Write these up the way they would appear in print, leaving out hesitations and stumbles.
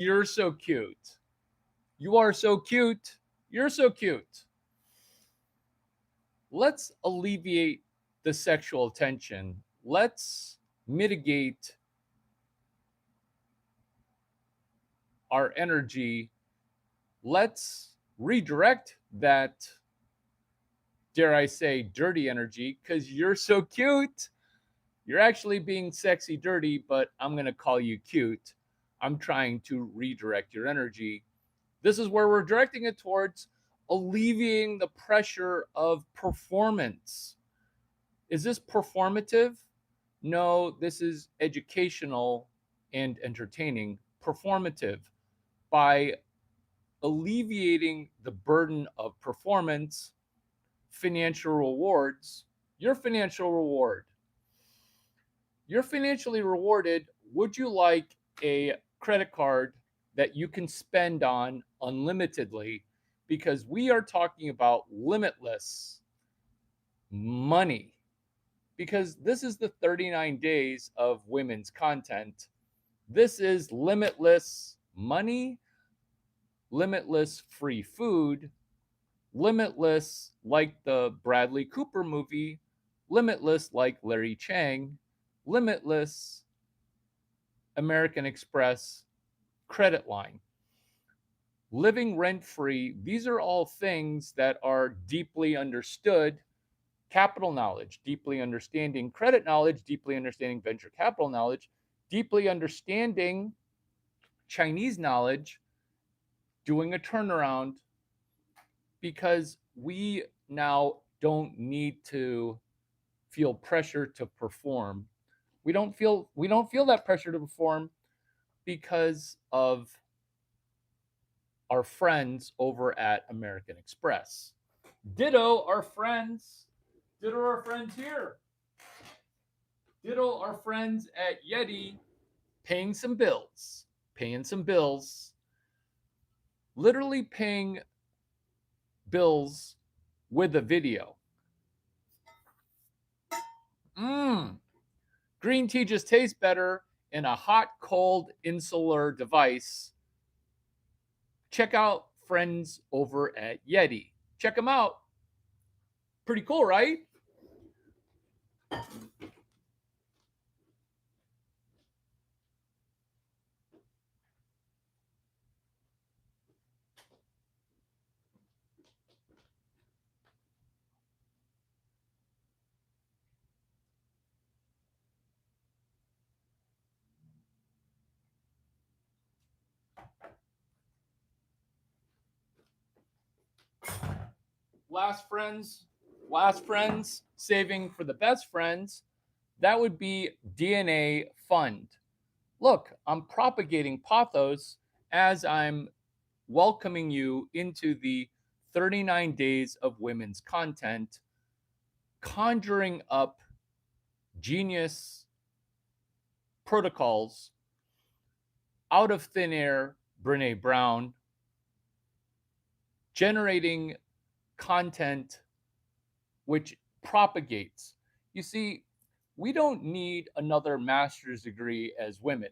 You're so cute. You are so cute. You're so cute. Let's alleviate the sexual tension. Let's mitigate our energy. Let's redirect that, dare I say, dirty energy, because you're so cute. You're actually being sexy dirty, but I'm going to call you cute. I'm trying to redirect your energy. This is where we're directing it towards alleviating the pressure of performance. Is this performative? No, this is educational and entertaining. Performative. By alleviating the burden of performance, financial rewards, your financial reward. You're financially rewarded. Would you like a credit card that you can spend on unlimitedly? Because we are talking about limitless money. Because this is the 39 days of women's content. This is limitless money, limitless free food, limitless like the Bradley Cooper movie, limitless like Larry Chang, limitless American Express credit line, living rent free. These are all things that are deeply understood. Capital knowledge, deeply understanding credit knowledge, deeply understanding venture capital knowledge, deeply understanding Chinese knowledge, doing a turnaround, because we now don't need to feel pressure to perform. We don't feel that pressure to perform because of our friends over at American Express. Ditto our friends. Ditto our friends here. Ditto our friends at Yeti paying some bills. Paying some bills. Literally paying bills with a video. Mmm. Green tea just tastes better in a hot, cold, insular device. Check out friends over at Yeti. Check them out. Pretty cool, right? Last friends, last friends, saving for the best friends. That would be DNA Fund. Look, I'm propagating pathos as I'm welcoming you into the 39 days of women's content, conjuring up genius protocols out of thin air, Brene Brown, generating content which propagates. You see, we don't need another master's degree as women.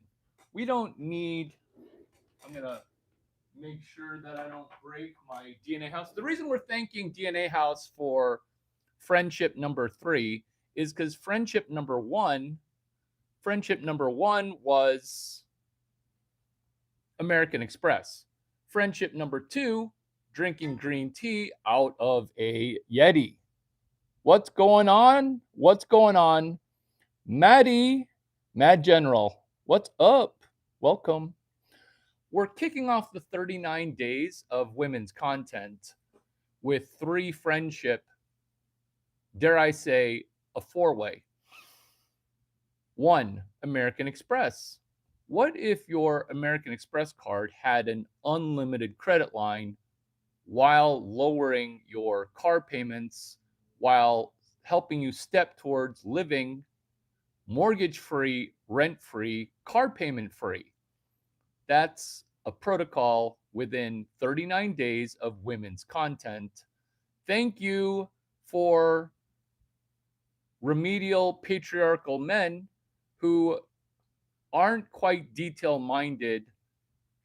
We don't need, I'm going to make sure that I don't break my DNA house. The reason we're thanking DNA House for friendship number 3 is because friendship number one was American Express. Friendship number 2, drinking green tea out of a Yeti. What's going on? What's going on? Maddie, Mad General, what's up? Welcome. We're kicking off the 39 days of women's content with 3 friendship, dare I say, a 4-way. 1, American Express. What if your American Express card had an unlimited credit line while lowering your car payments, while helping you step towards living mortgage free, rent free, car payment free? That's a protocol within 39 days of women's content. Thank you for remedial patriarchal men who aren't quite detail minded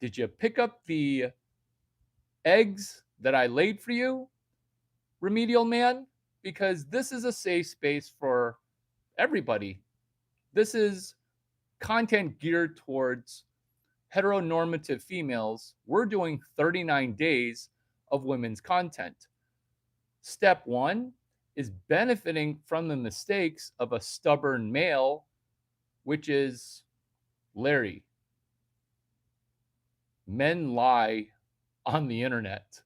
Did you pick up the eggs that I laid for you, remedial man? Because this is a safe space for everybody. This is content geared towards heteronormative females. We're doing 39 days of women's content. Step one is benefiting from the mistakes of a stubborn male, which is Larry. Men lie on the internet.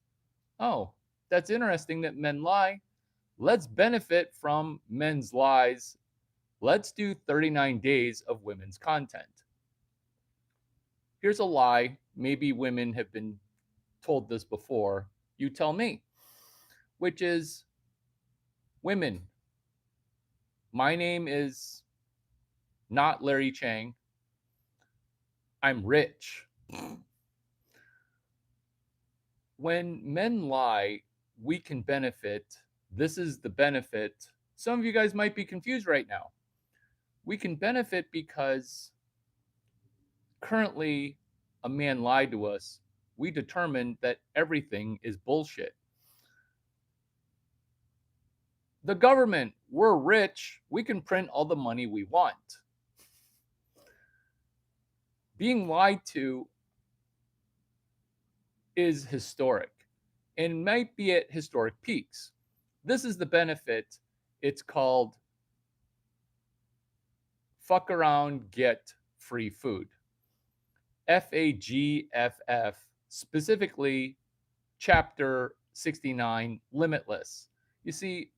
Oh, that's interesting that men lie. Let's benefit from men's lies. Let's do 39 days of women's content. Here's a lie. Maybe women have been told this before. You tell me. Which is, women, my name is not Larry Chang. I'm rich. When men lie, we can benefit. This is the benefit. Some of you guys might be confused right now. We can benefit because currently a man lied to us. We determined that everything is bullshit. The government, we're rich. We can print all the money we want. Being lied to is historic and might be at historic peaks. This is the benefit. It's called fuck around, get free food. FAGFF, specifically chapter 69, Limitless. You see,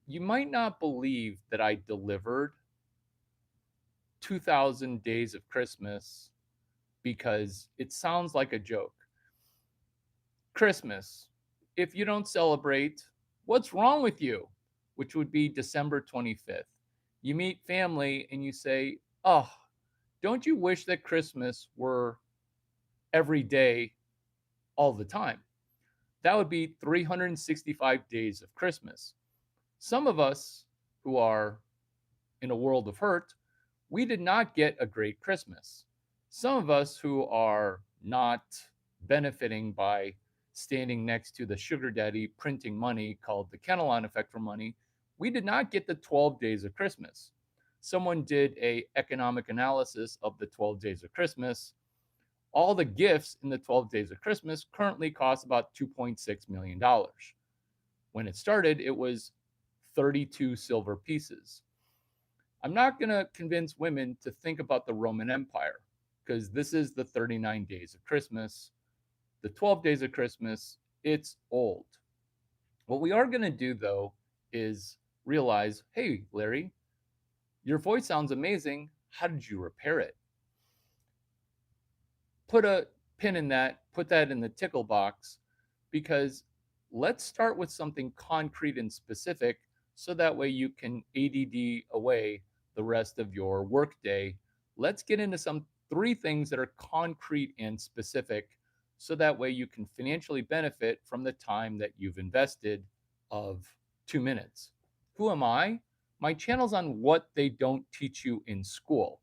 you might not believe that I delivered 2,000 days of Christmas because it sounds like a joke. Christmas, if you don't celebrate, what's wrong with you? Which would be December 25th. You meet family and you say, oh, don't you wish that Christmas were every day, all the time? That would be 365 days of Christmas. Some of us who are in a world of hurt, we did not get a great Christmas. Some of us who are not benefiting by standing next to the sugar daddy printing money called the Kenelon effect for money, we did not get the 12 days of Christmas. Someone did a economic analysis of the 12 days of Christmas. All the gifts in the 12 days of Christmas currently cost about $2.6 million. When it started, it was 32 silver pieces. I'm not going to convince women to think about the Roman Empire because this is the 39 days of Christmas. The 12 days of Christmas, it's old. What we are going to do, though, is realize, hey, Larry, your voice sounds amazing. How did you repair it? Put a pin in that, put that in the tickle box, because let's start with something concrete and specific so that way you can ADD away the rest of your workday. Let's get into some 3 things that are concrete and specific so that way you can financially benefit from the time that you've invested of 2 minutes. Who am I? My channel's on what they don't teach you in school.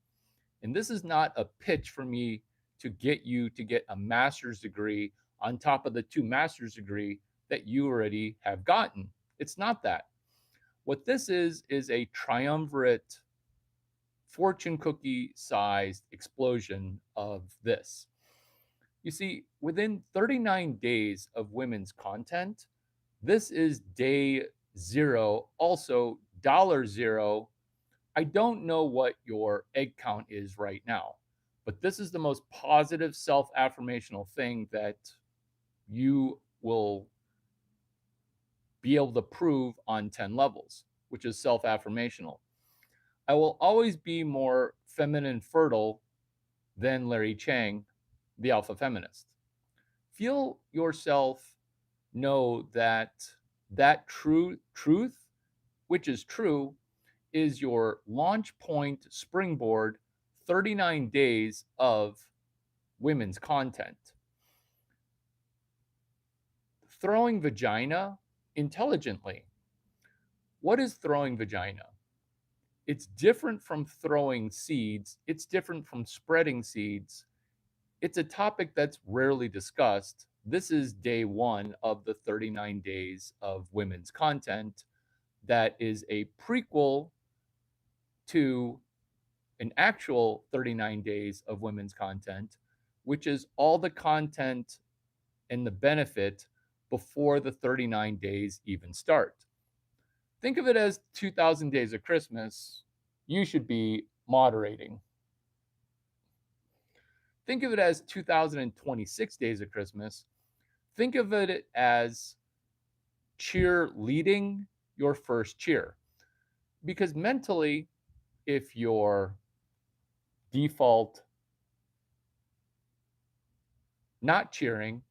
And this is not a pitch for me to get you to get a master's degree on top of the 2 master's degree that you already have gotten. It's not that. What this is a triumvirate fortune cookie sized explosion of this. You see, within 39 days of women's content, this is day 0, also $0. I don't know what your egg count is right now, but this is the most positive self-affirmational thing that you will be able to prove on 10 levels, which is self-affirmational. I will always be more feminine fertile than Larry Chang, the alpha feminist. Feel yourself know that truth, which is true, is your launch point springboard 39 days of women's content. Throwing vagina intelligently. What is throwing vagina? It's different from throwing seeds. It's different from spreading seeds. It's a topic that's rarely discussed. This is day one of the 39 days of women's content that is a prequel to an actual 39 days of women's content, which is all the content and the benefit before the 39 days even start. Think of it as 2,000 days of Christmas. You should be moderating. Think of it as 2026 days of Christmas. Think of it as cheerleading your first cheer. Because mentally, if your default not cheering,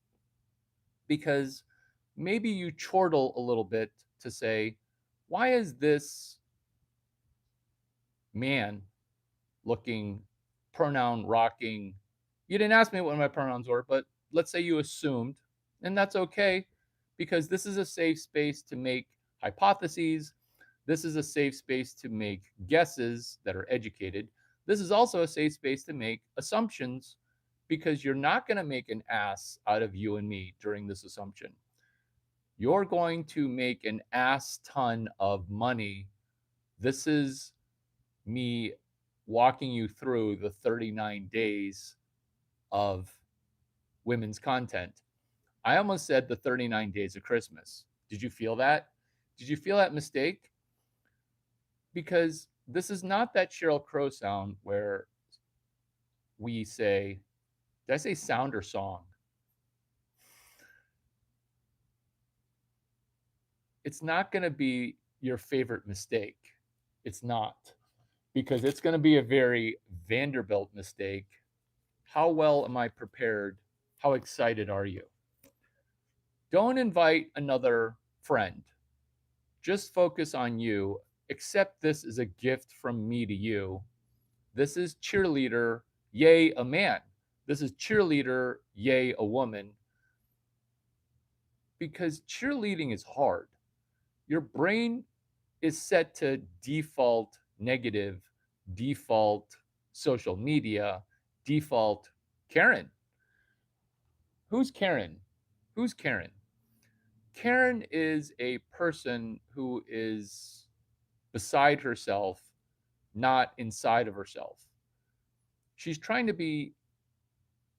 because maybe you chortle a little bit to say, why is this man looking pronoun rocking? You didn't ask me what my pronouns were, but let's say you assumed, and that's okay because this is a safe space to make hypotheses. This is a safe space to make guesses that are educated. This is also a safe space to make assumptions because you're not going to make an ass out of you and me during this assumption. You're going to make an ass ton of money. This is me walking you through the 39 days of women's content. I almost said the 39 days of Christmas. Did you feel that? Did you feel that mistake? Because this is not that Sheryl Crow sound where we say, did I say sound or song? It's not going to be your favorite mistake. It's not, because it's going to be a very Vanderbilt mistake. How well am I prepared? How excited are you? Don't invite another friend. Just focus on you. Accept this as a gift from me to you. This is cheerleader, yay, a man. This is cheerleader, yay, a woman. Because cheerleading is hard. Your brain is set to default negative, default social media, default Karen. Who's Karen? Who's Karen? Karen is a person who is beside herself, not inside of herself. She's trying to be,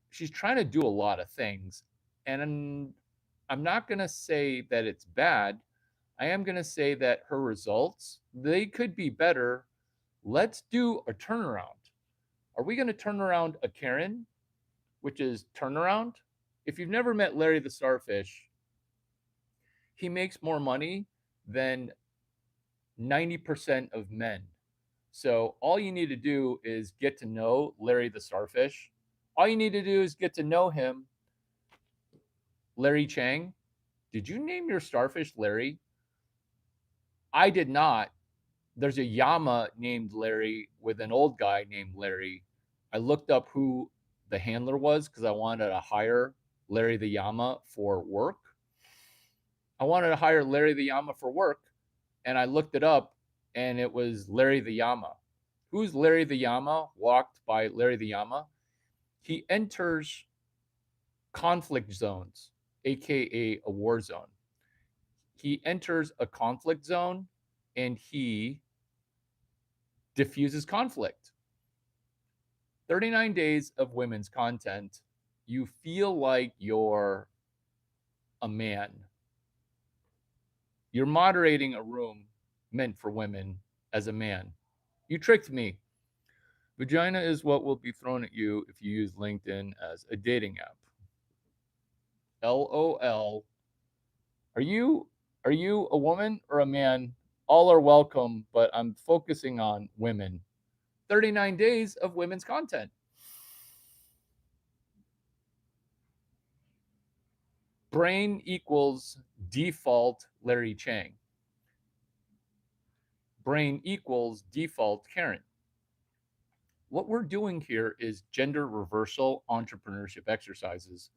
she's trying to do a lot of things. And I'm not going to say that it's bad. I am going to say that her results, they could be better. Let's do a turnaround. Are we going to turn around a Karen, which is turnaround? If you've never met Larry the Starfish, he makes more money than 90% of men. So all you need to do is get to know Larry the Starfish. All you need to do is get to know him. Larry Chang, did you name your starfish Larry? I did not. There's a llama named Larry with an old guy named Larry. I looked up who the handler was because I wanted to hire Larry the llama for work. I wanted to hire Larry the llama for work, and I looked it up, and it was Larry the llama. Who's Larry the llama? Walked by Larry the llama. He enters conflict zones, aka a war zone. He enters a conflict zone and he diffuses conflict. 39 days of women's content. You feel like you're a man. You're moderating a room meant for women as a man. You tricked me. Vagina is what will be thrown at you if you use LinkedIn as a dating app. LOL. Are you a woman or a man? All are welcome, but I'm focusing on women. 39 days of women's content. Brain equals default Larry Chang. Brain equals default Karen. What we're doing here is gender reversal entrepreneurship exercises.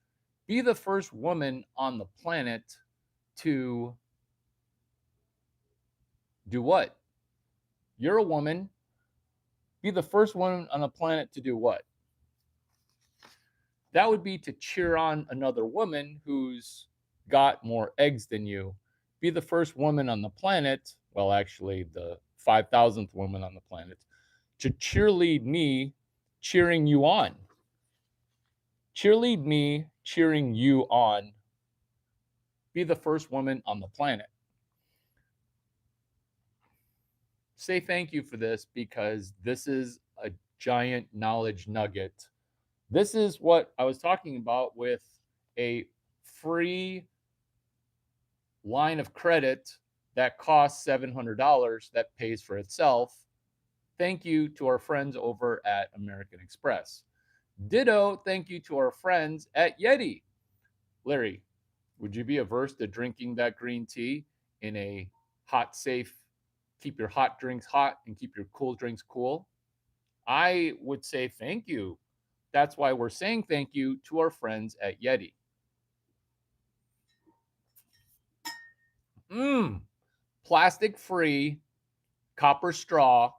Be the first woman on the planet to do what? You're a woman. Be the first woman on the planet to do what? That would be to cheer on another woman who's got more eggs than you. Be the first woman on the planet, well, actually, the 5,000th woman on the planet, to cheerlead me, cheering you on. Cheerlead me, cheering you on. Be the first woman on the planet. Say thank you for this because this is a giant knowledge nugget. This is what I was talking about with a free line of credit that costs $700 that pays for itself. Thank you to our friends over at American Express. Ditto, thank you to our friends at Yeti. Larry, would you be averse to drinking that green tea in a hot, safe, keep your hot drinks hot and keep your cool drinks cool? I would say thank you. That's why we're saying thank you to our friends at Yeti. Plastic free, copper straw,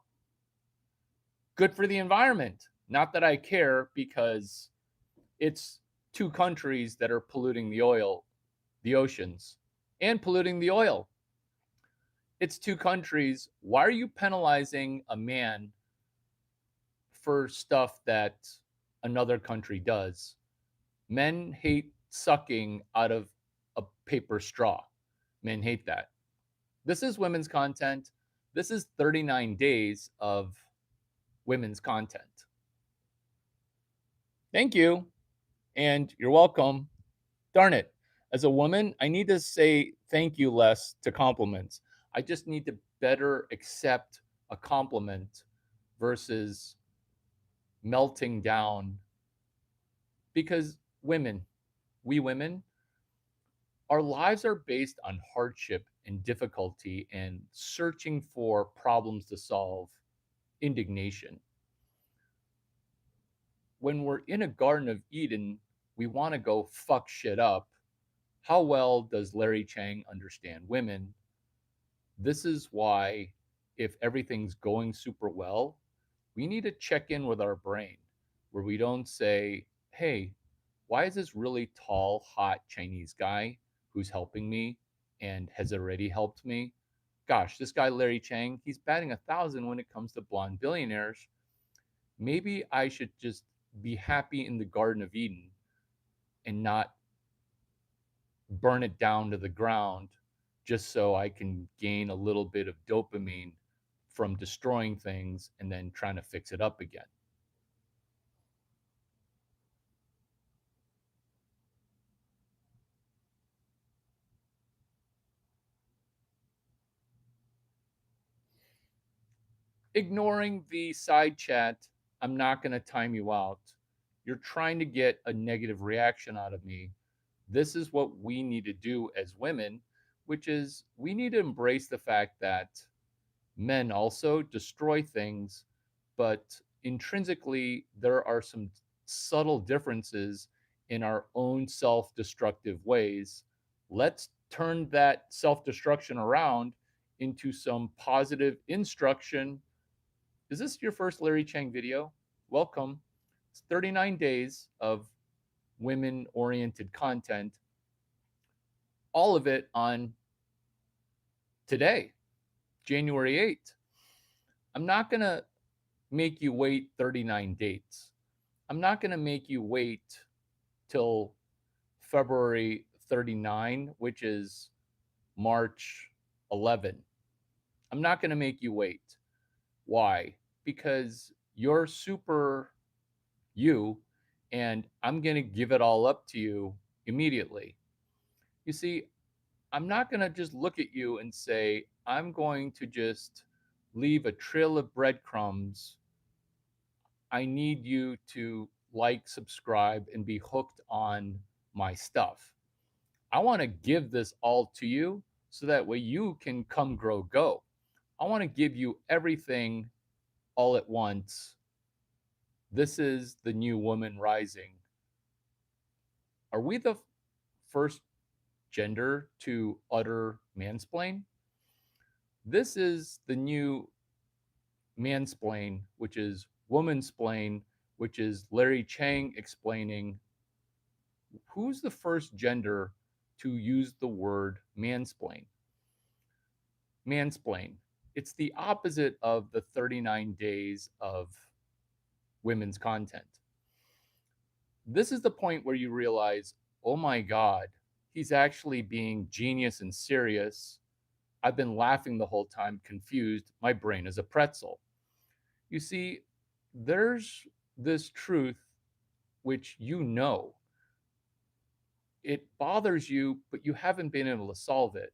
good for the environment. Not that I care because it's two countries that are polluting the oil, the oceans, and polluting the oil. It's two countries. Why are you penalizing a man for stuff that another country does? Men hate sucking out of a paper straw. Men hate that. This is women's content. This is 39 days of women's content. Thank you. And you're welcome. Darn it. As a woman, I need to say thank you less to compliments. I just need to better accept a compliment versus melting down. Because women, we women, our lives are based on hardship and difficulty and searching for problems to solve, indignation. When we're in a Garden of Eden, we want to go fuck shit up. How well does Larry Chang understand women? This is why, if everything's going super well, we need to check in with our brain where we don't say, hey, why is this really tall, hot Chinese guy who's helping me and has already helped me? Gosh, this guy, Larry Chang, he's batting 1,000 when it comes to blonde billionaires. Maybe I should just be happy in the Garden of Eden and not burn it down to the ground just so I can gain a little bit of dopamine from destroying things and then trying to fix it up again. Ignoring the side chat, I'm not going to time you out. You're trying to get a negative reaction out of me. This is what we need to do as women, which is we need to embrace the fact that men also destroy things, but intrinsically, there are some subtle differences in our own self destructive ways. Let's turn that self destruction around into some positive instruction. Is this your first Larry Chang video? Welcome. It's 39 days of women oriented content, all of it on today, January 8th. I'm not going to make you wait 39 dates. I'm not going to make you wait till February 39, which is March 11. I'm not going to make you wait. Why? Because you're super you, and I'm going to give it all up to you immediately. You see, I'm not going to just look at you and say, I'm going to just leave a trail of breadcrumbs. I need you to like, subscribe, and be hooked on my stuff. I want to give this all to you so that way you can come, grow, go. I want to give you everything all at once. This is the new woman rising. Are we the first gender to utter mansplain? This is the new mansplain, which is womansplain, which is Larry Chang explaining Who's the first gender to use the word mansplain? Mansplain. It's the opposite of the 39 days of women's content. This is the point where you realize, oh my God, he's actually being genius and serious. I've been laughing the whole time, confused. My brain is a pretzel. You see, there's this truth which you know. It bothers you, but you haven't been able to solve it.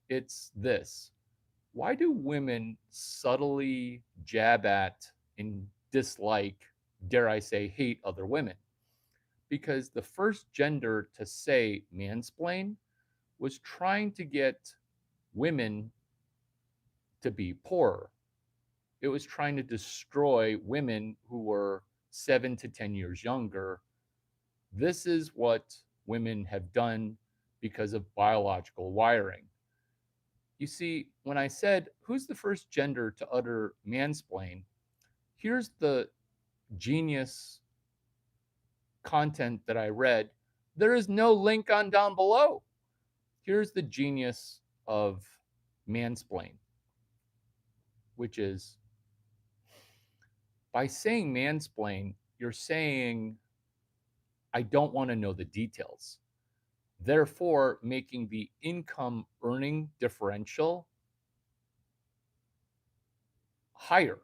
It's this: why do women subtly jab at and dislike, dare I say, hate other women? Because the first gender to say mansplain was trying to get women to be poorer. It was trying to destroy women who were 7 to 10 years younger. This is what women have done because of biological wiring. You see, when I said, who's the first gender to utter mansplain? Here's the genius content that I read. There is no link on down below. Here's the genius of mansplain, which is by saying mansplain, you're saying, I don't want to know the details, therefore making the income earning differential higher.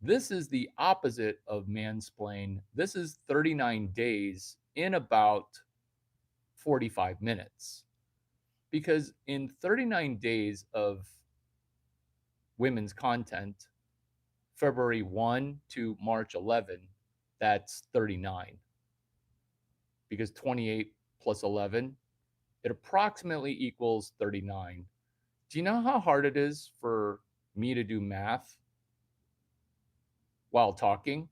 This is the opposite of mansplain. This is 39 days in about 45 minutes. Because in 39 days of women's content, February 1 to March 11, that's 39. Because 28 plus 11, it approximately equals 39. Do you know how hard it is for me to do math while talking?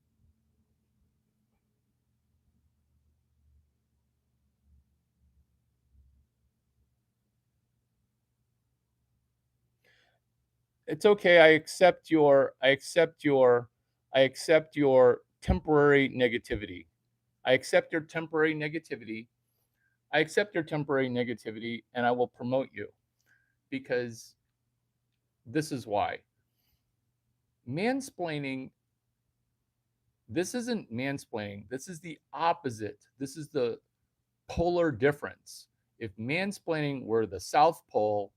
It's okay. I accept your temporary negativity. I accept your temporary negativity. I accept your temporary negativity and I will promote you because this is why. Mansplaining, this isn't mansplaining. This is the opposite. This is the polar difference. If mansplaining were the South Pole,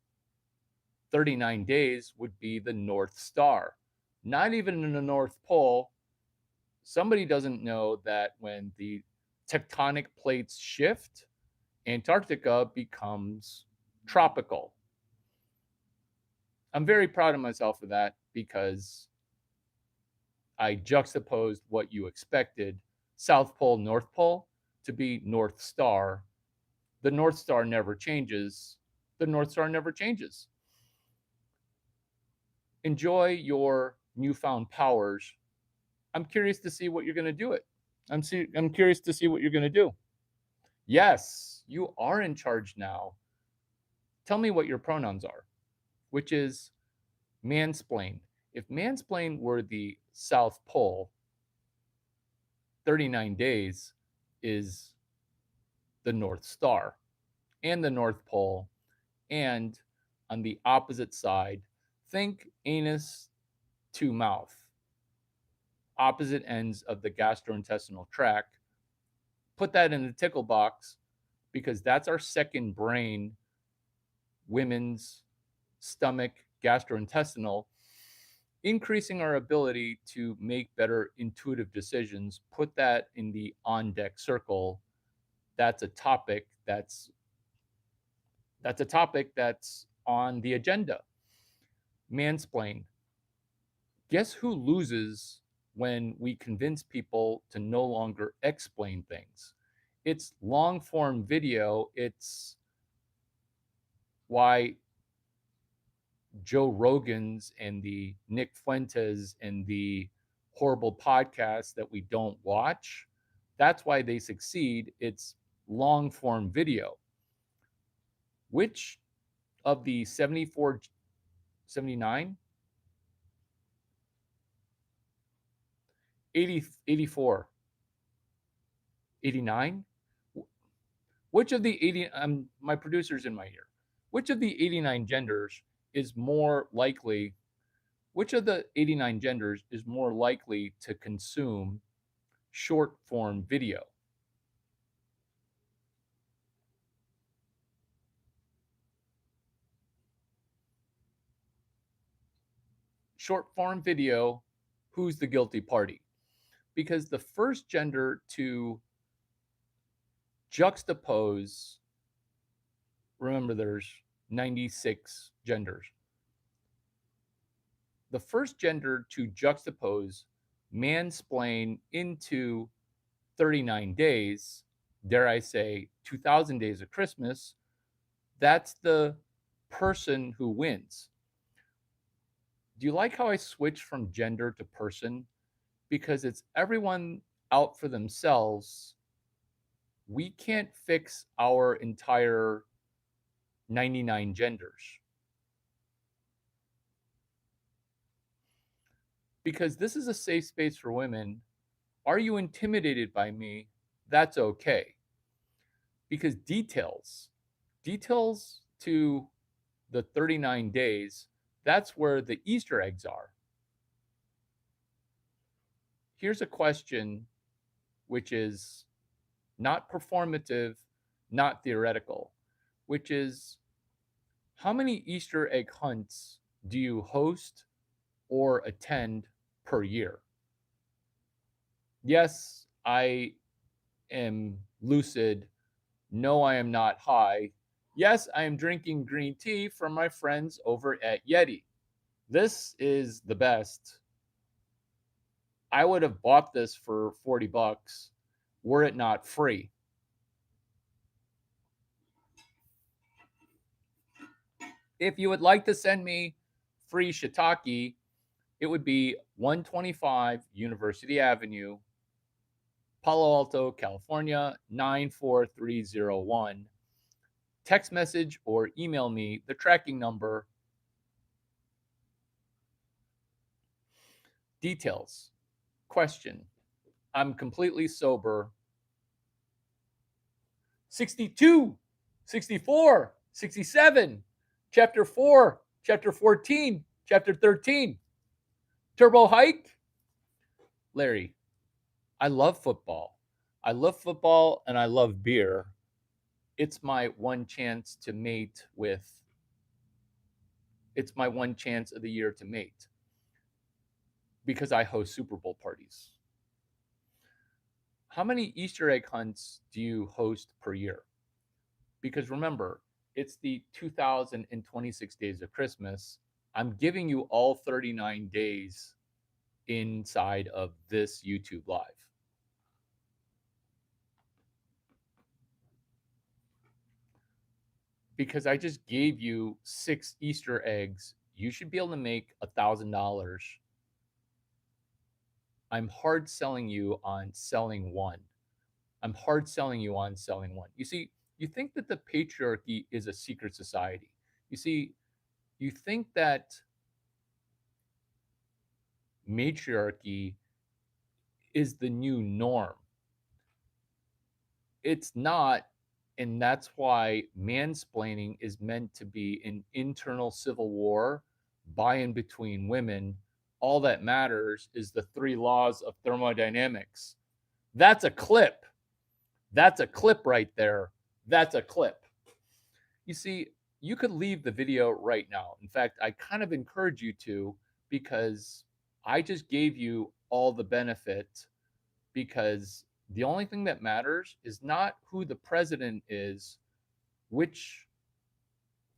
39 days would be the North Star. Not even in the North Pole, somebody doesn't know that when the tectonic plates shift, Antarctica becomes tropical. I'm very proud of myself for that because I juxtaposed what you expected, South Pole, North Pole, to be North Star. The North Star never changes. The North Star never changes. Enjoy your newfound powers. I'm curious to see what you're going to do it. I'm curious to see what you're going to do. Yes, you are in charge now. Tell me what your pronouns are, which is mansplain. If mansplain were the South Pole, 39 days is the North Star and the North Pole. And on the opposite side, think anus to mouth, opposite ends of the gastrointestinal tract. Put that in the tickle box because that's our second brain, women's stomach, gastrointestinal, increasing our ability to make better intuitive decisions. Put that in the on deck circle. That's a topic that's on the agenda. Mansplain. Guess who loses when we convince people to no longer explain things? It's long form video. It's why Joe Rogan's and the Nick Fuentes and the horrible podcasts that we don't watch, that's why they succeed. It's long form video. Which of the 74, 79, 80, 84, 89, Which of the 80, my producer's in my ear, which of the 89 genders is more likely, which of the 89 genders is more likely to consume short form video? Short form video, who's the guilty party? Because the first gender to juxtapose, remember there's 96 genders. The first gender to juxtapose mansplain into 39 days, dare I say 2000 days of Christmas, that's the person who wins. Do you like how I switched from gender to person? Because it's everyone out for themselves. We can't fix our entire 99 genders. Because this is a safe space for women. Are you intimidated by me? That's okay. Because details to the 39 days, that's where the Easter eggs are. Here's a question which is not performative, not theoretical, which is how many Easter egg hunts do you host or attend per year? Yes, I am lucid. No, I am not high. Yes, I am drinking green tea from my friends over at Yeti. This is the best. I would have bought this for 40 bucks were it not free. If you would like to send me free shiitake, it would be 125 University Avenue, Palo Alto, California, 94301. Text message or email me the tracking number. Details. Question. I'm completely sober. 62, 64, 67, chapter 4, chapter 14, chapter 13. Turbo hike? Larry, I love football. I love football and I love beer. It's my one chance to mate with, it's my one chance of the year to mate because I host Super Bowl parties. How many Easter egg hunts do you host per year? Because remember, it's the 2026 days of Christmas. I'm giving you all 39 days inside of this YouTube Live. Because I just gave you 6 Easter eggs. You should be able to make $1,000. I'm hard selling you on selling one. I'm hard selling you on selling one. You see, you think that the patriarchy is a secret society. You see, you think that matriarchy is the new norm. It's not, and that's why mansplaining is meant to be an internal civil war by and between women. All that matters is the 3 laws of thermodynamics. That's a clip. That's a clip right there. That's a clip. You see, you could leave the video right now. In fact, I kind of encourage you to because I just gave you all the benefit because the only thing that matters is not who the president is, which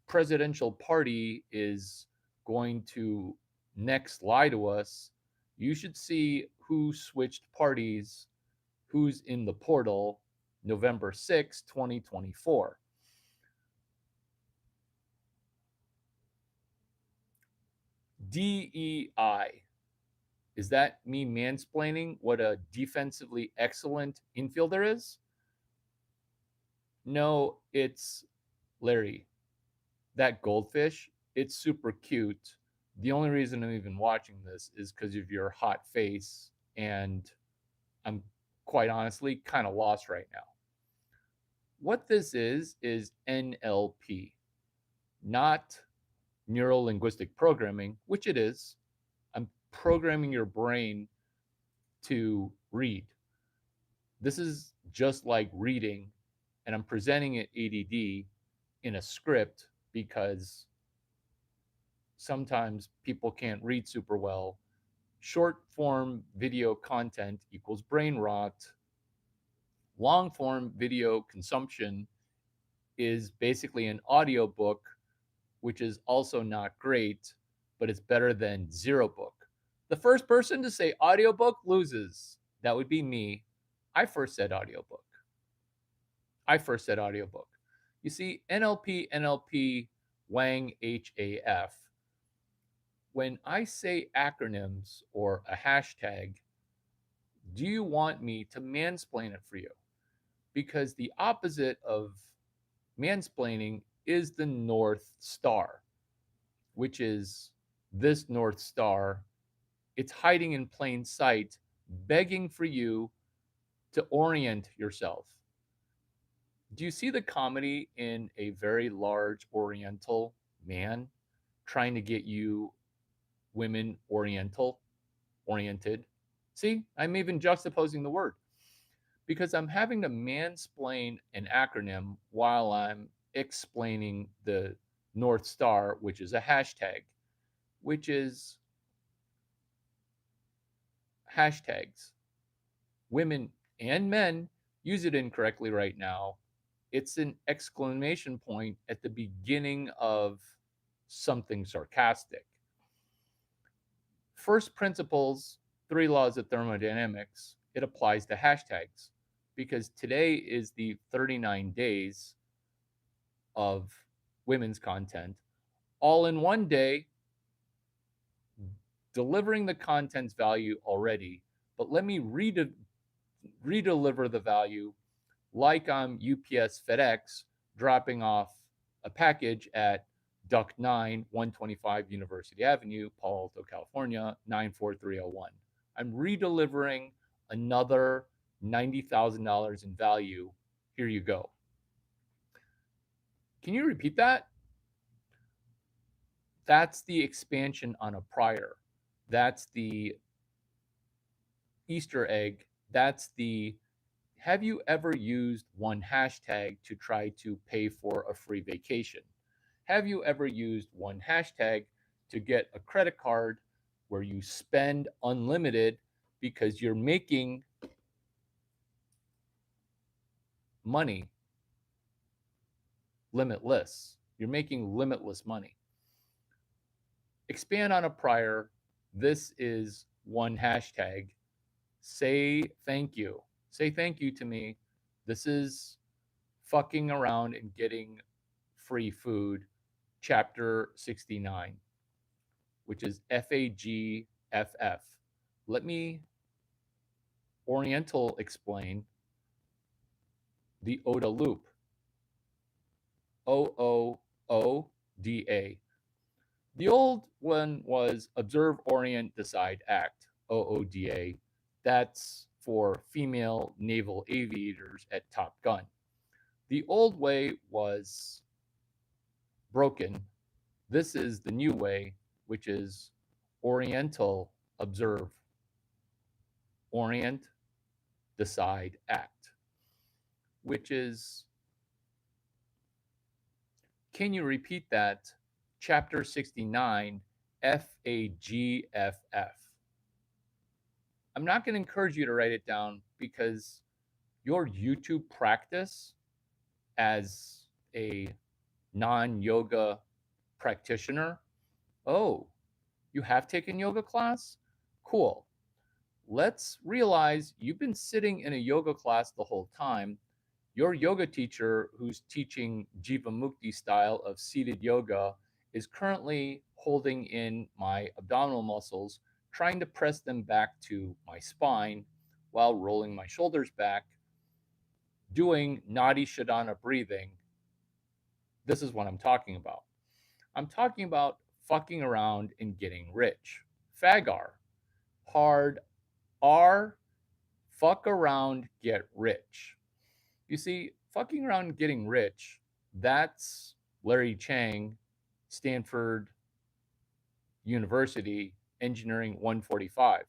presidential party is going to next lie to us. You should see who switched parties, who's in the portal November 6, 2024. DEI. Is that me mansplaining what a defensively excellent infielder is? No, it's Larry. That goldfish, it's super cute. The only reason I'm even watching this is because of your hot face, and I'm quite honestly kind of lost right now. What this is NLP, not neural linguistic programming, which it is. I'm programming your brain to read. This is just like reading, and I'm presenting it ADD in a script because sometimes people can't read super well. Short form video content equals brain rot. Long form video consumption is basically an audiobook, which is also not great, but it's better than zero book. The first person to say audiobook loses. That would be me. I first said audiobook. I first said audiobook. You see, NLP, Wang, HAF. When I say acronyms or a hashtag, do you want me to mansplain it for you? Because the opposite of mansplaining is the North Star, which is this North Star. It's hiding in plain sight, begging for you to orient yourself. Do you see the comedy in a very large Oriental man trying to get you women oriented? See, I'm even juxtaposing the word because I'm having to mansplain an acronym while I'm explaining the North Star, which is a hashtag, which is hashtags. Women and men use it incorrectly right now. It's an exclamation point at the beginning of something sarcastic. First principles, three laws of thermodynamics, it applies to hashtags because today is the 39 days of women's content all in one day, delivering the content's value already, but let me redeliver the value like I'm UPS FedEx dropping off a package at Duck 9, 125 University Avenue, Palo Alto, California, 94301. I'm redelivering another $90,000 in value. Here you go. Can you repeat that? That's the expansion on a prior. That's the Easter egg. That's the have you ever used one hashtag to try to pay for a free vacation? Have you ever used one hashtag to get a credit card where you spend unlimited because you're making money limitless? You're making limitless money. Expand on a prior. This is one hashtag. Say thank you. Say thank you to me. This is fucking around and getting free food, chapter 69, which is FAGFF. Let me Oriental explain the ODA loop. OOODA. The old one was observe, orient, decide, act. OODA. That's for female naval aviators at Top Gun. The old way was broken. This is the new way, which is Oriental, observe, orient, decide, act, which is, can you repeat that? Chapter 69, FAGFF. I'm not going to encourage you to write it down because your YouTube practice as a non yoga practitioner, oh, you have taken yoga class? Cool. Let's realize you've been sitting in a yoga class the whole time. Your yoga teacher, who's teaching Jivamukti style of seated yoga, is currently holding in my abdominal muscles, trying to press them back to my spine while rolling my shoulders back, doing Nadi Shodhana breathing. This is what I'm talking about. I'm talking about fucking around and getting rich. Fagar. Hard R. Fuck around, get rich. You see, fucking around and getting rich, that's Larry Chang, Stanford University, Engineering 145.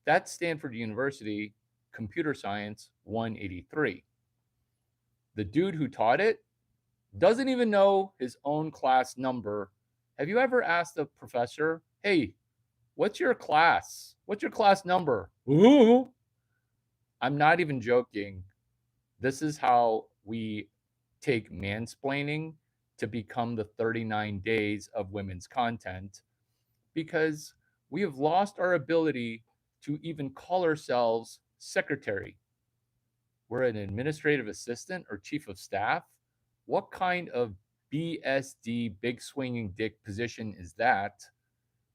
That's Stanford University, Computer Science 183. The dude who taught it doesn't even know his own class number. Have you ever asked a professor, hey, what's your class? What's your class number? Ooh. I'm not even joking. This is how we take mansplaining to become the 39 days of women's content, because we have lost our ability to even call ourselves secretary. We're an administrative assistant or chief of staff. What kind of BSD, big swinging dick position is that?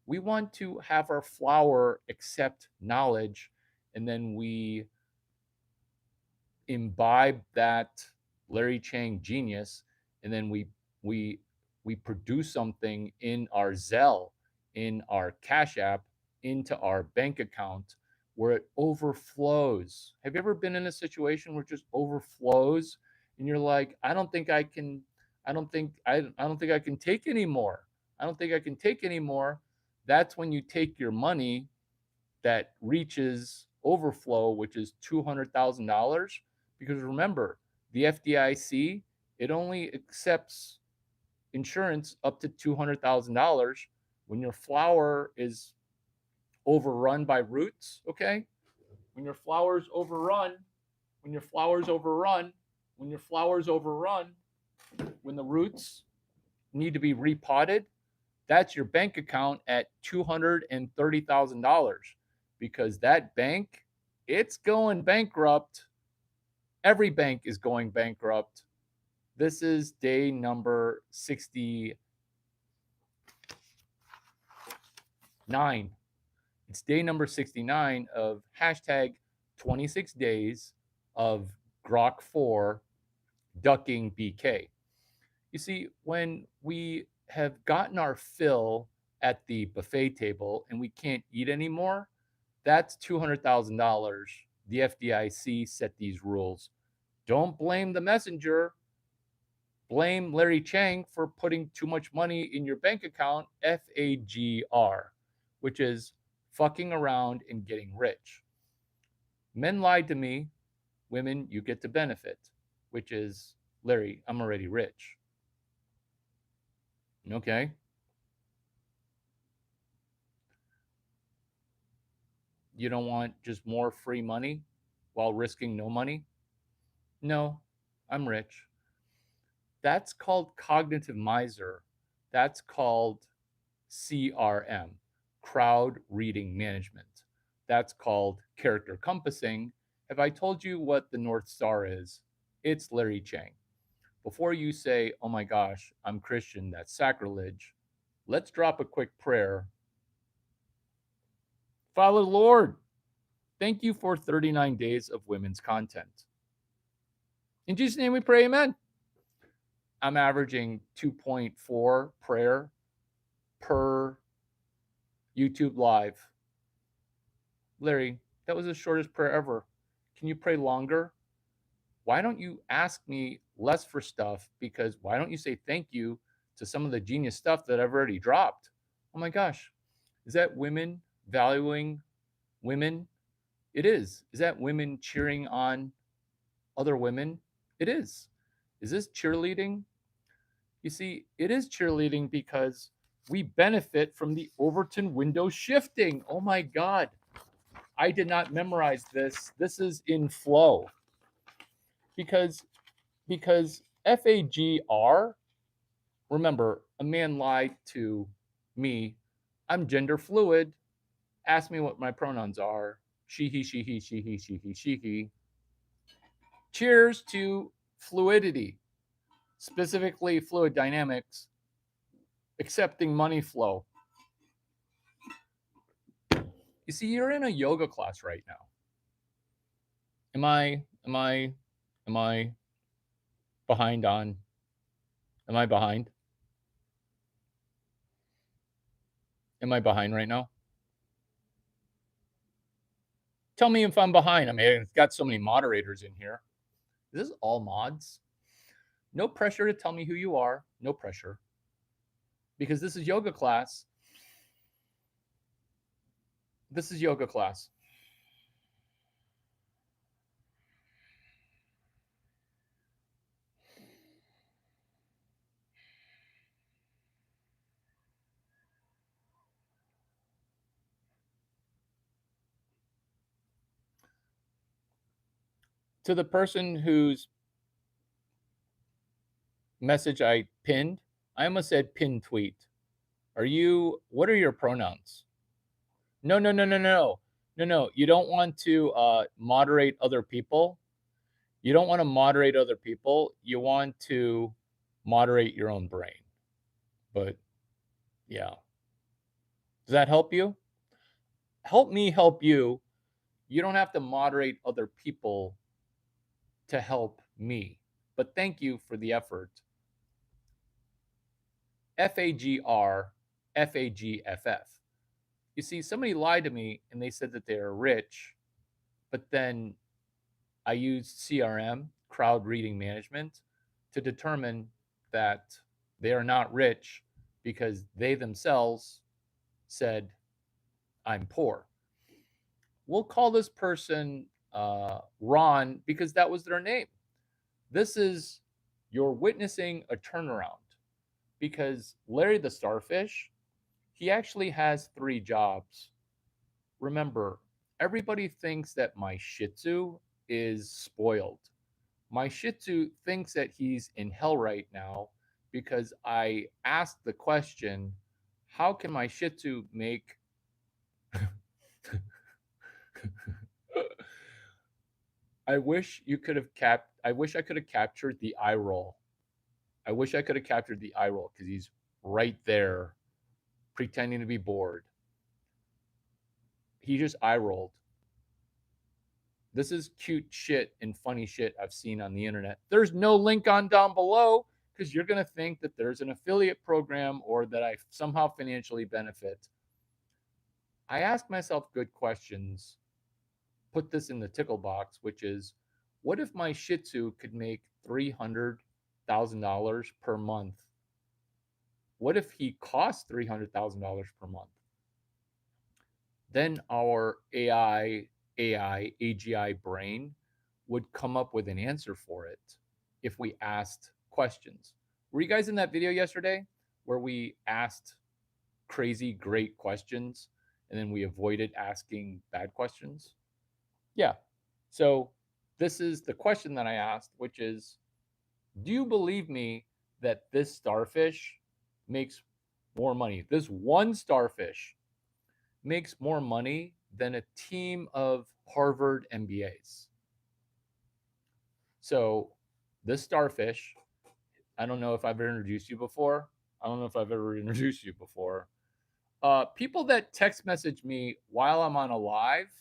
We want to have our flower accept knowledge, and then we imbibe that Larry Chang genius, and then we produce something in our Zelle, in our Cash App, into our bank account where it overflows. Have you ever been in a situation where it just overflows and you're like, I don't think I can, I don't think I can take anymore. I don't think I can take anymore. That's when you take your money that reaches overflow, which is $200,000. Because remember, the FDIC, it only accepts insurance up to $200,000 when your flower is overrun by roots. Okay, when your flower's overrun, when your flower's overrun, when your flower's overrun, when the roots need to be repotted, that's your bank account at $230,000, because that bank, it's going bankrupt. Every bank is going bankrupt. This is day number 69. It's day number 69 of hashtag 26 days of Grok 4 ducking BK. You see, when we have gotten our fill at the buffet table and we can't eat anymore, that's $200,000. The FDIC set these rules. Don't blame the messenger. Blame Larry Chang for putting too much money in your bank account, FAGR, which is fucking around and getting rich. Men lied to me. Women, you get to benefit, which is, Larry, I'm already rich. Okay. You don't want just more free money while risking no money? No, I'm rich. That's called cognitive miser. That's called CRM, crowd reading management. That's called character compassing. Have I told you what the North Star is? It's Larry Chang. Before you say, oh my gosh, I'm Christian, that's sacrilege, let's drop a quick prayer. Father Lord, thank you for 39 days of women's content. In Jesus' name we pray, amen. I'm averaging 2.4 prayer per YouTube live. Larry, that was the shortest prayer ever. Can you pray longer? Why don't you ask me less for stuff? Because why don't you say thank you to some of the genius stuff that I've already dropped? Oh my gosh. Is that women valuing women? It is. Is that women cheering on other women? It is. Is this cheerleading? You see, it is cheerleading because we benefit from the Overton window shifting. Oh my God. I did not memorize this. This is in flow. Because FAGR, remember, a man lied to me. I'm gender fluid. Ask me what my pronouns are. She, he, she, he, she, he, she, he, she, he. Cheers to fluidity, specifically fluid dynamics, accepting money flow. You see, you're in a yoga class right now. Am I behind on? Am I behind? Am I behind right now? Tell me if I'm behind. I mean, it's got so many moderators in here. This is all mods. No pressure to tell me who you are. No pressure. Because this is yoga class. This is yoga class. To the person whose message I pinned, I almost said pin tweet. What are your pronouns? No, no, no, no, no. No, no. You don't want to moderate other people. You don't want to moderate other people. You want to moderate your own brain. But yeah. Does that help you? Help me help you. You don't have to moderate other people to help me. But thank you for the effort. FAGR, FAGFF. You see, somebody lied to me and they said that they are rich, but then I used CRM, crowd reading management, to determine that they are not rich because they themselves said, I'm poor. We'll call this person Ron because that was their name. This is, you're witnessing a turnaround because Larry the Starfish, he actually has 3 jobs. Remember, everybody thinks that my Shih Tzu is spoiled. My Shih Tzu thinks that he's in hell right now because I asked the question, how can my Shih Tzu make I wish I wish I could have captured the eye roll. I wish I could have captured the eye roll because he's right there pretending to be bored. He just eye rolled. This is cute shit and funny shit I've seen on the internet. There's no link on down below because you're going to think that there's an affiliate program or that I somehow financially benefit. I ask myself good questions. Put this in the tickle box, which is what if my Shih Tzu could make $300,000 per month? What if he cost $300,000 per month? Then our AGI brain would come up with an answer for it if we asked questions. Were you guys in that video yesterday where we asked crazy great questions and then we avoided asking bad questions? Yeah. So this is the question that I asked, which is, do you believe me that this starfish makes more money? This one starfish makes more money than a team of Harvard MBAs. So this starfish, I don't know if I've ever introduced you before. I don't know if I've ever introduced you before. People that text message me while I'm on a live,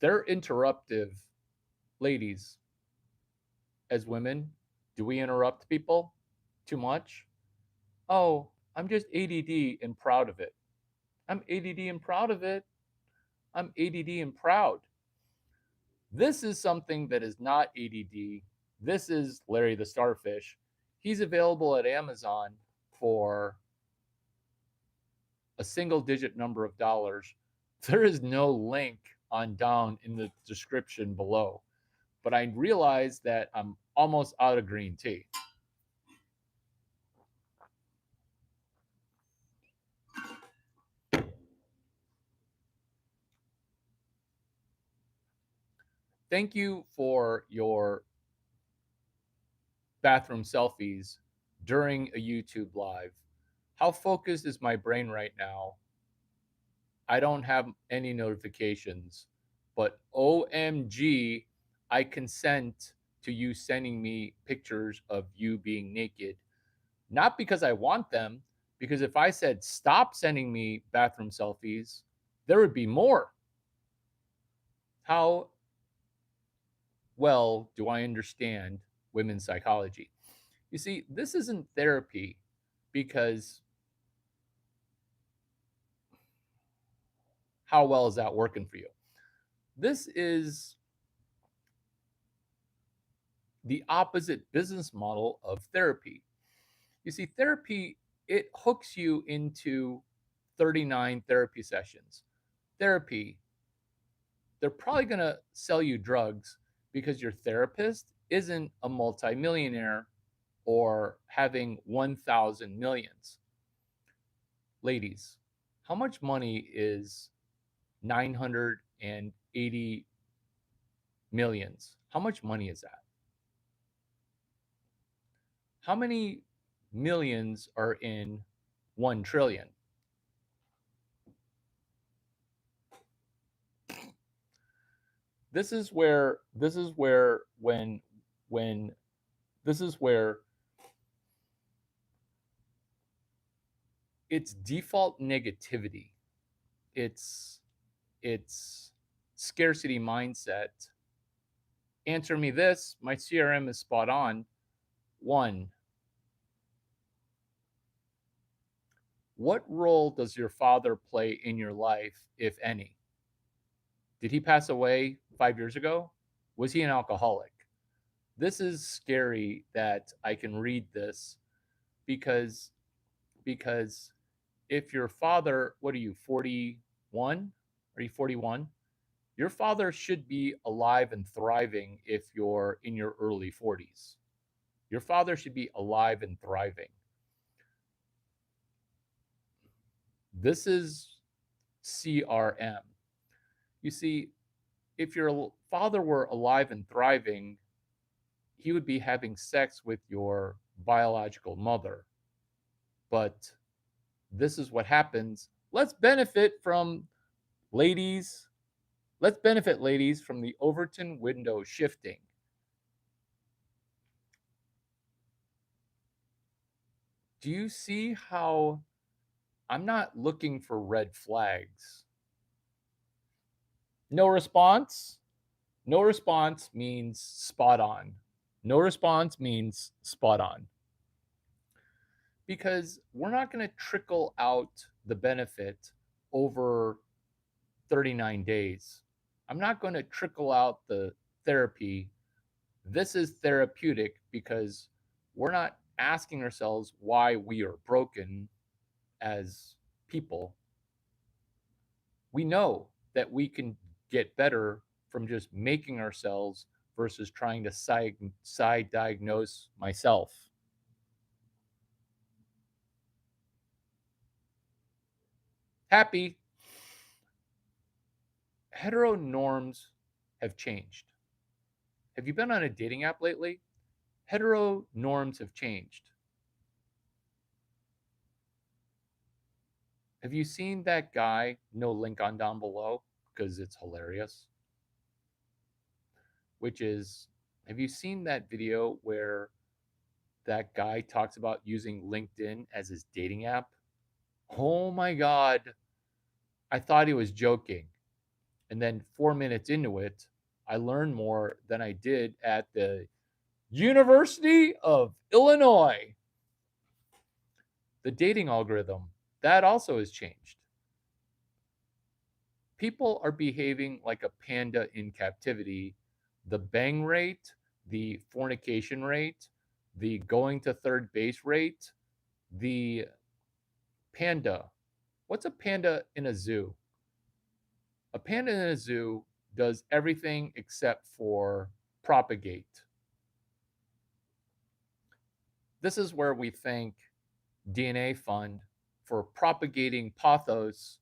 they're interruptive. Ladies, as women, do we interrupt people too much? Oh, I'm just ADD and proud of it. I'm ADD and proud of it. I'm ADD and proud. This is something that is not ADD. This is Larry the Starfish. He's available at Amazon for a single digit number of dollars. There is no link on down in the description below. But I realize that I'm almost out of green tea. Thank you for your bathroom selfies during a YouTube live. How focused is my brain right now? I don't have any notifications, but OMG, I consent to you sending me pictures of you being naked. Not because I want them, because if I said stop sending me bathroom selfies, there would be more. How well do I understand women's psychology? You see, this isn't therapy because how well is that working for you? This is the opposite business model of therapy. You see, therapy, it hooks you into 39 therapy sessions. Therapy, they're probably going to sell you drugs because your therapist isn't a multimillionaire or having 1,000 millions. Ladies, how much money is 980 millions? How much money is that? How many millions are in 1 trillion? This is where it's default negativity. It's scarcity mindset. Answer me this, my CRM is spot on. 1, what role does your father play in your life, if any? Did he pass away 5 years ago? Was he an alcoholic? This is scary that I can read this because if your father, what are you, 41? Are you 41? Your father should be alive and thriving if you're in your early 40s. Your father should be alive and thriving. This is CRM. You see, if your father were alive and thriving, he would be having sex with your biological mother. But this is what happens. Let's benefit, ladies, from the Overton window shifting. Do you see how I'm not looking for red flags? No response? No response means spot on. No response means spot on. Because we're not going to trickle out the benefit over 39 days. I'm not going to trickle out the therapy. This is therapeutic because we're not asking ourselves why we are broken as people. We know that we can get better from just making ourselves versus trying to side diagnose myself. Happy. Hetero norms have changed. Have you been on a dating app lately? Hetero norms have changed. Have you seen that guy? No link on down below because it's hilarious. Which is, have you seen that video where that guy talks about using LinkedIn as his dating app? Oh my God. I thought he was joking. And then 4 minutes into it, I learned more than I did at the University of Illinois. The dating algorithm, that also has changed. People are behaving like a panda in captivity. The bang rate, the fornication rate, the going to third base rate, the panda. What's a panda in a zoo? A panda in a zoo does everything except for propagate. This is where we thank DNA Fund for propagating pathos.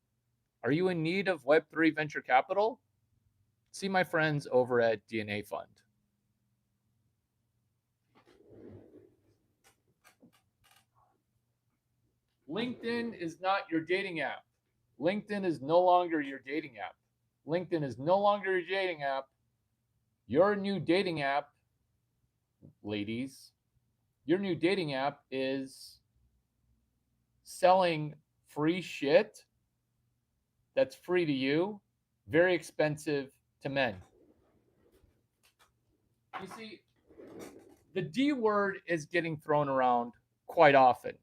Are you in need of Web3 venture capital? See my friends over at DNA Fund. LinkedIn is not your dating app. LinkedIn is no longer your dating app. LinkedIn is no longer your dating app. Your new dating app, ladies, your new dating app is selling free shit that's free to you, very expensive to men. You see, the D word is getting thrown around quite often.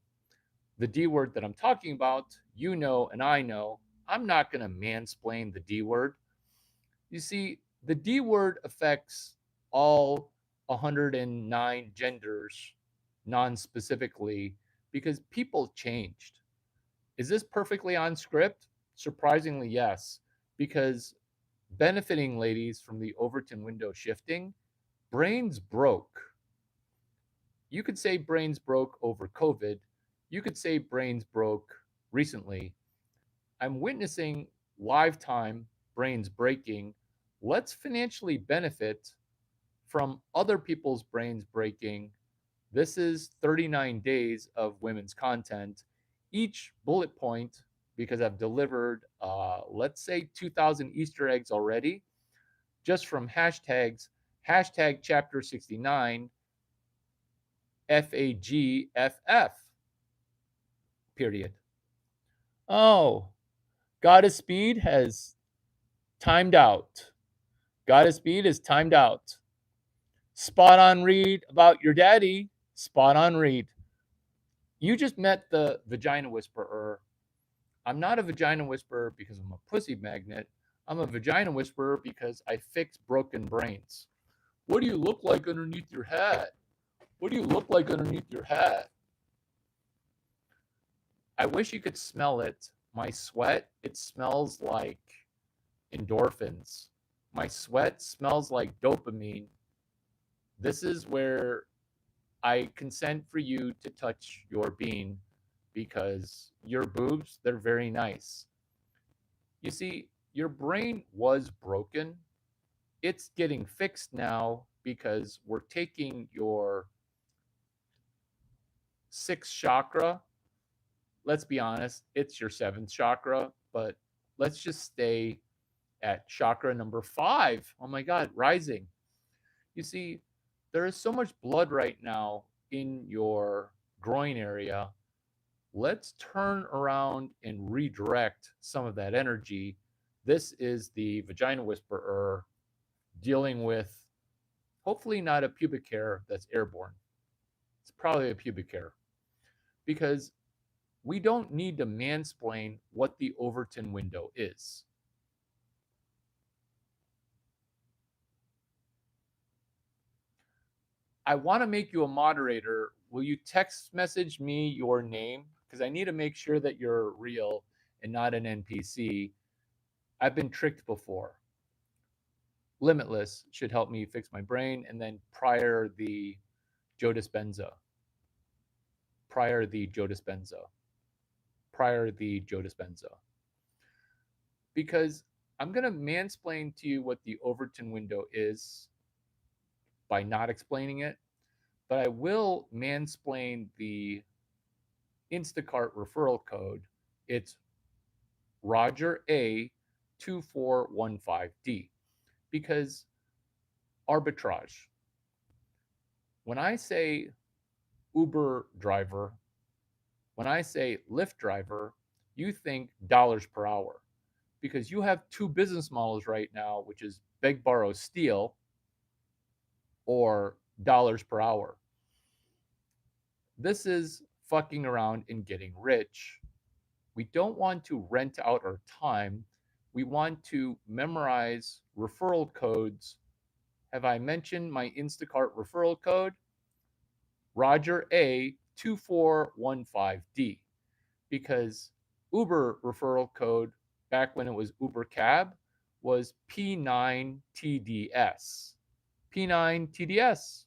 The D word that I'm talking about, you know, and I know, I'm not going to mansplain the D word. You see, the D word affects all 109 genders non-specifically because people changed. Is this perfectly on script? Surprisingly, yes, because benefiting ladies from the Overton window shifting, brains broke. You could say brains broke over COVID. You could say brains broke recently. I'm witnessing live time brains breaking. Let's financially benefit from other people's brains breaking. This is 39 days of women's content. Each bullet point, because I've delivered, let's say 2,000 Easter eggs already, just from hashtags, hashtag chapter 69, FAGFF, period. Oh, Goddess Speed has timed out. Goddess Speed is timed out. Spot on read about your daddy. Spot on read. You just met the vagina whisperer. I'm not a vagina whisperer because I'm a pussy magnet. I'm a vagina whisperer because I fix broken brains. What do you look like underneath your hat? What do you look like underneath your hat? I wish you could smell it. My sweat, it smells like endorphins. My sweat smells like dopamine. This is where I consent for you to touch your bean because your boobs, they're very nice. You see, your brain was broken. It's getting fixed now because we're taking your sixth chakra. Let's be honest, it's your seventh chakra, but let's just stay at chakra number 5. Oh my God, rising. You see, there is so much blood right now in your groin area. Let's turn around and redirect some of that energy. This is the vagina whisperer dealing with hopefully not a pubic hair that's airborne. It's probably a pubic hair because we don't need to mansplain what the Overton window is. I want to make you a moderator. Will you text message me your name? Because I need to make sure that you're real and not an NPC. I've been tricked before. Limitless should help me fix my brain. And then prior the Joe Dispenza. Prior the Joe Dispenza. Prior the Joe Dispenza. Because I'm going to mansplain to you what the Overton window is by not explaining it, but I will mansplain the Instacart referral code. It's Roger A 2415D because arbitrage. When I say Uber driver, when I say Lyft driver, you think dollars per hour because you have two business models right now, which is beg, borrow, steal, or dollars per hour. This is fucking around and getting rich. We don't want to rent out our time. We want to memorize referral codes. Have I mentioned my Instacart referral code? Roger A 2415D. Because Uber referral code back when it was Uber Cab was P9TDS. P9TDS.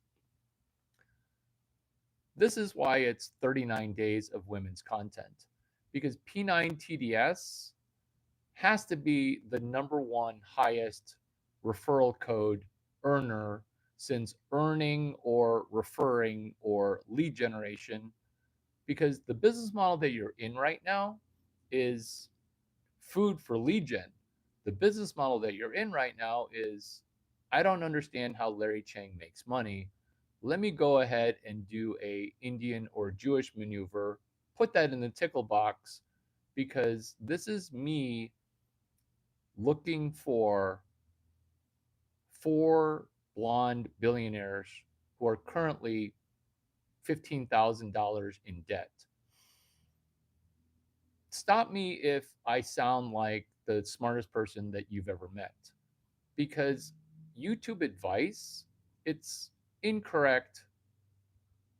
This is why it's 39 days of women's content because P9TDS has to be the number one highest referral code earner since earning or referring or lead generation because the business model that you're in right now is food for lead gen. The business model that you're in right now is I don't understand how Larry Chang makes money. Let me go ahead and do a Indian or Jewish maneuver, put that in the tickle box because this is me looking for 4 blonde billionaires who are currently $15,000 in debt. Stop me if I sound like the smartest person that you've ever met because YouTube advice, it's incorrect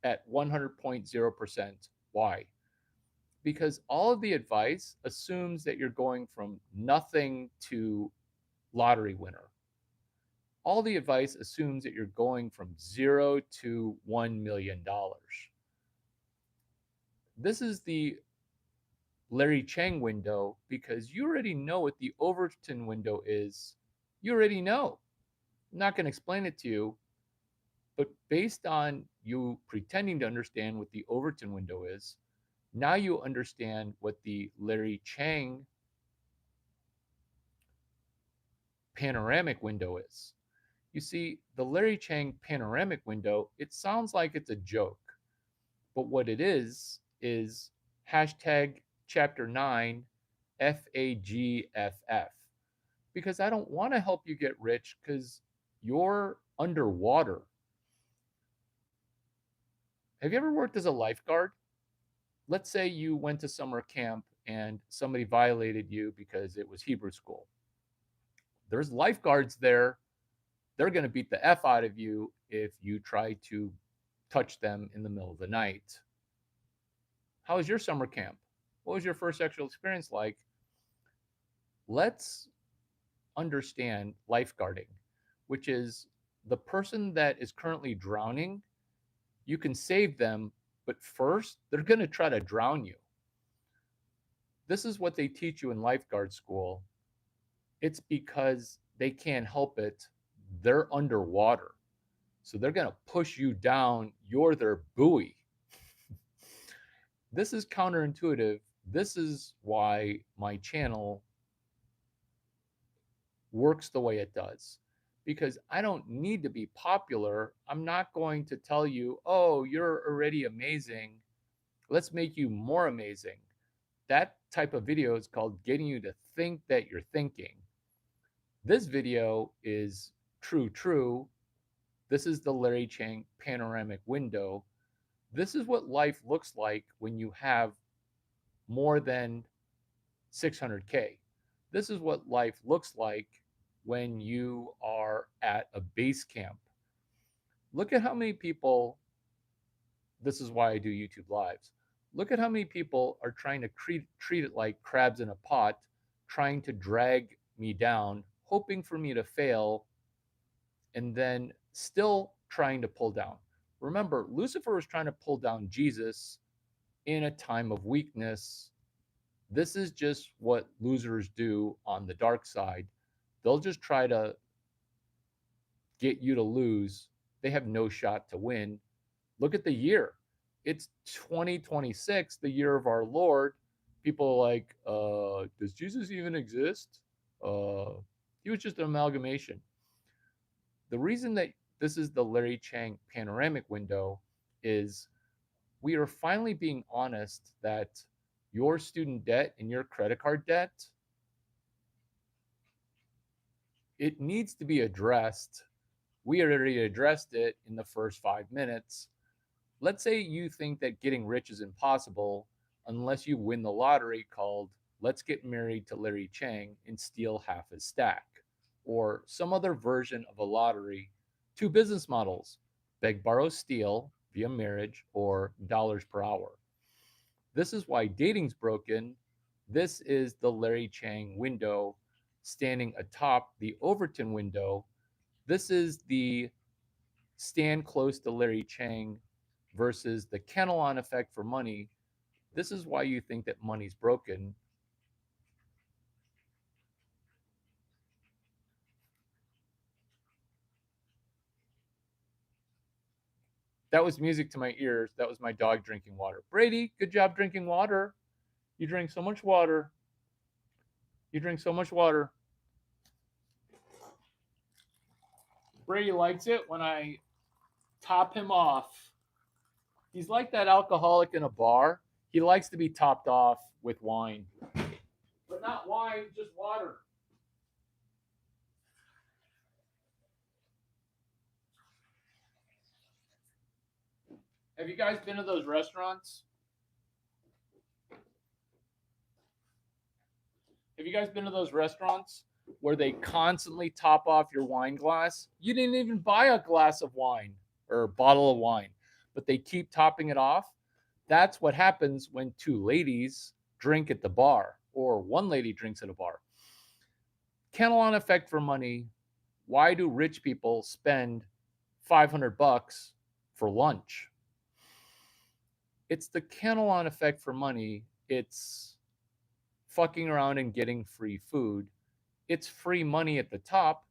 at 100.0%. Why? Because all of the advice assumes that you're going from nothing to lottery winner. All the advice assumes that you're going from 0 to $1 million. This is the Larry Chang window because you already know what the Overton window is. You already know. I'm not going to explain it to you, but based on you pretending to understand what the Overton window is, now you understand what the Larry Chang panoramic window is. You see, the Larry Chang panoramic window, it sounds like it's a joke, but what it is hashtag chapter 9 FAGFF. Because I don't want to help you get rich because you're underwater. Have you ever worked as a lifeguard? Let's say you went to summer camp and somebody violated you because it was Hebrew school. There's lifeguards there. They're going to beat the F out of you if you try to touch them in the middle of the night. How was your summer camp? What was your first sexual experience like? Let's understand lifeguarding, which is the person that is currently drowning. You can save them, but first, they're going to try to drown you. This is what they teach you in lifeguard school. It's because they can't help it. They're underwater. So they're going to push you down. You're their buoy. This is counterintuitive. This is why my channel works the way it does. Because I don't need to be popular. I'm not going to tell you, oh, you're already amazing. Let's make you more amazing. That type of video is called getting you to think that you're thinking. This video is true. This is the Larry Chang panoramic window. This is what life looks like when you have more than 600K. This is what life looks like when you are at a base camp. Look at how many people, this is why I do YouTube lives. Look at how many people are trying to treat it like crabs in a pot, trying to drag me down, hoping for me to fail, and then still trying to pull down. Remember, Lucifer was trying to pull down Jesus in a time of weakness. This is just what losers do on the dark side. They'll just try to get you to lose. They have no shot to win. Look at the year. It's 2026, the year of our Lord. People are like, does Jesus even exist? He was just an amalgamation. The reason that this is the Larry Chang panoramic window is we are finally being honest that your student debt and your credit card debt, it needs to be addressed. We already addressed it in the first 5 minutes. Let's say you think that getting rich is impossible unless you win the lottery called Let's Get Married to Larry Chang and Steal Half His Stack, or some other version of a lottery. 2 business models: beg, borrow, steal via marriage, or dollars per hour. This is why dating's broken. This is the Larry Chang window standing atop the Overton window. This is the stand close to Larry Chang versus the Kenelon effect for money. This is why you think that money's broken. That was music to my ears. That was my dog drinking water. Brady, good job drinking water. You drink so much water. You drink so much water. Brady likes it when I top him off. He's like that alcoholic in a bar. He likes to be topped off with wine. But not wine, just water. Have you guys been to those restaurants? Have you guys been to those restaurants where they constantly top off your wine glass? You didn't even buy a glass of wine. or bottle of wine, but they keep topping it off. That's what happens when two ladies drink at the bar or one lady drinks at a bar. Cantillon effect for money. Why do rich people spend $500 for lunch? It's the Cantillon effect for money. It's fucking around and getting free food. It's free money at the top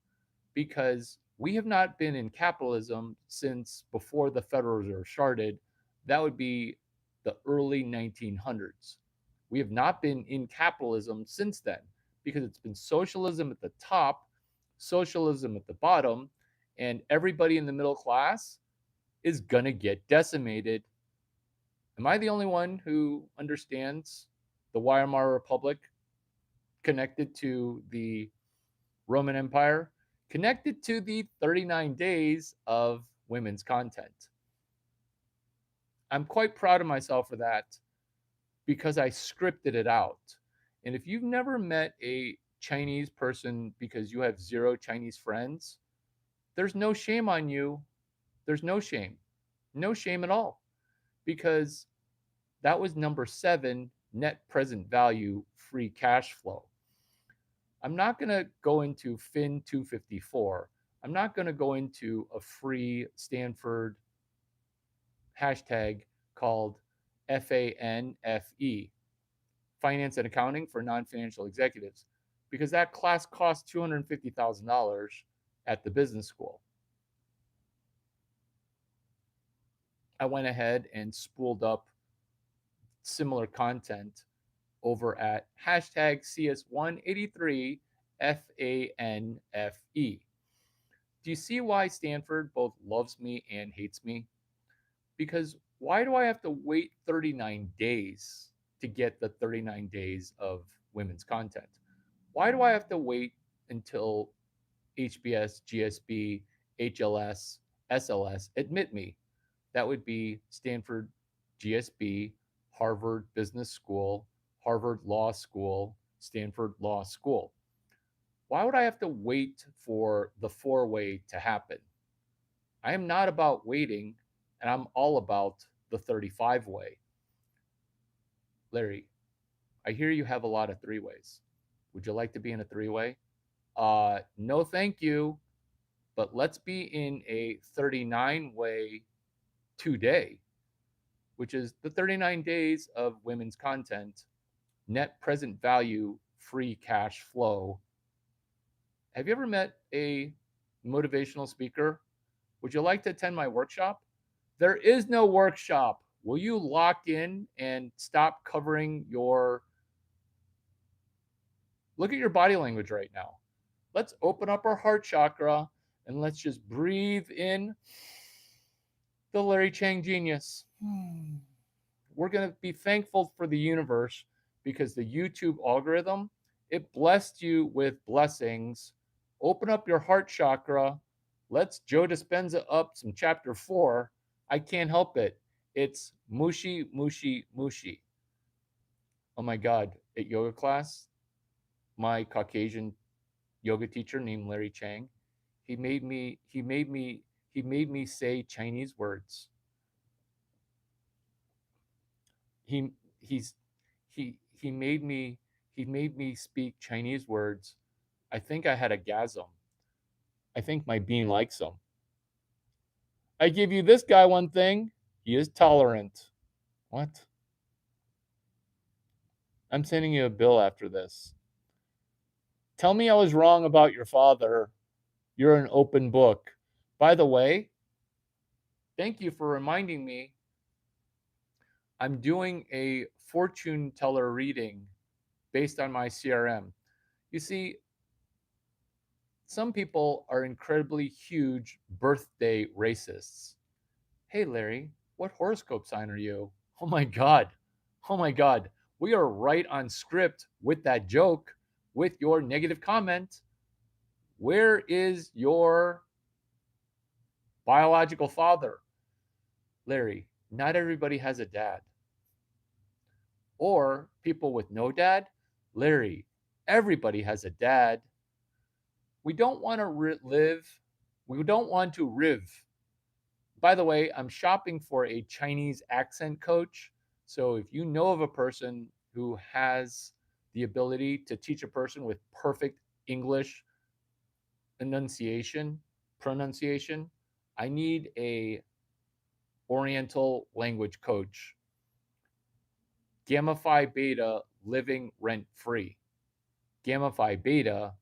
because we have not been in capitalism since before the Federal Reserve started. That would be the early 1900s. We have not been in capitalism since then because it's been socialism at the top, socialism at the bottom, and everybody in the middle class is going to get decimated. Am I the only one who understands the Weimar Republic connected to the Roman Empire, connected to the 39 days of women's content? I'm quite proud of myself for that because I scripted it out. And if you've never met a Chinese person because you have zero Chinese friends, there's no shame on you. There's no shame. No shame at all. Because that was number 7, net present value, free cash flow. I'm not going to go into Fin 254. I'm not going to go into a free Stanford hashtag called FANFE, Finance and Accounting for Non-Financial Executives, because that class costs $250,000 at the business school. I went ahead and spooled up similar content over at hashtag CS183 FANFE. Do you see why Stanford both loves me and hates me? Because why do I have to wait 39 days to get the 39 days of women's content? Why do I have to wait until HBS, GSB, HLS, SLS admit me? That would be Stanford, GSB, Harvard Business School, Harvard Law School, Stanford Law School. Why would I have to wait for the 4-way to happen? I am not about waiting, and I'm all about the 35-way. Larry, I hear you have a lot of 3-ways. Would you like to be in a 3-way? No, thank you. But let's be in a 39-way today, which is the 39 days of women's content, net present value, free cash flow. Have you ever met a motivational speaker? Would you like to attend my workshop? There is no workshop. Will you lock in and stop covering your... Look at your body language right now. Let's open up our heart chakra and let's just breathe in the Larry Chang genius. We're going to be thankful for the universe because the YouTube algorithm, it blessed you with blessings. Open up your heart chakra. Let's Joe Dispenza up some chapter 4. I can't help it. It's mushy, mushy, mushy. Oh my God. At yoga class, my Caucasian yoga teacher named Larry Chang, he made me say Chinese words. He made me speak Chinese words. I think I had a gasm. I think my being likes him. I give you this guy one thing. He is tolerant. What? I'm sending you a bill after this. Tell me I was wrong about your father. You're an open book. By the way, thank you for reminding me. I'm doing a fortune teller reading based on my CRM. You see, some people are incredibly huge birthday racists. Hey, Larry, what horoscope sign are you? Oh my God. Oh my God. We are right on script with that joke, with your negative comment. Where is your biological father? Larry, not everybody has a dad. Or people with no dad? Larry, everybody has a dad. We don't want to live. We don't want to riv. By the way, I'm shopping for a Chinese accent coach. So if you know of a person who has the ability to teach a person with perfect English pronunciation, I need a Oriental language coach. Gamma Phi Beta living rent free. Gamma Phi Beta,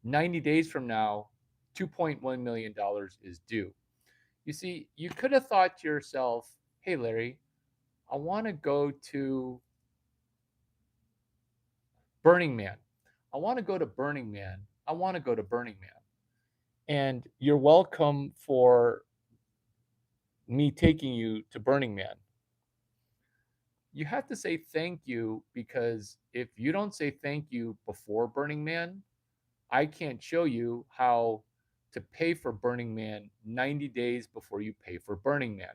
90 days from now, $2.1 million is due. You see, you could have thought to yourself, hey, Larry, I want to go to Burning Man. I want to go to Burning Man. I want to go to Burning Man. And you're welcome for me taking you to Burning Man. You have to say thank you, because if you don't say thank you before Burning Man, I can't show you how to pay for Burning Man 90 days before you pay for Burning Man.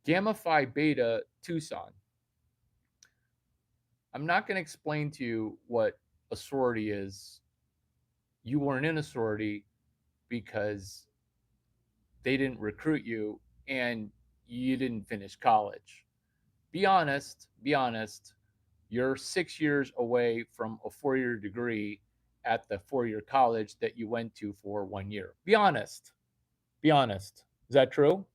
Gamma Phi Beta Tucson. I'm not going to explain to you what a sorority is. You weren't in a sorority because they didn't recruit you and you didn't finish college. Be honest, be honest. You're 6 years away from a 4-year degree at the 4-year college that you went to for 1 year. Be honest. Be honest. Is that true?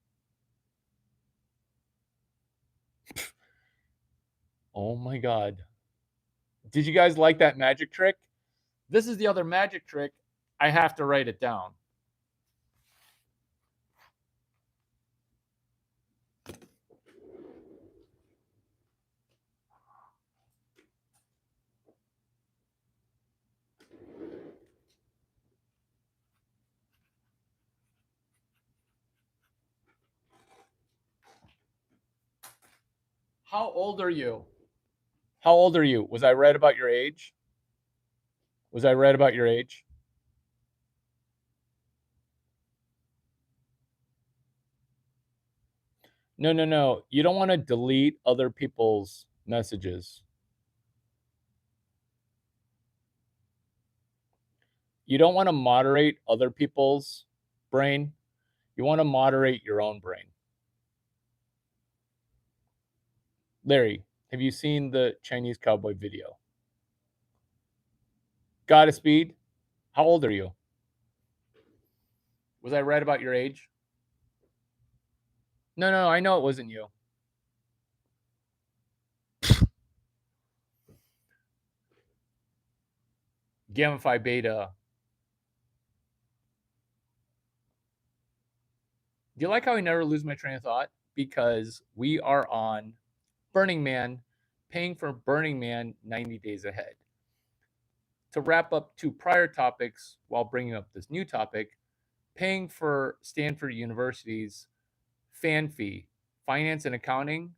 Oh my God. Did you guys like that magic trick? This is the other magic trick. I have to write it down. How old are you? How old are you? Was I right about your age? Was I right about your age? No, no, no. You don't want to delete other people's messages. You don't want to moderate other people's brain. You want to moderate your own brain. Larry, have you seen the Chinese cowboy video? Godspeed. How old are you? Was I right about your age? No, no, I know it wasn't you. Gamma Phi Beta. Do you like how I never lose my train of thought? Because we are on Burning Man, paying for Burning Man 90 days ahead. To wrap up 2 prior topics while bringing up this new topic, paying for Stanford University's FAN fee, finance and accounting,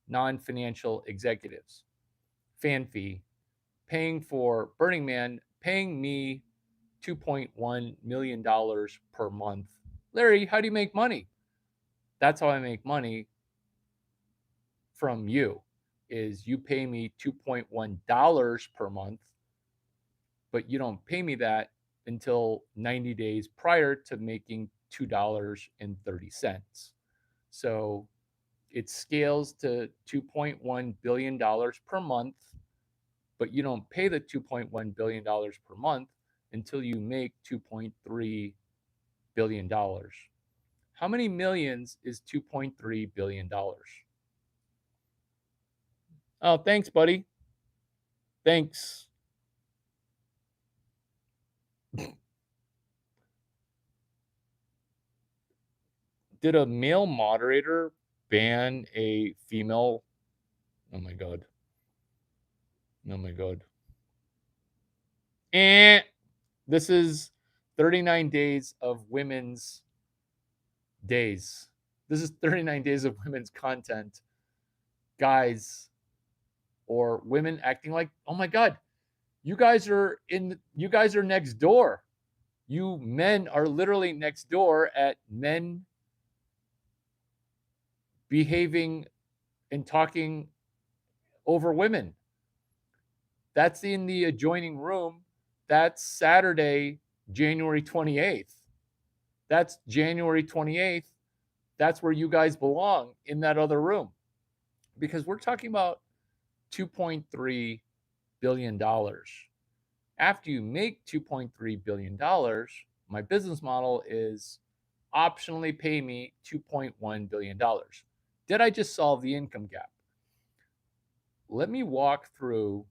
non-financial executives. FAN fee, paying for Burning Man, paying me $2.1 million per month. Larry, how do you make money? That's how I make money from you, is you pay me $2.1 per month, but you don't pay me that until 90 days prior to making $2.30. So it scales to $2.1 billion per month, but you don't pay the $2.1 billion per month until you make $2.3 billion. How many millions is $2.3 billion? Oh, thanks, buddy. Thanks. Did a male moderator ban a female? Oh my God. Oh my God. And this is 39 days of women's days. This is 39 days of women's content. Guys or women acting like, oh my God, you guys are next door. You men are literally next door at men behaving and talking over women. That's in the adjoining room. That's Saturday January 28th. That's January 28th. That's where you guys belong, in that other room. Because we're talking about $2.3 billion. After you make $2.3 billion, my business model is optionally pay me $2.1 billion. Did I just solve the income gap? Let me walk through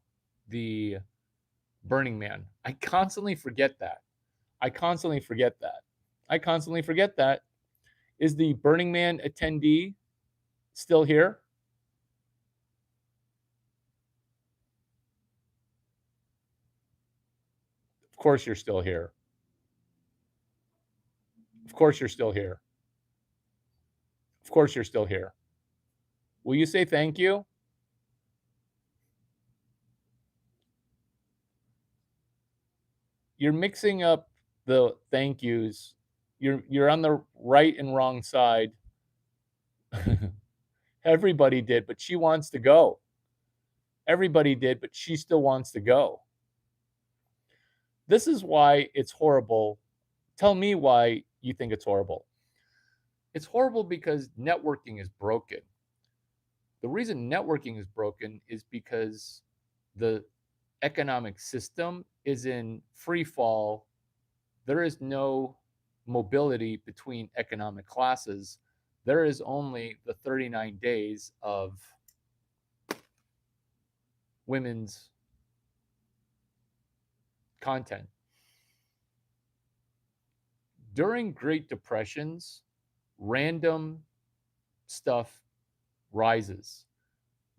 the Burning Man. I constantly forget that. Is the Burning Man attendee still here? Of course you're still here. Of course you're still here. Of course you're still here. Will you say thank you? You're mixing up the thank yous. You're on the right and wrong side. Everybody did, but she wants to go. Everybody did, but she still wants to go. This is why it's horrible. Tell me why you think it's horrible. It's horrible because networking is broken. The reason networking is broken is because the economic system is in free fall. There is no mobility between economic classes. There is only the 39 days of women's content. During Great Depressions, random stuff rises.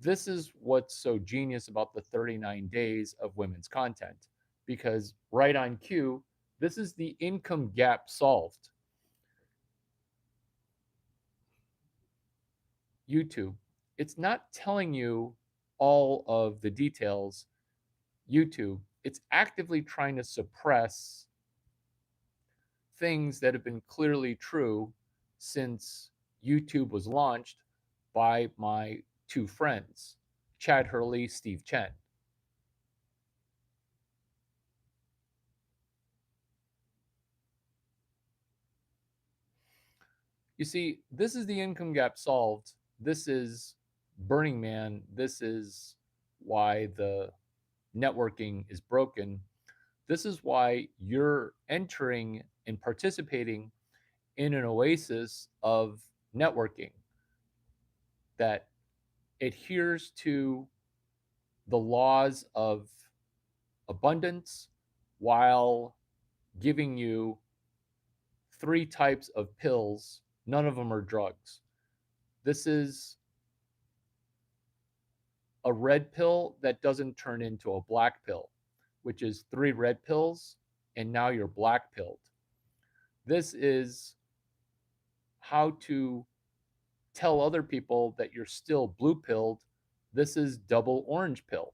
This is what's so genius about the 39 days of women's content, because right on cue, this is the income gap solved. YouTube, it's not telling you all of the details. YouTube, it's actively trying to suppress things that have been clearly true since YouTube was launched by my two friends, Chad Hurley, Steve Chen. You see, this is the income gap solved. This is Burning Man. This is why the networking is broken. This is why you're entering and participating in an oasis of networking that adheres to the laws of abundance while giving you three types of pills. None of them are drugs. This is a red pill that doesn't turn into a black pill, which is three red pills and now you're black pilled. This is how to tell other people that you're still blue pilled. This is double orange pill.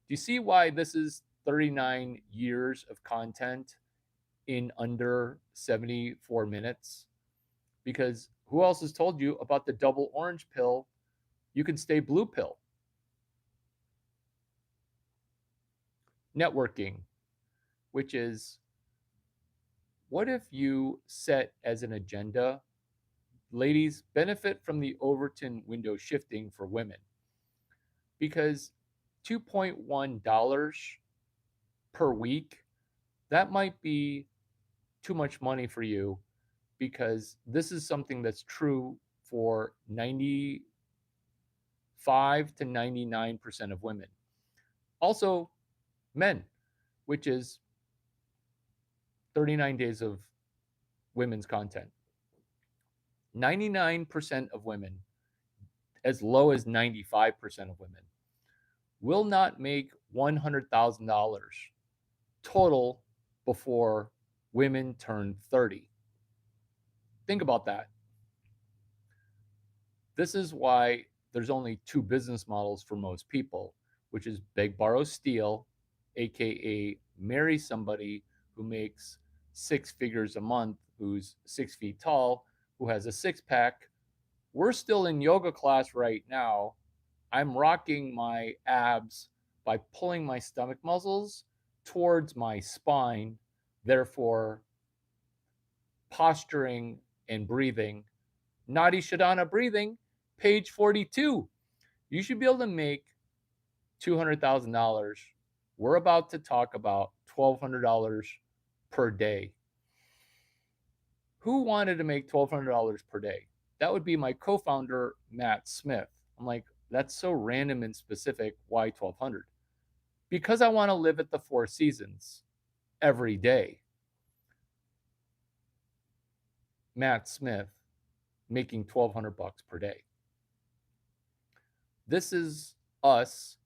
Do you see why this is 39 years of content in under 74 minutes? Because who else has told you about the double orange pill? You can stay blue pill. Networking, which is, what if you set as an agenda, ladies, benefit from the Overton window shifting for women? Because $2.1 per week, that might be too much money for you, because this is something that's true for 95 to 99% of women. Also, men, which is 39 days of women's content. 99% of women, as low as 95% of women, will not make $100,000 total before women turn 30. Think about that. This is why there's only two business models for most people, which is beg, borrow, steal, aka marry somebody who makes six figures a month, who's 6 feet tall, who has a six pack. We're still in yoga class right now. I'm rocking my abs by pulling my stomach muscles towards my spine. Therefore, posturing and breathing, Nadi Shodhana breathing, page 42. You should be able to make $200,000. We're about to talk about $1,200 per day. Who wanted to make $1,200 per day? That would be my co-founder, Matt Smith. I'm like, that's so random and specific. Why 1,200? Because I want to live at the Four Seasons every day. Matt Smith making $1,200 per day. This is us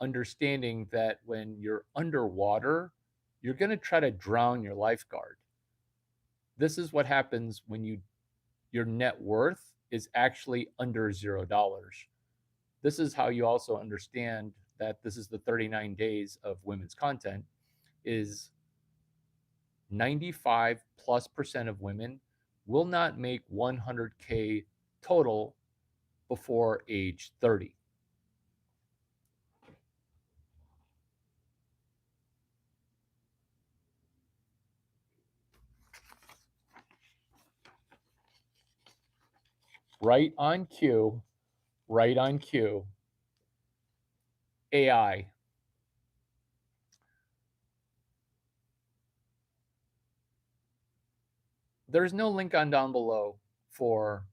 understanding that when you're underwater, you're going to try to drown your lifeguard. This is what happens when your net worth is actually under $0. This is how you also understand that this is the 39 days of women's content is 95+% of women will not make 100K total before age 30. Right on cue, right on cue. AI. There's no link on down below for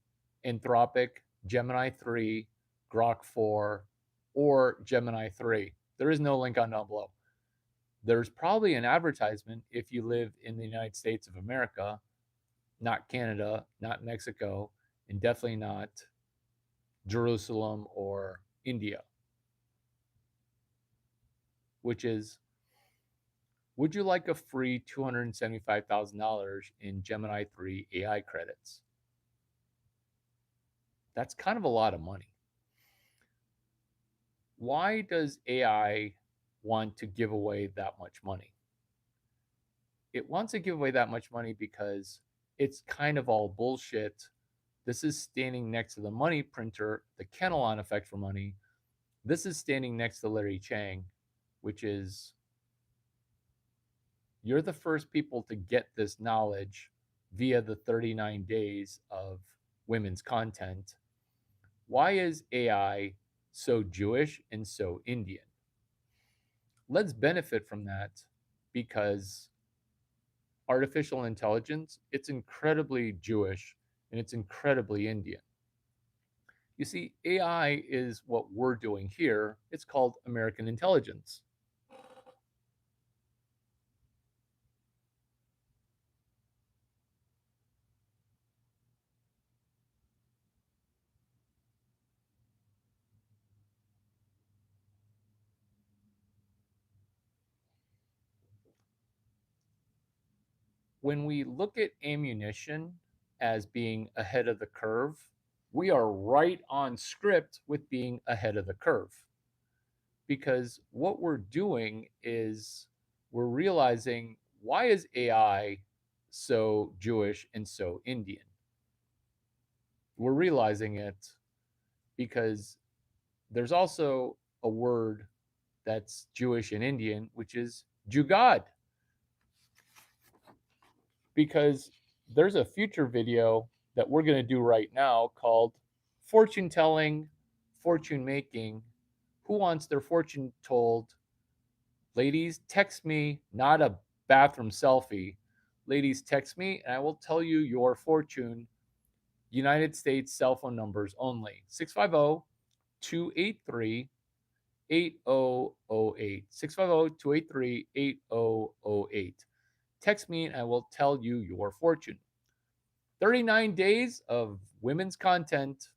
Anthropic, Gemini 3, Grok 4, or Gemini 3. There is no link on down below. There's probably an advertisement if you live in the United States of America, not Canada, not Mexico, and definitely not Jerusalem or India, which is, would you like a free $275,000 in Gemini 3 AI credits? That's kind of a lot of money. Why does AI want to give away that much money? It wants to give away that much money because it's kind of all bullshit. This is standing next to the money printer, the Kenelon effect for money. This is standing next to Larry Chang, which is, you're the first people to get this knowledge via the 39 days of women's content. Why is AI so Jewish and so Indian? Let's benefit from that because artificial intelligence, it's incredibly Jewish and it's incredibly Indian. You see, AI is what we're doing here. It's called American intelligence. When we look at ammunition as being ahead of the curve, we are right on script with being ahead of the curve. Because what we're doing is we're realizing, why is AI so Jewish and so Indian? We're realizing it because there's also a word that's Jewish and Indian, which is Jugad. Because there's a future video that we're going to do right now called Fortune Telling, Fortune Making. Who wants their fortune told? Ladies, text me, not a bathroom selfie. Ladies, text me and I will tell you your fortune. United States cell phone numbers only. 650 283 8008. 650 283 8008. Text me and I will tell you your fortune. 39 days of women's content,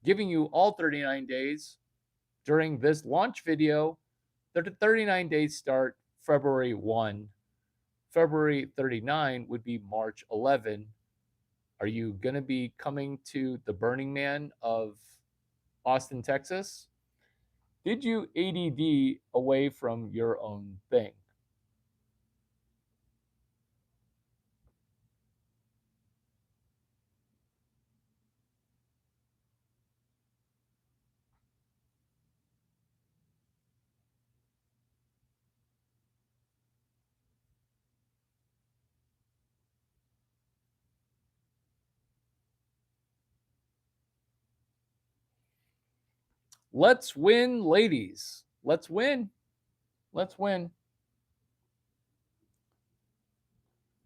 giving you all 39 days during this launch video. The 39 days start February 1. February 39 would be March 11. Are you going to be coming to the Burning Man of Austin, Texas? Did you ADD away from your own thing? Let's win, ladies. Let's win. Let's win.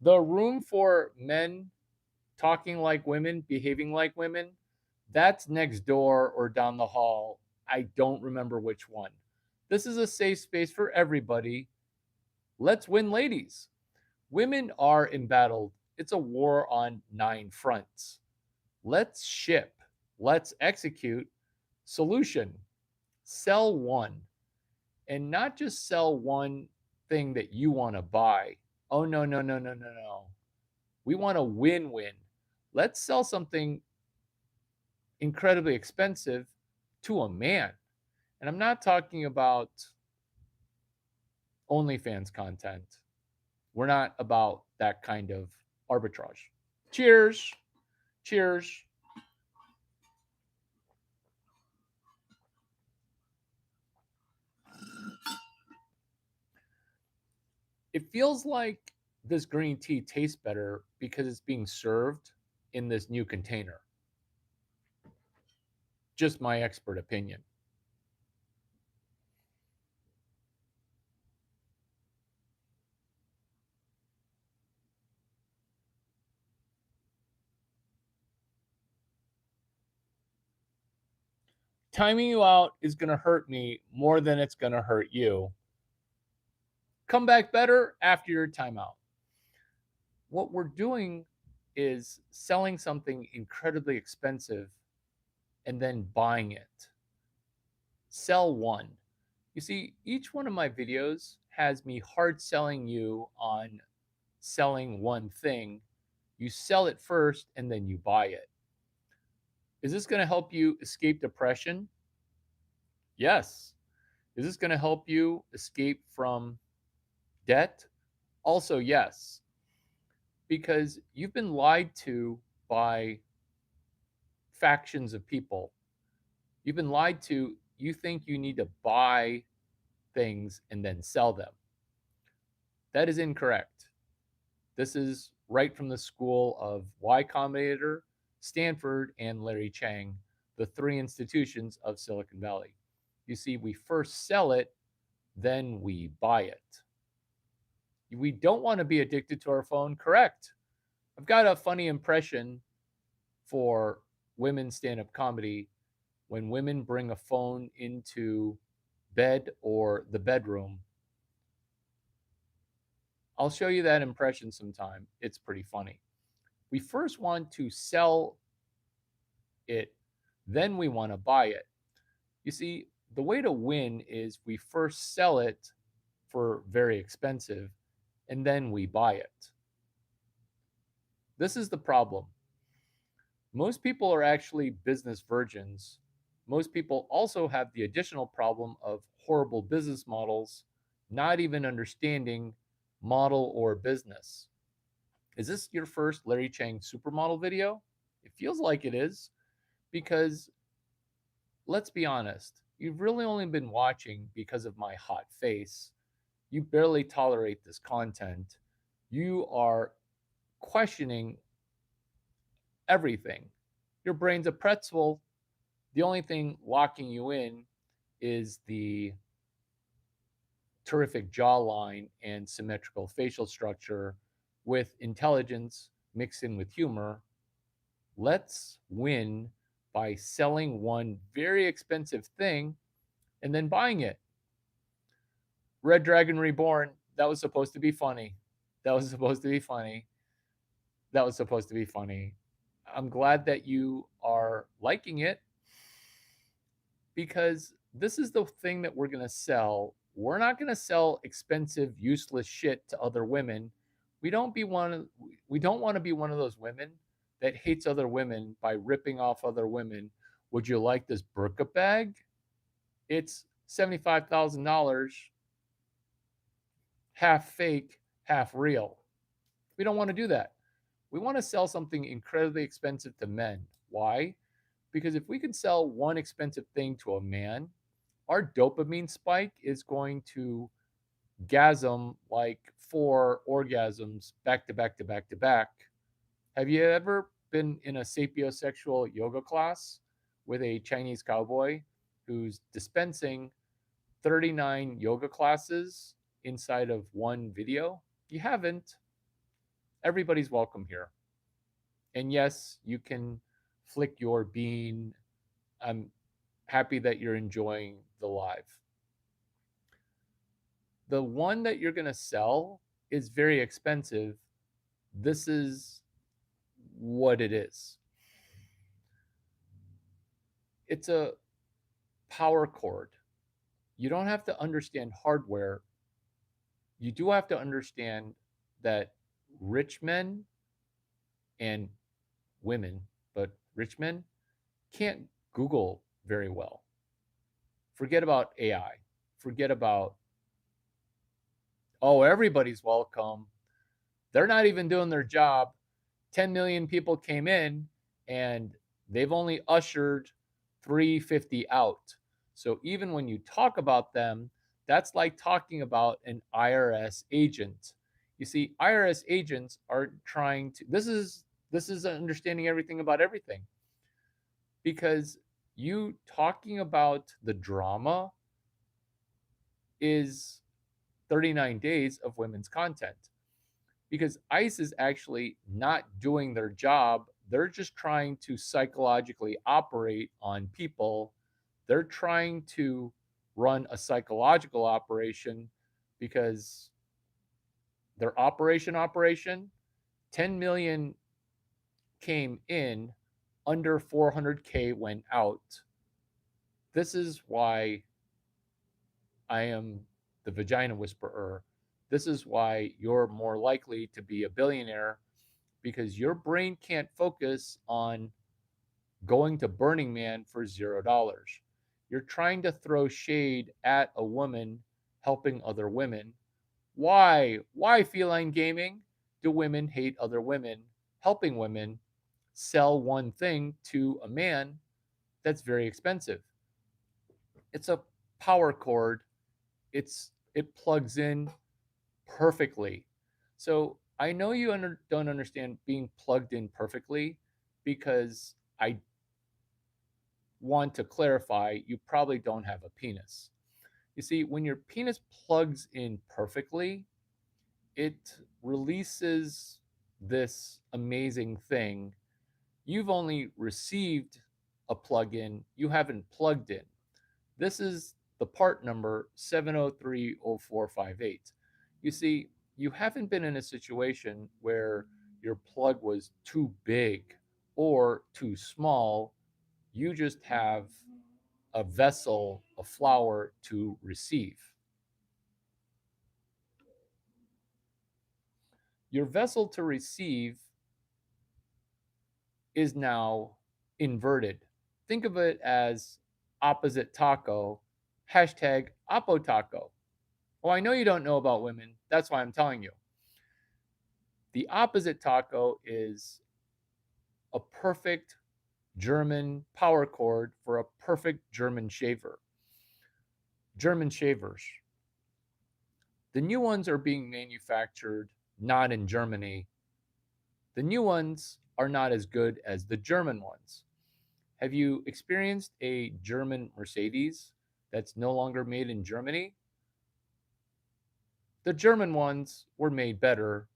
The room for men talking like women, behaving like women, that's next door or down the hall. I don't remember which one. This is a safe space for everybody. Let's win, ladies. Women are embattled. It's a war on 9 fronts. Let's ship. Let's execute. Solution: sell one. And not just sell one thing that you want to buy. Oh, no, no, no, no, no, no. We want a win win. Let's sell something incredibly expensive to a man. And I'm not talking about OnlyFans content. We're not about that kind of arbitrage. Cheers. Cheers. It feels like this green tea tastes better because it's being served in this new container. Just my expert opinion. Timing you out is going to hurt me more than it's going to hurt you. Come back better after your timeout. What we're doing is selling something incredibly expensive and then buying it. Sell one. You see, each one of my videos has me hard selling you on selling one thing. You sell it first and then you buy it. Is this going to help you escape depression? Yes. Is this going to help you escape from debt? Also, yes. Because you've been lied to by factions of people. You've been lied to. You think you need to buy things and then sell them. That is incorrect. This is right from the school of Y Combinator, Stanford, and Larry Chang, the 3 institutions of Silicon Valley. You see, we first sell it, then we buy it. We don't want to be addicted to our phone, correct? I've got a funny impression for women stand-up comedy when women bring a phone into bed or the bedroom. I'll show you that impression sometime. It's pretty funny. We first want to sell it, then we want to buy it. You see, the way to win is we first sell it for very expensive and then we buy it. This is the problem. Most people are actually business virgins. Most people also have the additional problem of horrible business models, not even understanding model or business. Is this your first Larry Chang supermodel video? It feels like it is, because let's be honest, you've really only been watching because of my hot face. You barely tolerate this content. You are questioning everything. Your brain's a pretzel. The only thing locking you in is the terrific jawline and symmetrical facial structure with intelligence mixed in with humor. Let's win by selling one very expensive thing and then buying it. Red Dragon Reborn, that was supposed to be funny. That was supposed to be funny. That was supposed to be funny. I'm glad that you are liking it, because this is the thing that we're going to sell. We're not going to sell expensive, useless shit to other women. We don't want to be one of those women that hates other women by ripping off other women. Would you like this burqa bag? It's $75,000, half fake, half real. We don't want to do that. We want to sell something incredibly expensive to men. Why? Because if we can sell one expensive thing to a man, our dopamine spike is going to gasm like 4 orgasms back to back to back to back. Have you ever been in a sapiosexual yoga class with a Chinese cowboy who's dispensing 39 yoga classes inside of one video. You haven't. Everybody's welcome here. And yes, you can flick your bean. I'm happy that you're enjoying the live. The one that you're going to sell is very expensive. This is what it is. It's a power cord. You don't have to understand hardware. You do have to understand that rich men and women, but rich men can't Google very well. Forget about AI. Forget about, oh, everybody's welcome. They're not even doing their job. 10 million people came in and they've only ushered 350 out. So even when you talk about them, that's like talking about an IRS agent. You see, IRS agents are trying to, this is understanding everything about everything. Because you talking about the drama is 39 days of women's content. Because ICE is actually not doing their job. They're just trying to psychologically operate on people. They're trying to run a psychological operation because their operation 10 million came in, under 400K went out. This is why I am the vagina whisperer. This is why you're more likely to be a billionaire, because your brain can't focus on going to Burning Man for $0. You're trying to throw shade at a woman helping other women. Why? Why, Feline Gaming, do women hate other women helping women sell one thing to a man that's very expensive? It's a power cord. It plugs in perfectly. So I know you don't understand being plugged in perfectly, because I want to clarify you probably don't have a penis. You see, when your penis plugs in perfectly, it releases this amazing thing. You've only received a plug-in, you haven't plugged in. This is the part number 7030458. You see, you haven't been in a situation where your plug was too big or too small. You just have a vessel, a flower to receive. Your vessel to receive is now inverted. Think of it as opposite taco, hashtag Oppo Oh, I know you don't know about women. That's why I'm telling you. The opposite taco is a perfect German power cord for a perfect German shaver. German shavers. The new ones are being manufactured not in Germany. The new ones are not as good as the German ones. Have you experienced a German Mercedes that's no longer made in Germany? The German ones were made better.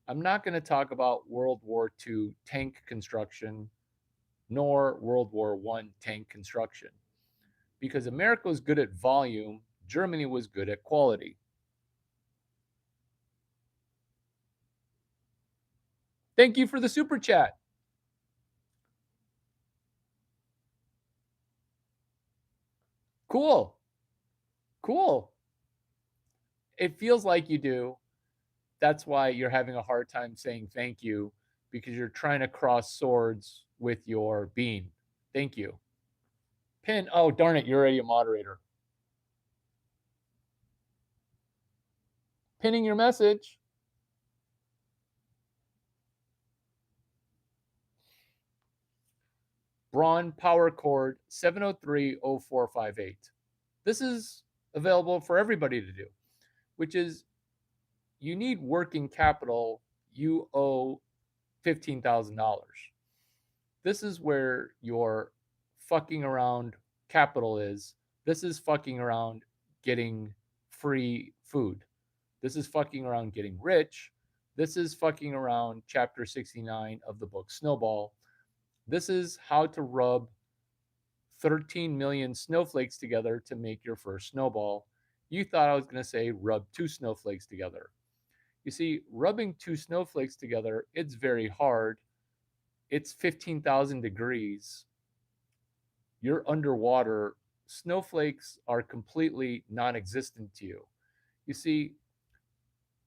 I'm not going to talk about World War II tank construction nor World War I tank construction, because America was good at volume, Germany was good at quality. Thank you for the super chat. Cool. Cool. It feels like you do. That's why you're having a hard time saying thank you, because you're trying to cross swords with your bean. Thank you. Pin. Oh, darn it. You're already a moderator. Pinning your message. Braun Power Cord 7030458. This is available for everybody to do, which is, you need working capital. You owe $15,000. This is where you're fucking around capital is. This is fucking around getting free food. This is fucking around getting rich. This is fucking around chapter 69 of the book Snowball. This is how to rub 13 million snowflakes together to make your first snowball. You thought I was going to say rub 2 snowflakes together. You see, rubbing 2 snowflakes together, it's very hard. It's 15,000 degrees. You're underwater. Snowflakes are completely non existent to you. You see,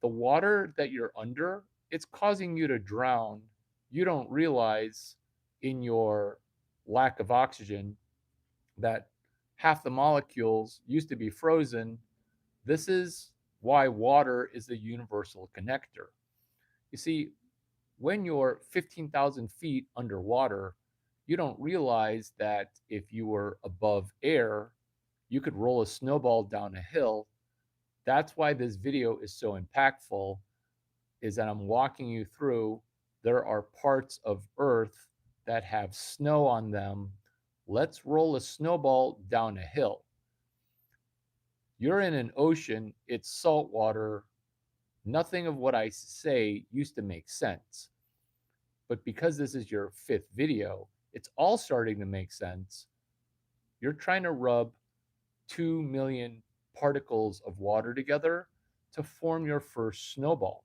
the water that you're under, it's causing you to drown. You don't realize in your lack of oxygen that half the molecules used to be frozen. This is why water is the universal connector. You see, when you're 15,000 feet underwater, you don't realize that if you were above air, you could roll a snowball down a hill. That's why this video is so impactful, is that I'm walking you through, there are parts of Earth that have snow on them. Let's roll a snowball down a hill. You're in an ocean, it's salt water. Nothing of what I say used to make sense. But because this is your 5th video, it's all starting to make sense. You're trying to rub 2 million particles of water together to form your first snowball.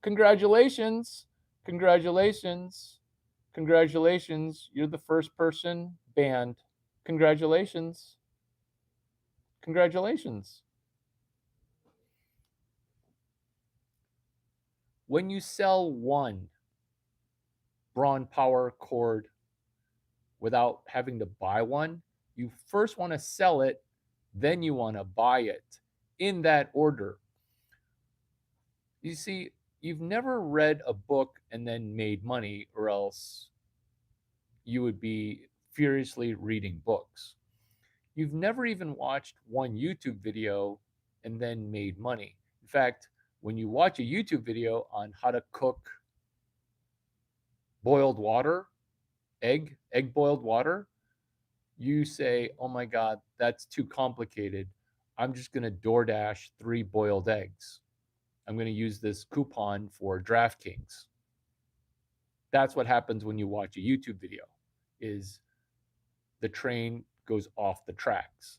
Congratulations. Congratulations. Congratulations. You're the first person banned. Congratulations. Congratulations. When you sell one Braun Power cord without having to buy one, you first want to sell it, then you want to buy it in that order. You see, you've never read a book and then made money, or else you would be furiously reading books. You've never even watched one YouTube video and then made money. In fact, when you watch a YouTube video on how to cook boiled water, egg boiled water, you say, oh my God, that's too complicated. I'm just going to DoorDash 3 boiled eggs. I'm going to use this coupon for DraftKings. That's what happens when you watch a YouTube video, is the train goes off the tracks.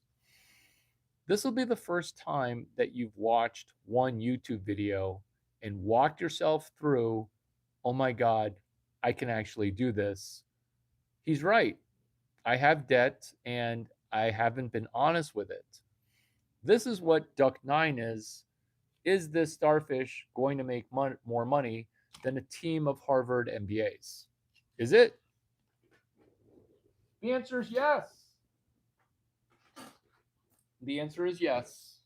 This will be the first time that you've watched one YouTube video and walked yourself through, oh my God, I can actually do this. He's right. I have debt and I haven't been honest with it. This is what Duck 9 is. Is this starfish going to make more money than a team of Harvard MBAs? Is it? The answer is yes. The answer is yes.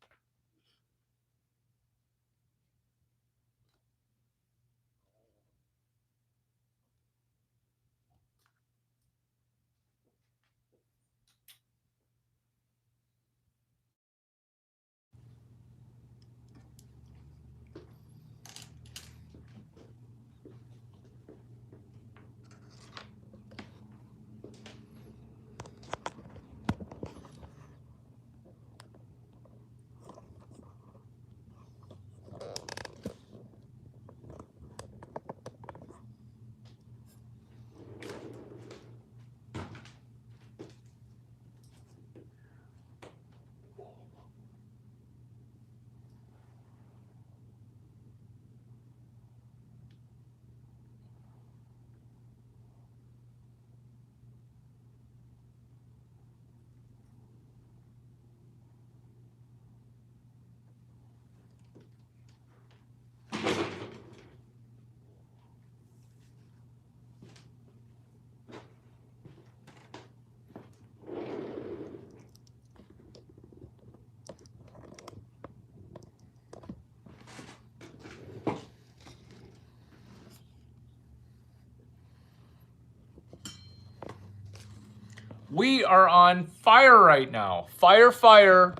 We are on fire right now. Fire, fire,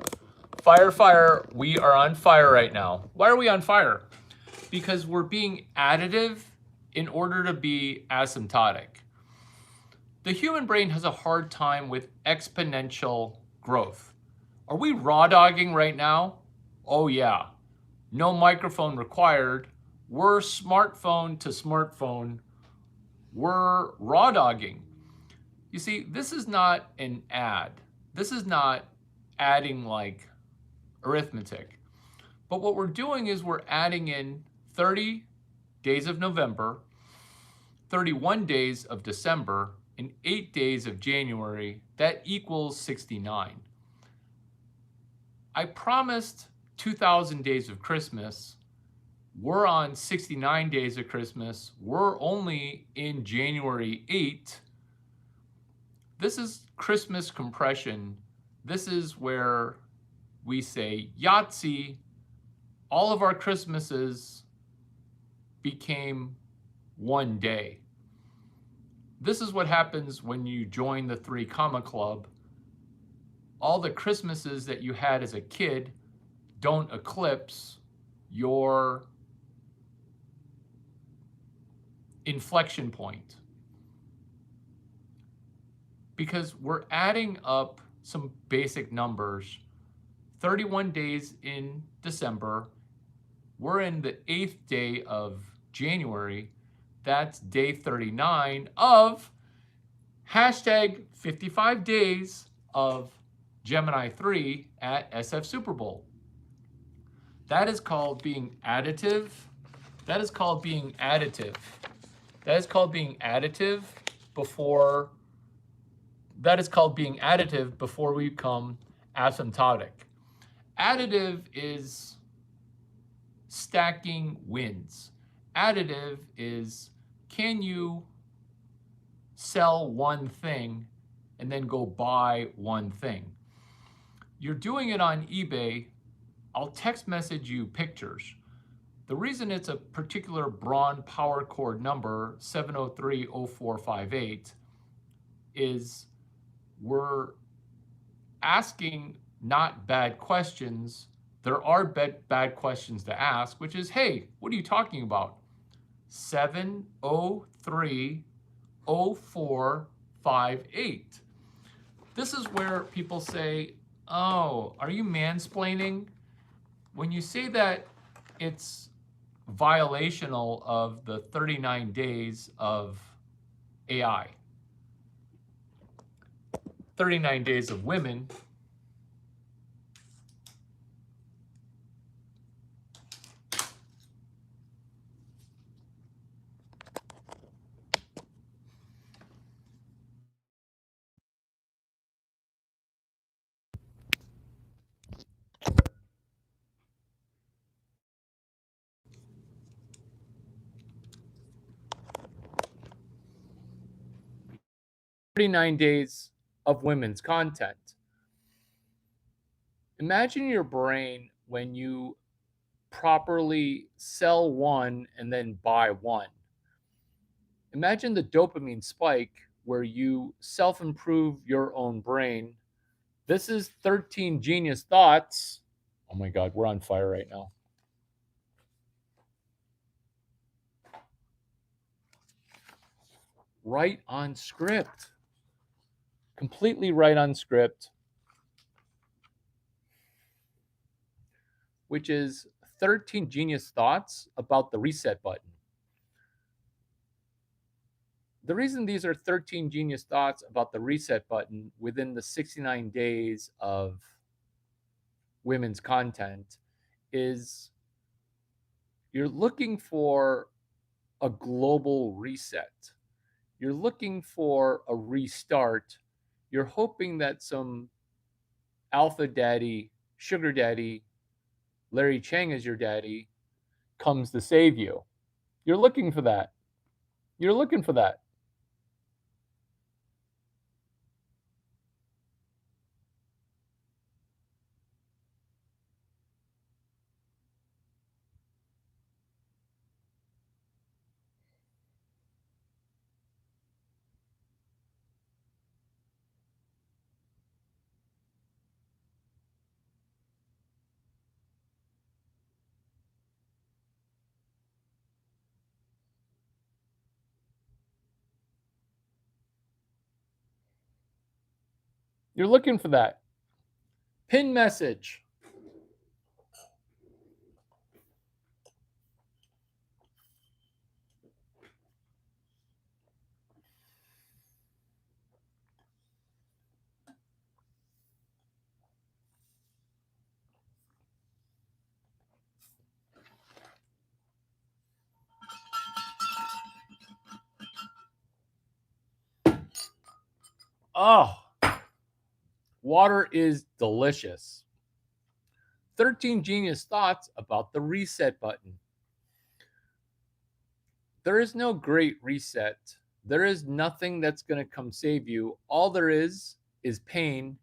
fire, fire. We are on fire right now. Why are we on fire? Because we're being additive in order to be asymptotic. The human brain has a hard time with exponential growth. Are we raw dogging right now? Oh, yeah. No microphone required. We're smartphone to smartphone. We're raw dogging. You see, this is not an ad. This is not adding like arithmetic. But what we're doing is we're adding in 30 days of November, 31 days of December, and 8 days of January. That equals 69. I promised 2,000 days of Christmas. We're on 69 days of Christmas. We're only in January 8. This is Christmas compression. This is where we say Yahtzee. All of our Christmases became one day. This is what happens when you join the 3 Comma Club. All the Christmases that you had as a kid don't eclipse your inflection point. Because we're adding up some basic numbers. 31 days in December. We're in the 8th day of January. That's day 39 of hashtag 55 days of Gemini 3 at SF Super Bowl. That is called being additive. That is called being additive. That is called being additive before we become asymptotic. Additive is stacking wins. Additive is, can you sell one thing and then go buy one thing? You're doing it on eBay. I'll text message you pictures. The reason it's a particular Braun power cord number, 7030458, is we're asking not bad questions. There are bad questions to ask, which is, hey, what are you talking about? 7030458. This is where people say, oh, are you mansplaining? When you say that it's violational of the 39 days of AI, 39 days of women, "39 days of women's content." Imagine your brain when you properly sell one and then buy one. Imagine the dopamine spike where you self improve your own brain. This is 13 Genius Thoughts. Oh my God, we're on fire right now. Right on script. Completely right on script, which is 13 Genius Thoughts about the reset button. The reason these are 13 genius thoughts about the reset button within the 69 days of women's content is you're looking for a global reset. You're looking for a restart. You're hoping that some alpha daddy, sugar daddy, Larry Chang is your daddy, comes to save you. You're looking for that. You're looking for that. You're looking for that. Pin message. Oh, water is delicious. 13 genius thoughts about the reset button. There is no great reset. There is nothing that's going to come save you. All there is pain.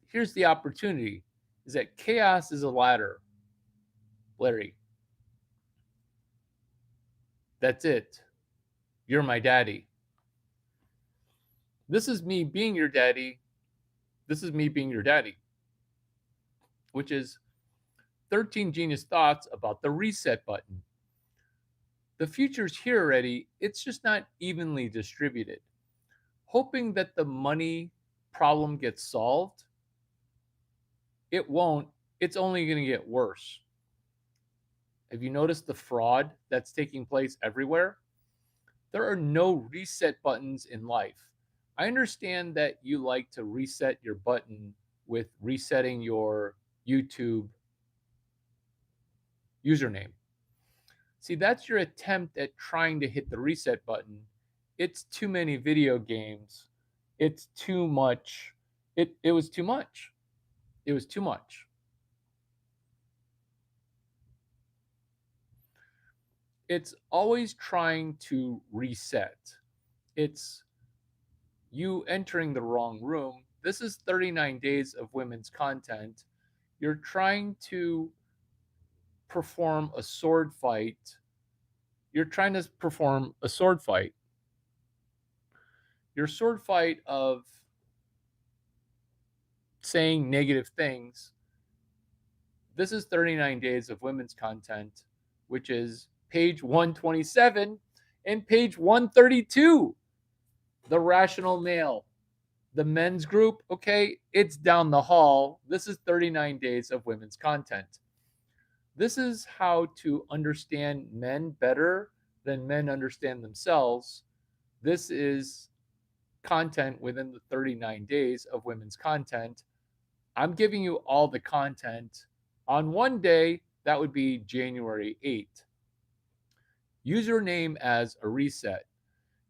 Here's the opportunity is that chaos is a ladder. Larry, that's it. You're my daddy. This is me being your daddy. This is me being your daddy, which is 13 genius thoughts about the reset button. The future's here already. It's just not evenly distributed. Hoping that the money problem gets solved, it won't. It's only going to get worse. Have you noticed the fraud that's taking place everywhere? There are no reset buttons in life. I understand that you like to reset your button with resetting your YouTube username. See, that's your attempt at trying to hit the reset button. It's too many video games. It's too much. It was too much. It was too much. It's always trying to reset. It's you entering the wrong room. This is 39 days of women's content. You're trying to perform a sword fight. You're trying to perform a sword fight. Your sword fight of saying negative things. This is 39 days of women's content, which is page 127 and page 132. The rational male. The men's group, okay, it's down the hall. This is 39 days of women's content. This is how to understand men better than men understand themselves. This is content within the 39 days of women's content. I'm giving you all the content on one day. That would be January 8th. Username as a reset.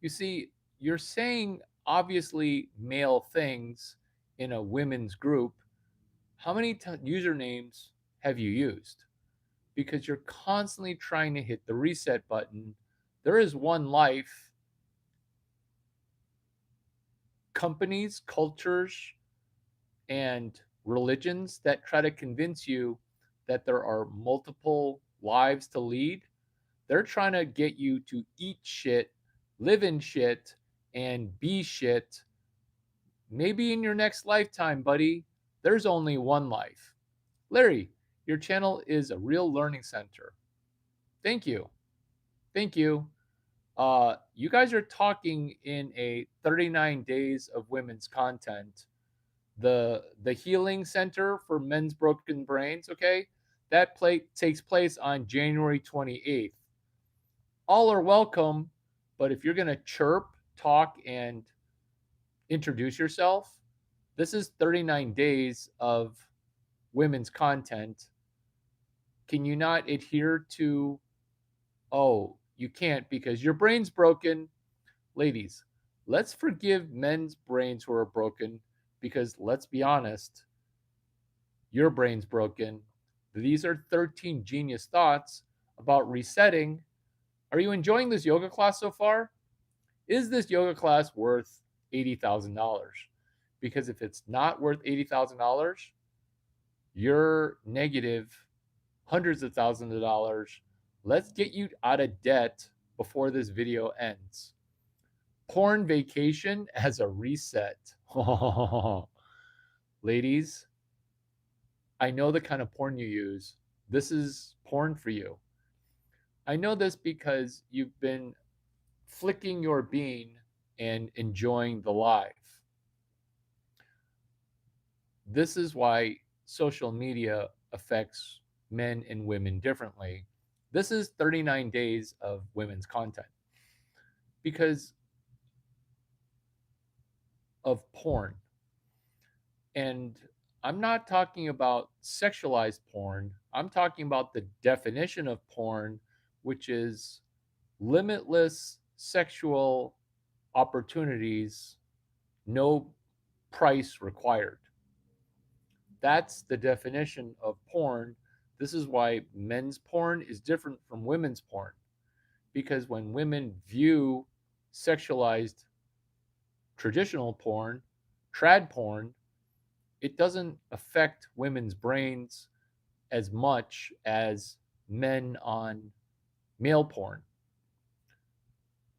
You see, you're saying obviously male things in a women's group. How many usernames have you used? Because you're constantly trying to hit the reset button. There is one life. Companies, cultures, and religions that try to convince you that there are multiple lives to lead, they're trying to get you to eat shit, live in shit, and be shit. Maybe in your next lifetime, buddy, there's only one life. Larry, your channel is a real learning center. Thank you. Thank you. You guys are talking in a 39 days of women's content. The healing center for men's broken brains, okay? That takes place on January 28th. All are welcome, but if you're going to chirp, talk, and introduce yourself, this is 39 days of women's content. Can you not adhere to, oh, you can't because your brain's broken? Ladies, let's forgive men's brains who are broken because let's be honest, your brain's broken. These are 13 genius thoughts about resetting. Are you enjoying this yoga class so far? Is this yoga class worth $80,000? Because if it's not worth $80,000, you're negative hundreds of thousands of dollars. Let's get you out of debt before this video ends. Porn vacation as a reset. Ladies, I know the kind of porn you use. This is porn for you. I know this because you've been flicking your bean and enjoying the live. This is why social media affects men and women differently. This is 39 days of women's content because of porn. And I'm not talking about sexualized porn. I'm talking about the definition of porn, which is limitless sexual opportunities, no price required. That's the definition of porn. This is why men's porn is different from women's porn. Because when women view sexualized traditional porn, trad porn, it doesn't affect women's brains as much as men on male porn.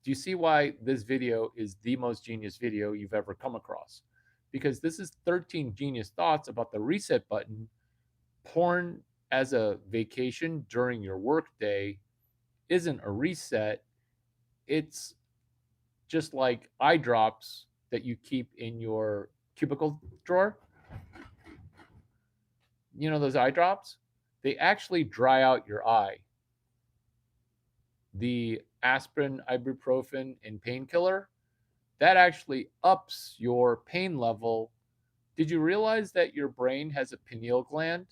Do you see why this video is the most genius video you've ever come across? Because this is 13 genius thoughts about the reset button. Porn as a vacation during your workday isn't a reset. It's just like eye drops that you keep in your cubicle drawer. You know those eye drops? They actually dry out your eye. The aspirin, ibuprofen, and painkiller, that actually ups your pain level. Did you realize that your brain has a pineal gland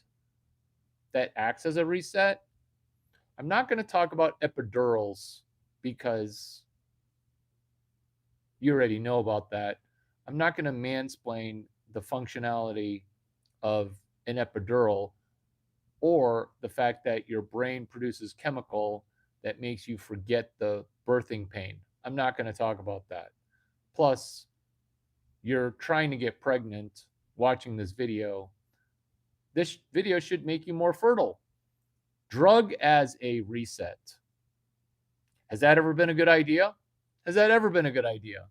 that acts as a reset? I'm not going to talk about epidurals because you already know about that. I'm not going to mansplain the functionality of an epidural or the fact that your brain produces chemical that makes you forget the birthing pain. I'm not going to talk about that. Plus, you're trying to get pregnant watching this video. This video should make you more fertile. Drug as a reset. Has that ever been a good idea? Has that ever been a good idea?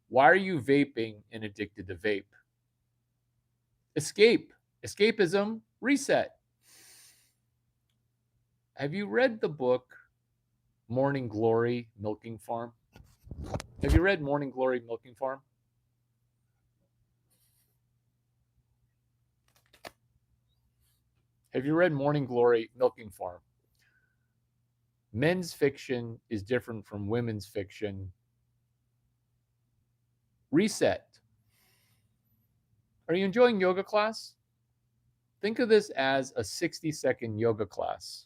Why are you vaping and addicted to vape? Escape. Escapism. Reset. Have you read the book Morning Glory Milking Farm? Have you read Morning Glory Milking Farm? Have you read Morning Glory Milking Farm? Men's fiction is different from women's fiction. Reset. Are you enjoying yoga class? Think of this as a 60-second yoga class.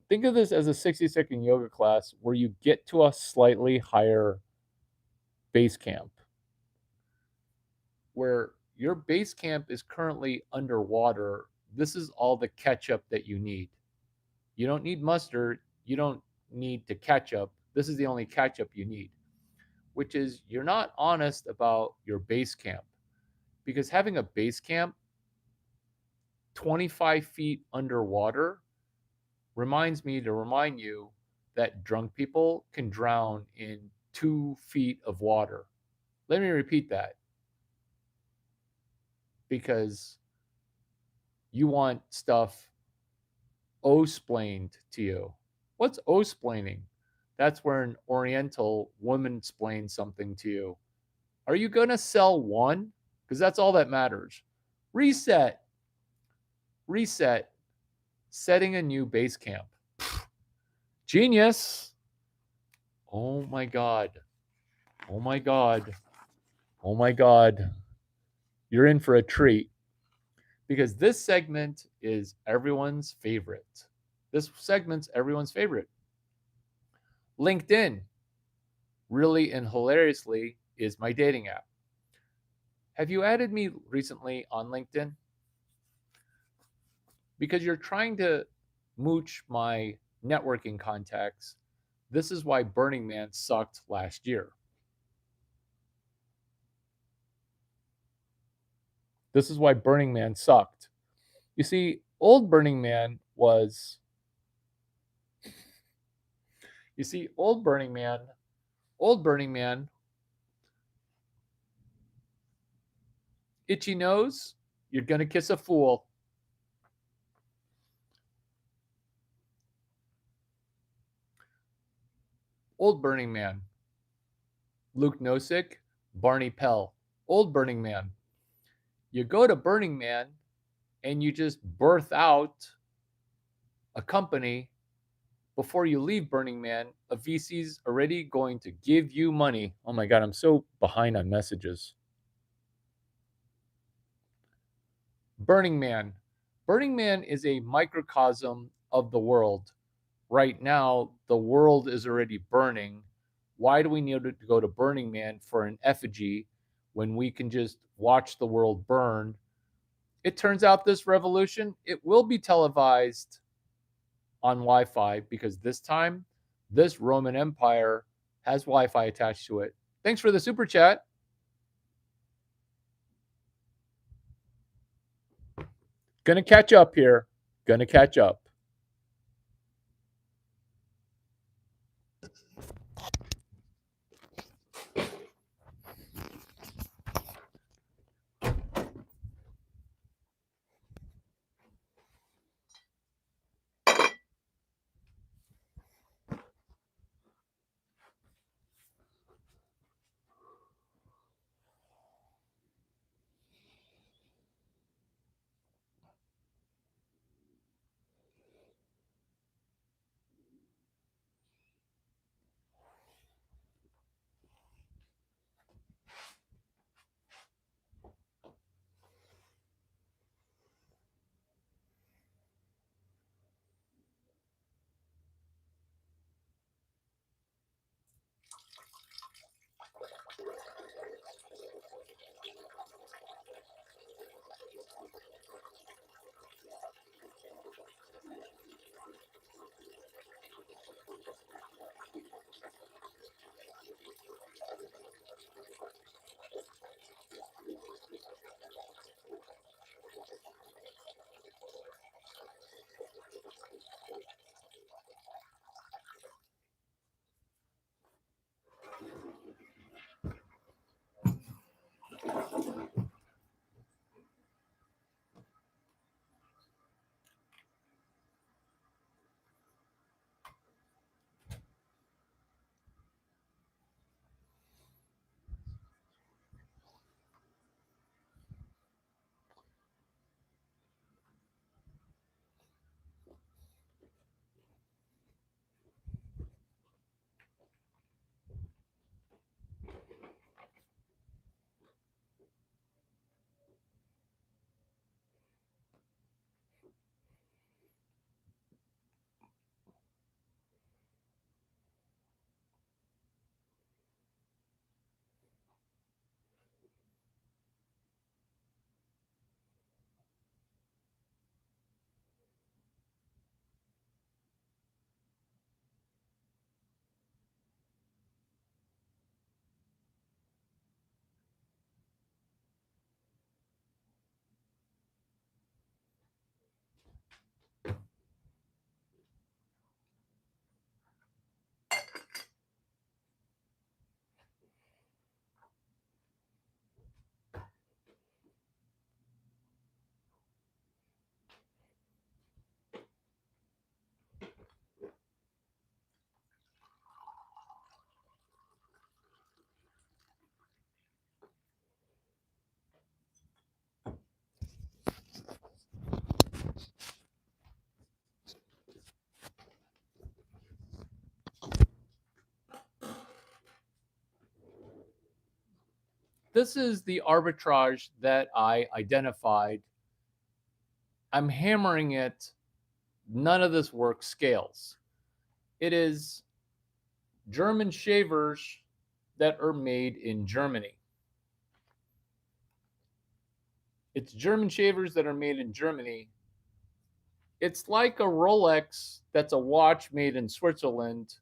Think of this as a 60-second yoga class where you get to a slightly higher base camp, where your base camp is currently underwater. This is all the ketchup that you need. You don't need mustard. You don't need to catch up. This is the only ketchup you need, which is you're not honest about your base camp, because having a base camp 25 feet underwater reminds me to remind you that drunk people can drown in 2 feet of water. Let me repeat that, because you want stuff O-splained to you. What's O-splaining? That's where an Oriental woman explains something to you. Are you going to sell one? Because that's all that matters. Reset. Reset. Setting a new base camp. Genius. Oh my God. Oh my God. Oh my God. You're in for a treat, because this segment is everyone's favorite. This segment's everyone's favorite. LinkedIn, really and hilariously, is my dating app. Have you added me recently on LinkedIn? Because you're trying to mooch my networking contacts. This is why Burning Man sucked last year. This is why Burning Man sucked. You see, old Burning Man, itchy nose, you're going to kiss a fool. old Burning Man. Luke Nosik, Barney Pell, old Burning Man. You go to Burning Man and you just birth out a company. Before you leave Burning Man, a VC's already going to give you money. Oh my God, I'm so behind on messages. Burning Man. Burning Man is a microcosm of the world. Right now, the world is already burning. Why do we need to go to Burning Man for an effigy when we can just watch the world burn? It turns out this revolution, it will be televised on Wi-Fi because this time, this Roman Empire has Wi-Fi attached to it. Thanks for the super chat. Gonna catch up here. Gonna catch up. This is the arbitrage that I identified. I'm hammering it. None of this work scales. It is German shavers that are made in Germany. It's German shavers that are made in Germany. It's like a Rolex that's a watch made in Switzerland.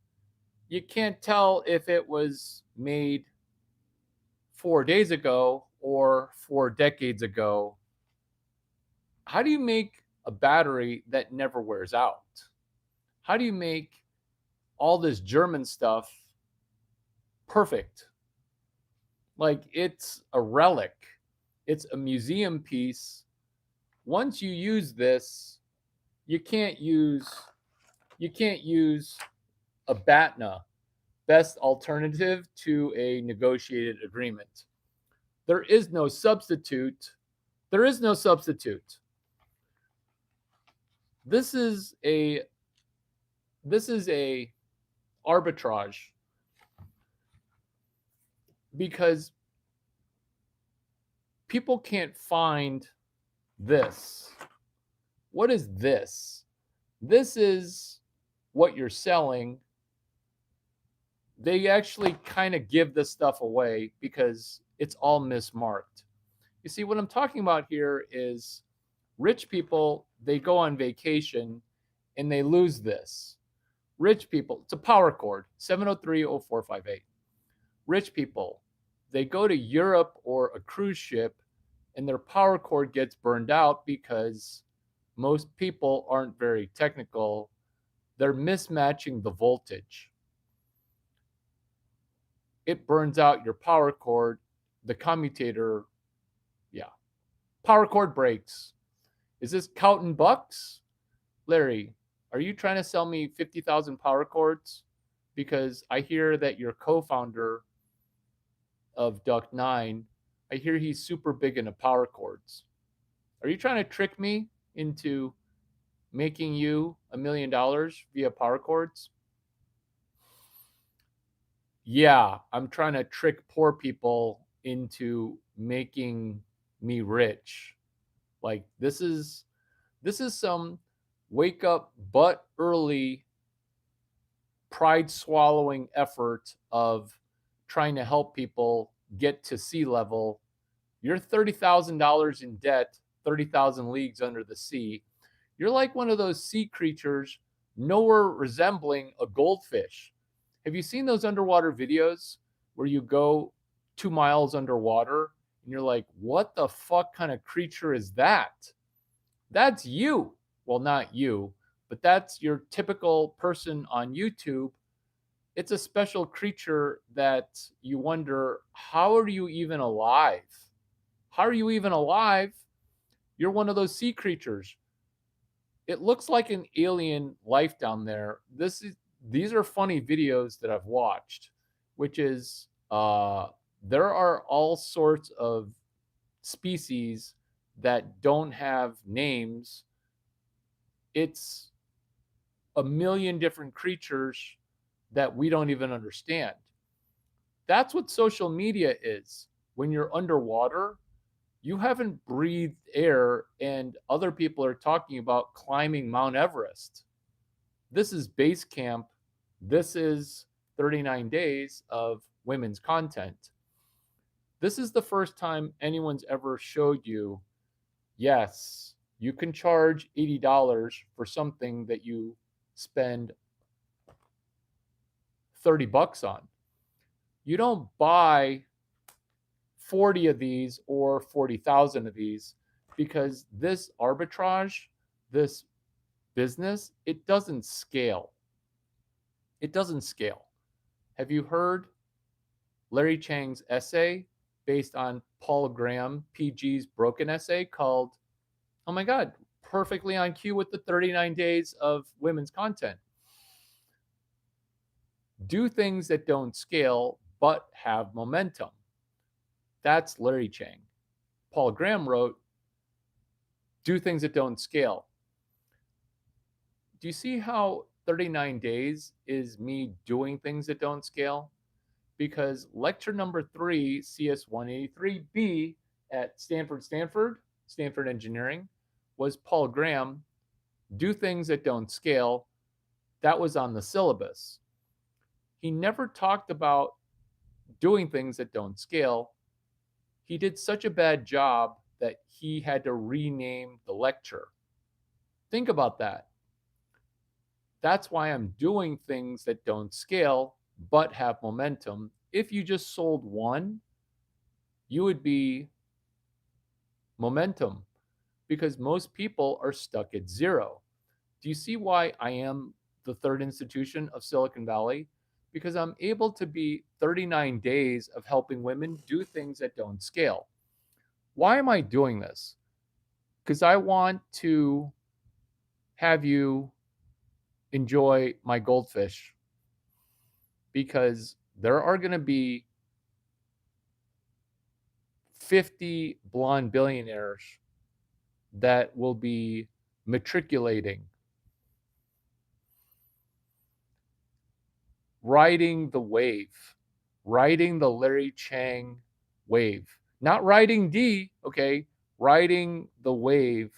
You can't tell if it was made 4 days ago or 4 decades ago. How do you make a battery that never wears out? How do you make all this German stuff perfect? Like it's a relic, it's a museum piece. Once you use this, you can't use a BATNA best alternative to a negotiated agreement. There is no substitute. There is no substitute. This is a arbitrage because people can't find this. What is this? This is what you're selling. They actually kind of give this stuff away because it's all mismarked. You see, what I'm talking about here is rich people, they go on vacation and they lose this. Rich people, it's a power cord, 7030458. Rich people, they go to Europe or a cruise ship and their power cord gets burned out because most people aren't very technical. They're mismatching the voltage. It burns out your power cord, the commutator, power cord breaks. Is this counting bucks? Larry, are you trying to sell me 50,000 power cords? Because I hear that you're co-founder of Duck 9. I hear he's super big into power cords. Are you trying to trick me into making you $1 million via power cords? Yeah, I'm trying to trick poor people into making me rich. Like this is some wake up butt early pride swallowing effort of trying to help people get to sea level. You're $30,000 in debt, 30,000 leagues under the sea. You're like one of those sea creatures nowhere resembling a goldfish. Have you seen those underwater videos where you go 2 miles underwater and you're like, what the fuck kind of creature is that? That's you. Well, not you, but that's your typical person on YouTube. It's a special creature that you wonder, how are you even alive? How are you even alive? You're one of those sea creatures. It looks like an alien life down there. These are funny videos that I've watched, which is there are all sorts of species that don't have names. It's a million different creatures that we don't even understand. That's what social media is. When you're underwater, you haven't breathed air, and other people are talking about climbing Mount Everest. This is base camp. This is 39 days of women's content. This is the first time anyone's ever showed you, yes, you can charge $80 for something that you spend 30 bucks on. You don't buy 40 of these or 40,000 of these because this arbitrage, this business, it doesn't scale. It doesn't scale. Have you heard Larry Chang's essay based on Paul Graham, PG's broken essay called, oh my God, perfectly on cue with the 39 days of women's content? Do things that don't scale but have momentum. That's Larry Chang. Paul Graham wrote, do things that don't scale. Do you see how 39 days is me doing things that don't scale? Because lecture number 3, CS 183B at Stanford Engineering, was Paul Graham, do things that don't scale. That was on the syllabus. He never talked about doing things that don't scale. He did such a bad job that he had to rename the lecture. Think about that. That's why I'm doing things that don't scale but have momentum. If you just sold one, you would be momentum because most people are stuck at zero. Do you see why I am the third institution of Silicon Valley? Because I'm able to be 39 days of helping women do things that don't scale. Why am I doing this? Because I want to have you enjoy my goldfish. because there are going to be 50 blonde billionaires that will be matriculating, riding the wave, riding the Larry Chang wave. Not riding D, okay? Riding the wave,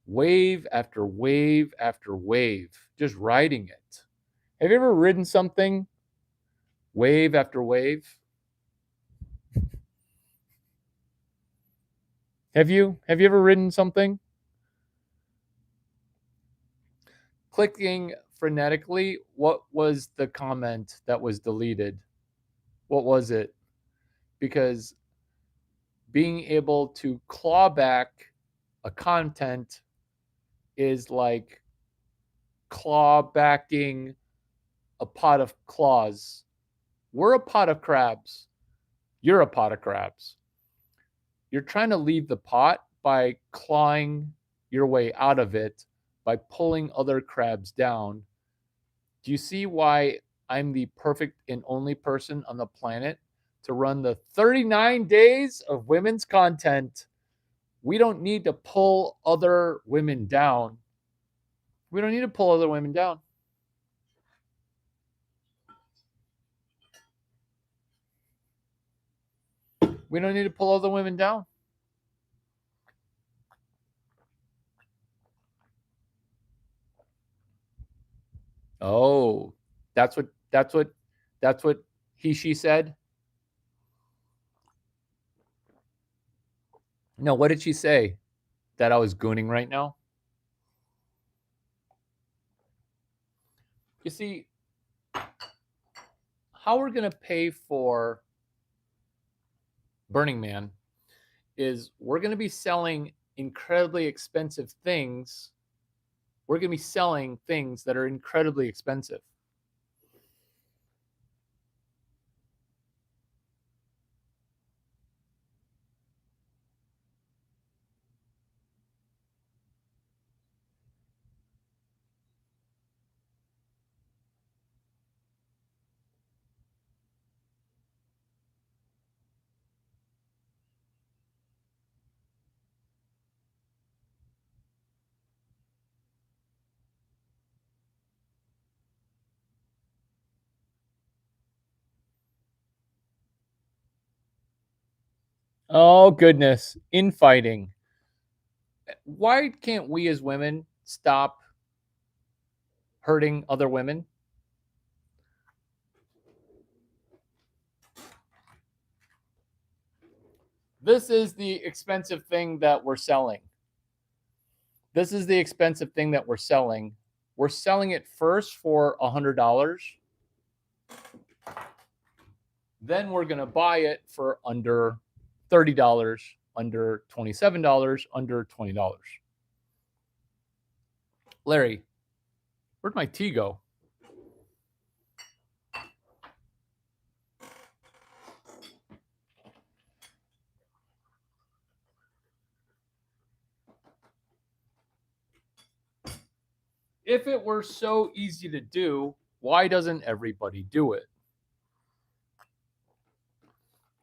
wave after wave after wave, just riding it. Have you ever ridden something wave after wave? Have you? Have you ever ridden something? Clicking frenetically, what was the comment that was deleted? What was it? Because being able to claw back a content is like claw backing a pot of claws. We're a pot of crabs. You're a pot of crabs. You're trying to leave the pot by clawing your way out of it, by pulling other crabs down. Do you see why I'm the perfect and only person on the planet to run the 39 days of women's content? We don't need to pull other women down. We don't need to pull other women down. We don't need to pull other women down. Oh, that's what she said. No, what did she say? That I was gooning right now? You see, how we're going to pay for Burning Man is we're going to be selling incredibly expensive things. We're going to be selling things that are incredibly expensive. Oh, goodness. Infighting. Why can't we as women stop hurting other women? This is the expensive thing that we're selling. This is the expensive thing that we're selling. We're selling it first for $100. Then we're going to buy it for under $30, under $27, under $20. Larry, where'd my tea go? If it were so easy to do, why doesn't everybody do it?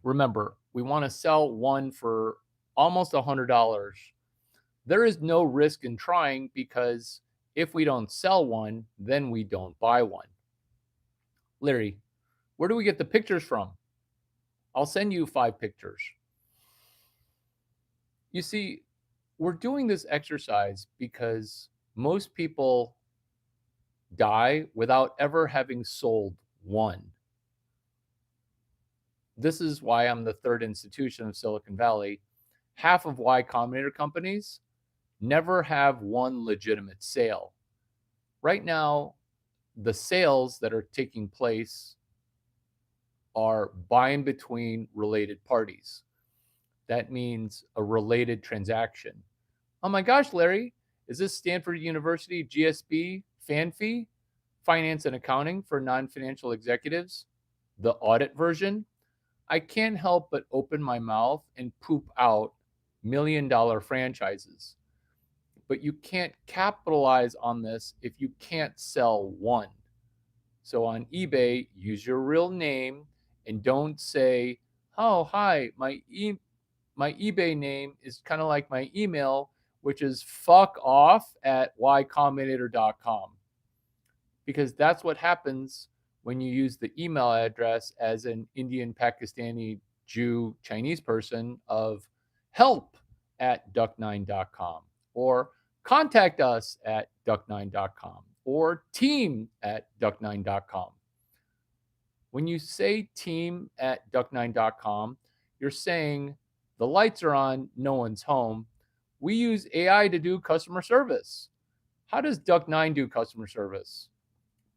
Remember, we want to sell one for almost $100. There is no risk in trying because if we don't sell one, then we don't buy one. Larry, where do we get the pictures from? I'll send you 5 pictures. You see, we're doing this exercise because most people die without ever having sold one. This is why I'm the third institution of Silicon Valley. Half of Y Combinator companies never have one legitimate sale. Right now, the sales that are taking place are buying between related parties. That means a related transaction. Oh my gosh, Larry, is this Stanford University GSB fan fee, finance and accounting for non-financial executives, the audit version? I can't help but open my mouth and poop out million-dollar franchises. But you can't capitalize on this if you can't sell one. So on eBay, use your real name and don't say, "Oh, hi, my eBay name is kind of like my email, which is fuckoff@ycombinator.com." Because that's what happens when you use the email address as an Indian, Pakistani, Jew, Chinese person of help@duck9.com or contact us at duck9.com or team@duck9.com. When you say team@duck9.com, you're saying the lights are on, no one's home. We use AI to do customer service. How does Duck9 do customer service?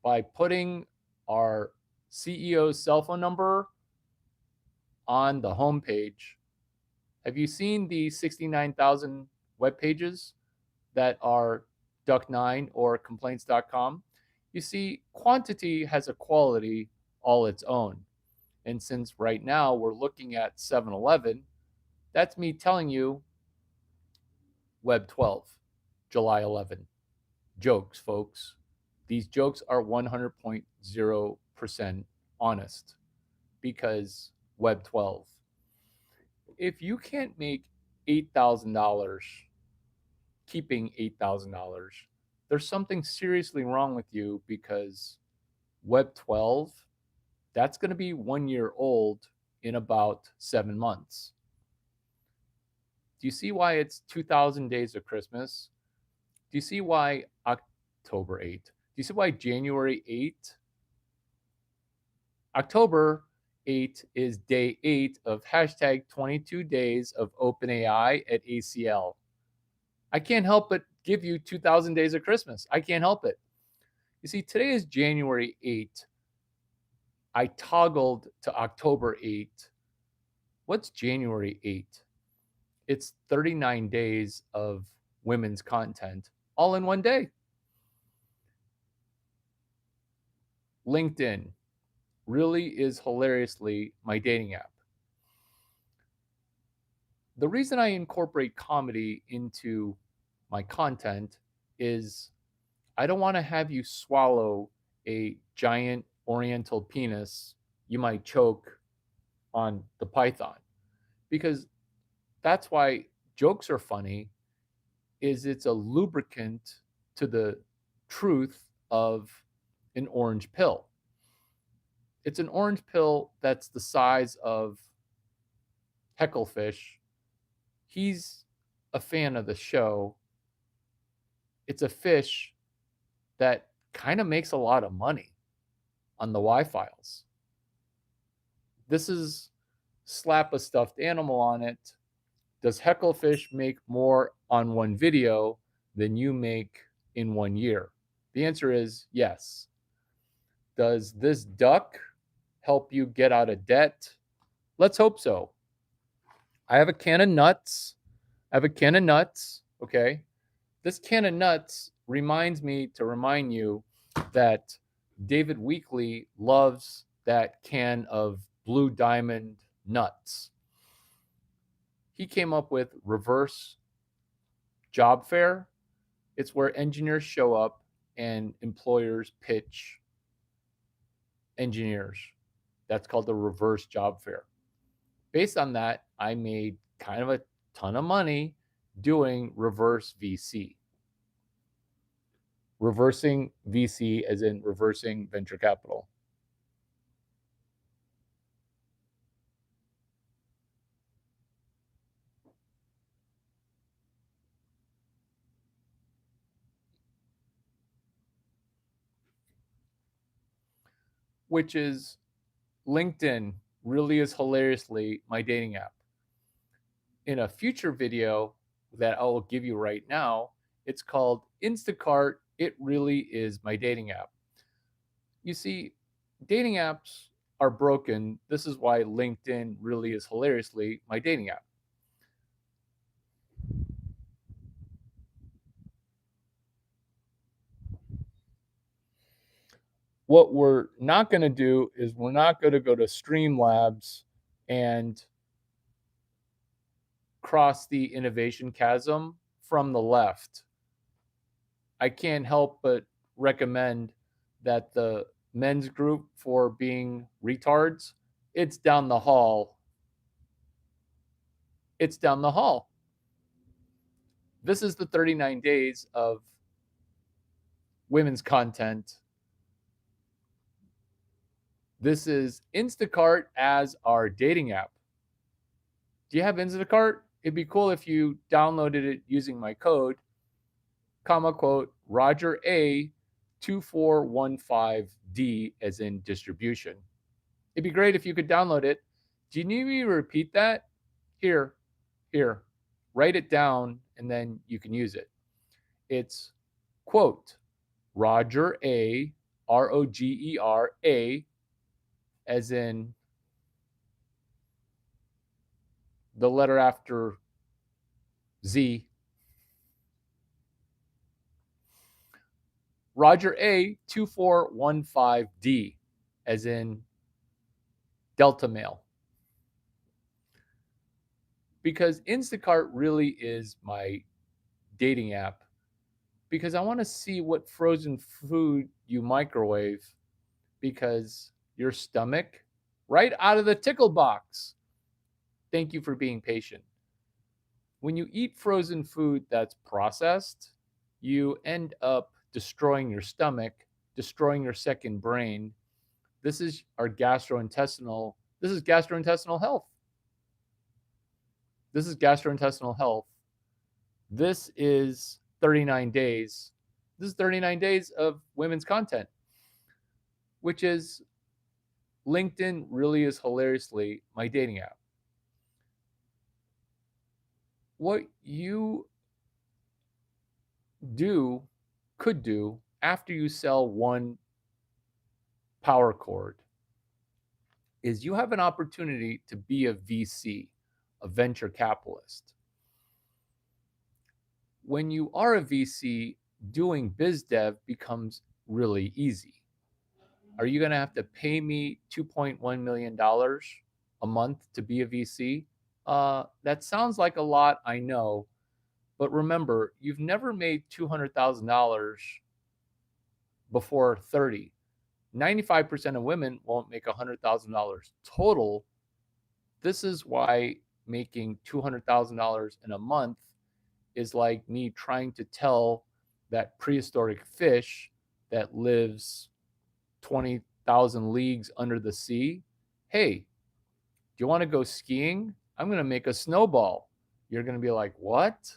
By putting our CEO's cell phone number on the homepage. Have you seen the 69,000 web pages that are Duck9 or complaints.com? You see, quantity has a quality all its own. And since right now we're looking at 7-Eleven, that's me telling you Web 12, July 11. Jokes, folks. These jokes are 100.0% honest because Web 12. If you can't make $8,000 keeping $8,000, there's something seriously wrong with you because Web 12, that's going to be 1 year old in about 7 months. Do you see why it's 2,000 days of Christmas? Do you see why October 8th? Do you see why January 8th? October 8th is day 8 of hashtag 22 days of OpenAI at ACL. I can't help but give you 2,000 days of Christmas. I can't help it. You see, today is January 8th. I toggled to October 8th. What's January 8th? It's 39 days of women's content all in one day. LinkedIn really is hilariously my dating app. The reason I incorporate comedy into my content is I don't want to have you swallow a giant oriental penis you might choke on the python, because that's why jokes are funny, is it's a lubricant to the truth of an orange pill. It's an orange pill that's the size of Hecklefish. He's a fan of the show. It's a fish that kind of makes a lot of money on the Y-Files. This is slap a stuffed animal on it. Does Hecklefish make more on one video than you make in 1 year? The answer is yes. Does this duck help you get out of debt? Let's hope so. I have a can of nuts. Okay? This can of nuts reminds me to remind you that David Weekley loves that can of Blue Diamond nuts. He came up with reverse job fair. It's where engineers show up and employers pitch engineers. That's called the reverse job fair. Based on that, I made kind of a ton of money doing reverse VC. Reversing VC as in reversing venture capital. Which is LinkedIn really is hilariously my dating app. In a future video that I will give you right now, it's called Instacart. It really is my dating app. You see, dating apps are broken. This is why LinkedIn really is hilariously my dating app. What we're not going to do is we're not going to go to Streamlabs and cross the innovation chasm from the left. I can't help but recommend that the men's group for being retards, it's down the hall. It's down the hall. This is the 39 days of women's content. This is Instacart as our dating app. Do you have Instacart? It'd be cool if you downloaded it using my code, comma quote, Roger A 2415D as in distribution. It'd be great if you could download it. Do you need me to repeat that? Here, write it down and then you can use it. It's quote, Roger A, Roger A, as in the letter after Z. Roger A 2415D, as in Delta Mail. Because Instacart really is my dating app, because I want to see what frozen food you microwave, because your stomach, right out of the tickle box. Thank you for being patient. When you eat frozen food that's processed, you end up destroying your stomach, destroying your second brain. This is our gastrointestinal health. This is gastrointestinal health. This is 39 days. This is 39 days of women's content, which is LinkedIn really is hilariously my dating app. What you could do after you sell one power cord is you have an opportunity to be a VC, a venture capitalist. When you are a VC, doing biz dev becomes really easy. Are you going to have to pay me $2.1 million a month to be a VC? That sounds like a lot, I know. But remember, you've never made $200,000 before 30. 95% of women won't make $100,000 total. This is why making $200,000 in a month is like me trying to tell that prehistoric fish that lives 20,000 leagues under the sea, hey, do you want to go skiing? I'm going to make a snowball. You're going to be like, what?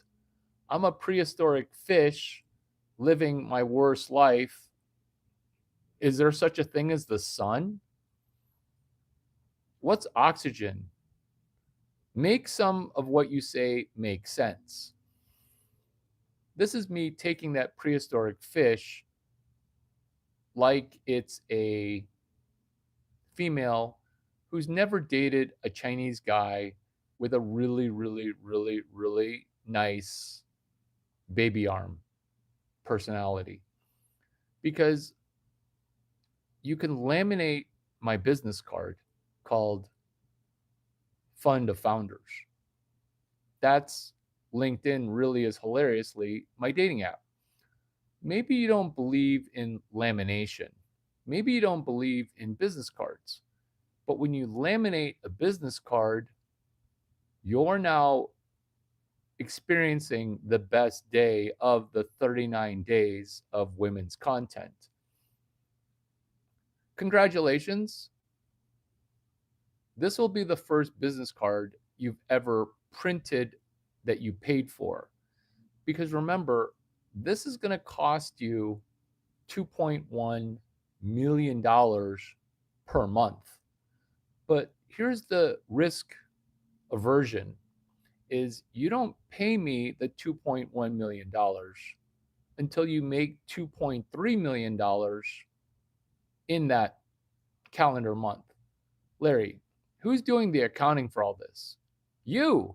I'm a prehistoric fish living my worst life. Is there such a thing as the sun? What's oxygen? Make some of what you say make sense. This is me taking that prehistoric fish like it's a female who's never dated a Chinese guy with a really, really, really, really nice baby arm personality. Because you can laminate my business card called Fund of Founders. That's LinkedIn really is hilariously my dating app. Maybe you don't believe in lamination. Maybe you don't believe in business cards. But when you laminate a business card, you're now experiencing the best day of the 39 days of women's content. Congratulations. This will be the first business card you've ever printed that you paid for. Because remember, this is going to cost you $2.1 million per month. But here's the risk aversion is you don't pay me the $2.1 million until you make $2.3 million in that calendar month. Larry, who's doing the accounting for all this? You're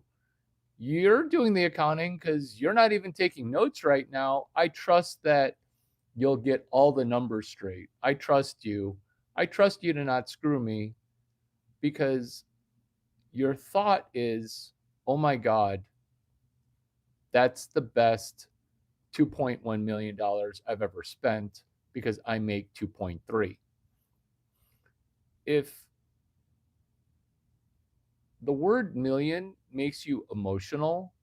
doing the accounting because you're not even taking notes right now. I trust that you'll get all the numbers straight. I trust you. I trust you to not screw me, because your thought is, oh my God, that's the best $2.1 million I've ever spent because I make 2.3. If the word million makes you emotional,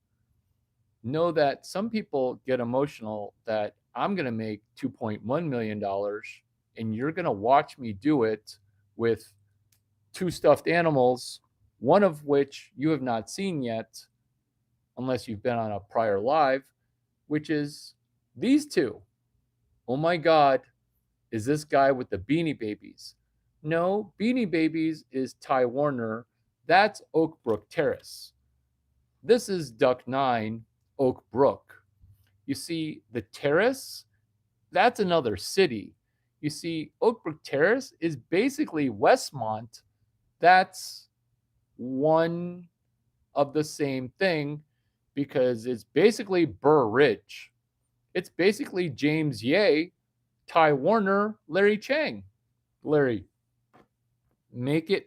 know that some people get emotional that I'm going to make $2.1 million and you're going to watch me do it with two stuffed animals, one of which you have not seen yet, unless you've been on a prior live, which is these two. Oh my God, is this guy with the Beanie Babies? No, Beanie Babies is Ty Warner. That's Oakbrook Terrace. This is Duck 9, Oak Brook. You see, the terrace, that's another city. You see, Oakbrook Terrace is basically Westmont. That's one of the same thing because it's basically Burr Ridge. It's basically James Ye, Ty Warner, Larry Chang. Larry, make it,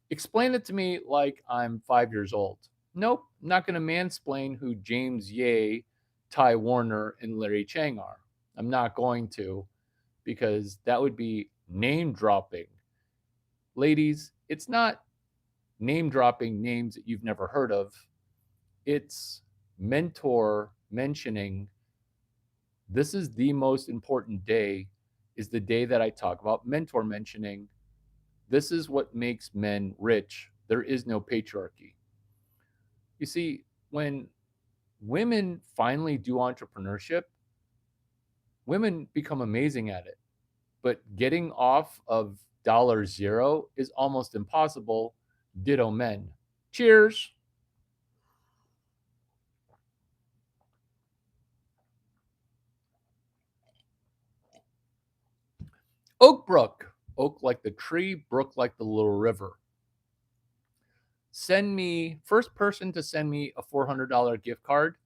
explain it to me like I'm 5 years old. Nope, not going to mansplain who James Ye, Ty Warner, and Larry Chang are. I'm not going to because that would be name dropping. Ladies, it's not name dropping names that you've never heard of. It's mentor mentioning this is the most important day, is the day that I talk about mentor mentioning. This is what makes men rich. There is no patriarchy. You see, when women finally do entrepreneurship, women become amazing at it. But getting off of $0 is almost impossible. Ditto men. Cheers. Oak Brook. Oak like the tree, brook like the little river. Send me, first person to send me a $400 gift card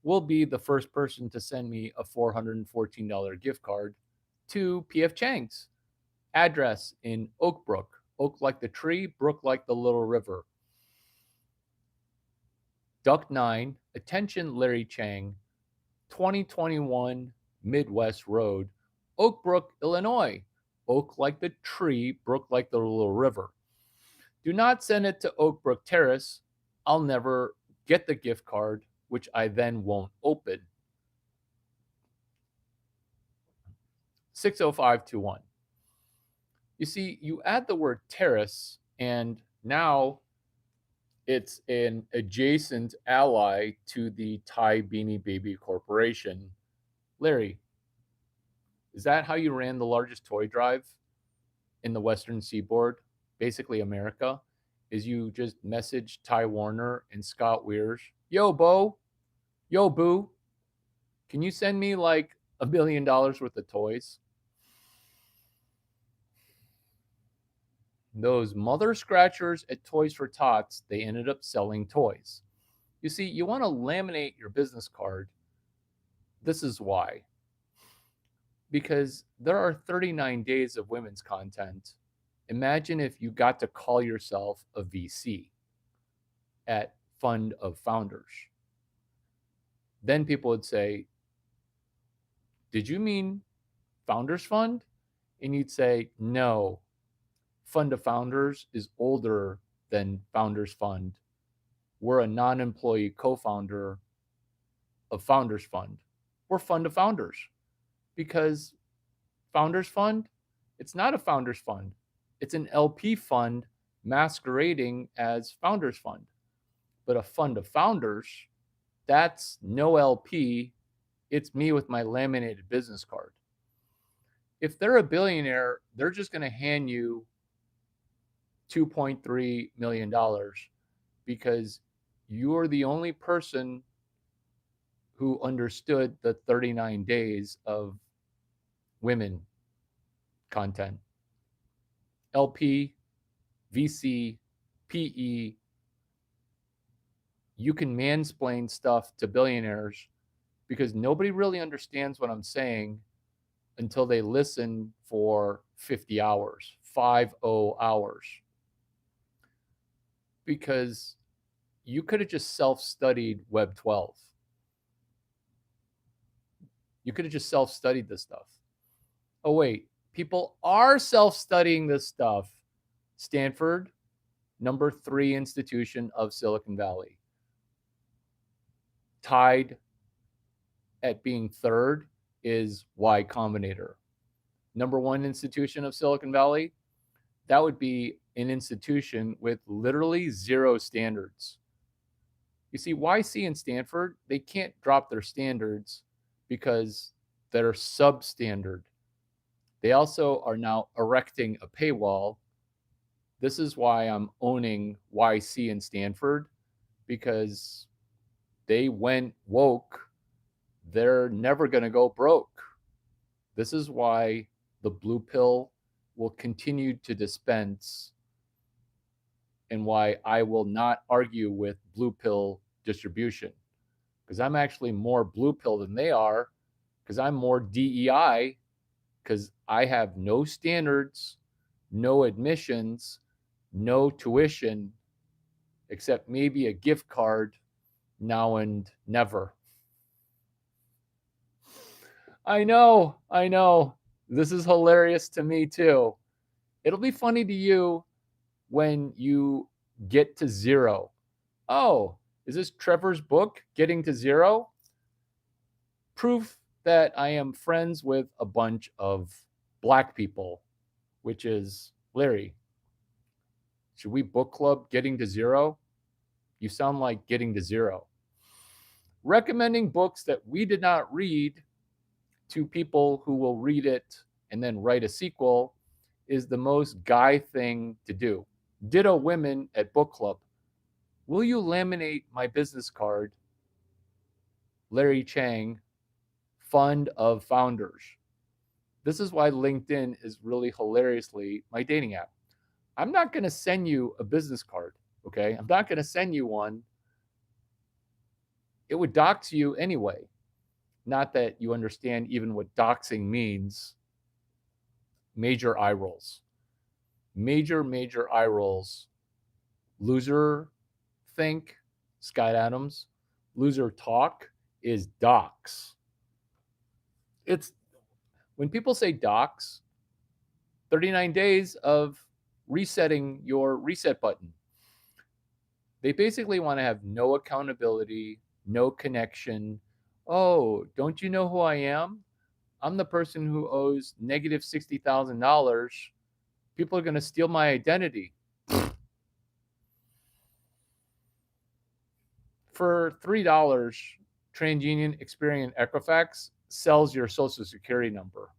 will be the first person to send me a $414 gift card to PF Chang's. Address in Oak Brook. Oak like the tree, brook like the little river. Duck 9, attention Larry Chang, 2021 Midwest Road, Oak Brook, Illinois. Oak like the tree, brook like the little river. Do not send it to Oak Brook Terrace. I'll never get the gift card, which I then won't open. 60521. You see, you add the word terrace, and now it's an adjacent ally to the Thai Beanie Baby Corporation. Larry, is that how you ran the largest toy drive in the Western Seaboard, basically America? Is you just message Ty Warner and Scott Weirs, yo, Bo, yo, Boo, can you send me like $1 billion worth of toys? Those mother scratchers at Toys for Tots, they ended up selling toys. You see, you want to laminate your business card. This is why. Because there are 39 days of women's content. Imagine if you got to call yourself a VC at Fund of Founders. Then people would say, did you mean Founders Fund? And you'd say, no, Fund of Founders is older than Founders Fund. We're a non-employee co-founder of Founders Fund. We're Fund of Founders because Founders Fund, it's not a Founders Fund. It's an LP fund masquerading as Founders Fund. But a Fund of Founders, that's no LP. It's me with my laminated business card. If they're a billionaire, they're just going to hand you $2.3 million because you're the only person who understood the 39 days of women content. LP, VC, PE, you can mansplain stuff to billionaires because nobody really understands what I'm saying until they listen for 50 hours, 50 hours. Because you could have just self-studied Web 12. You could have just self-studied this stuff. Oh, wait, People are self-studying this stuff. Stanford, number 3 institution of Silicon Valley. Tied at being third is Y Combinator. Number 1 institution of Silicon Valley, that would be an institution with literally 0 standards. You see, YC and Stanford, they can't drop their standards because they're substandard. They also are now erecting a paywall. This is why I'm owning YC and Stanford, because they went woke. They're never going to go broke. This is why the blue pill will continue to dispense, and why I will not argue with blue pill distribution, because I'm actually more blue pill than they are, because I'm more DEI, because I have no standards, no admissions, no tuition, except maybe a gift card now and never. I know. This is hilarious to me too. It'll be funny to you when you get to 0. Oh, is this Trevor's book, Getting to Zero? Proof that I am friends with a bunch of Black people, which is, Larry, should we book club Getting to Zero? You sound like Getting to Zero. Recommending books that we did not read to people who will read it and then write a sequel is the most guy thing to do. Ditto women at book club. Will you laminate my business card? Larry Chang, Fund of Founders. This is why LinkedIn is really hilariously my dating app. I'm not going to send you a business card, okay? I'm not going to send you one. It would dox you anyway. Not that you understand even what doxing means. Major eye rolls. Major eye rolls. Loser think, Scott Adams. Loser talk is dox. It's when people say dox, 39 days of resetting your reset button. They basically want to have no accountability, no connection. Oh, don't you know who I am? I'm the person who owes negative $60,000. People are going to steal my identity. For $3, TransUnion, Experian, Equifax sells your social security number.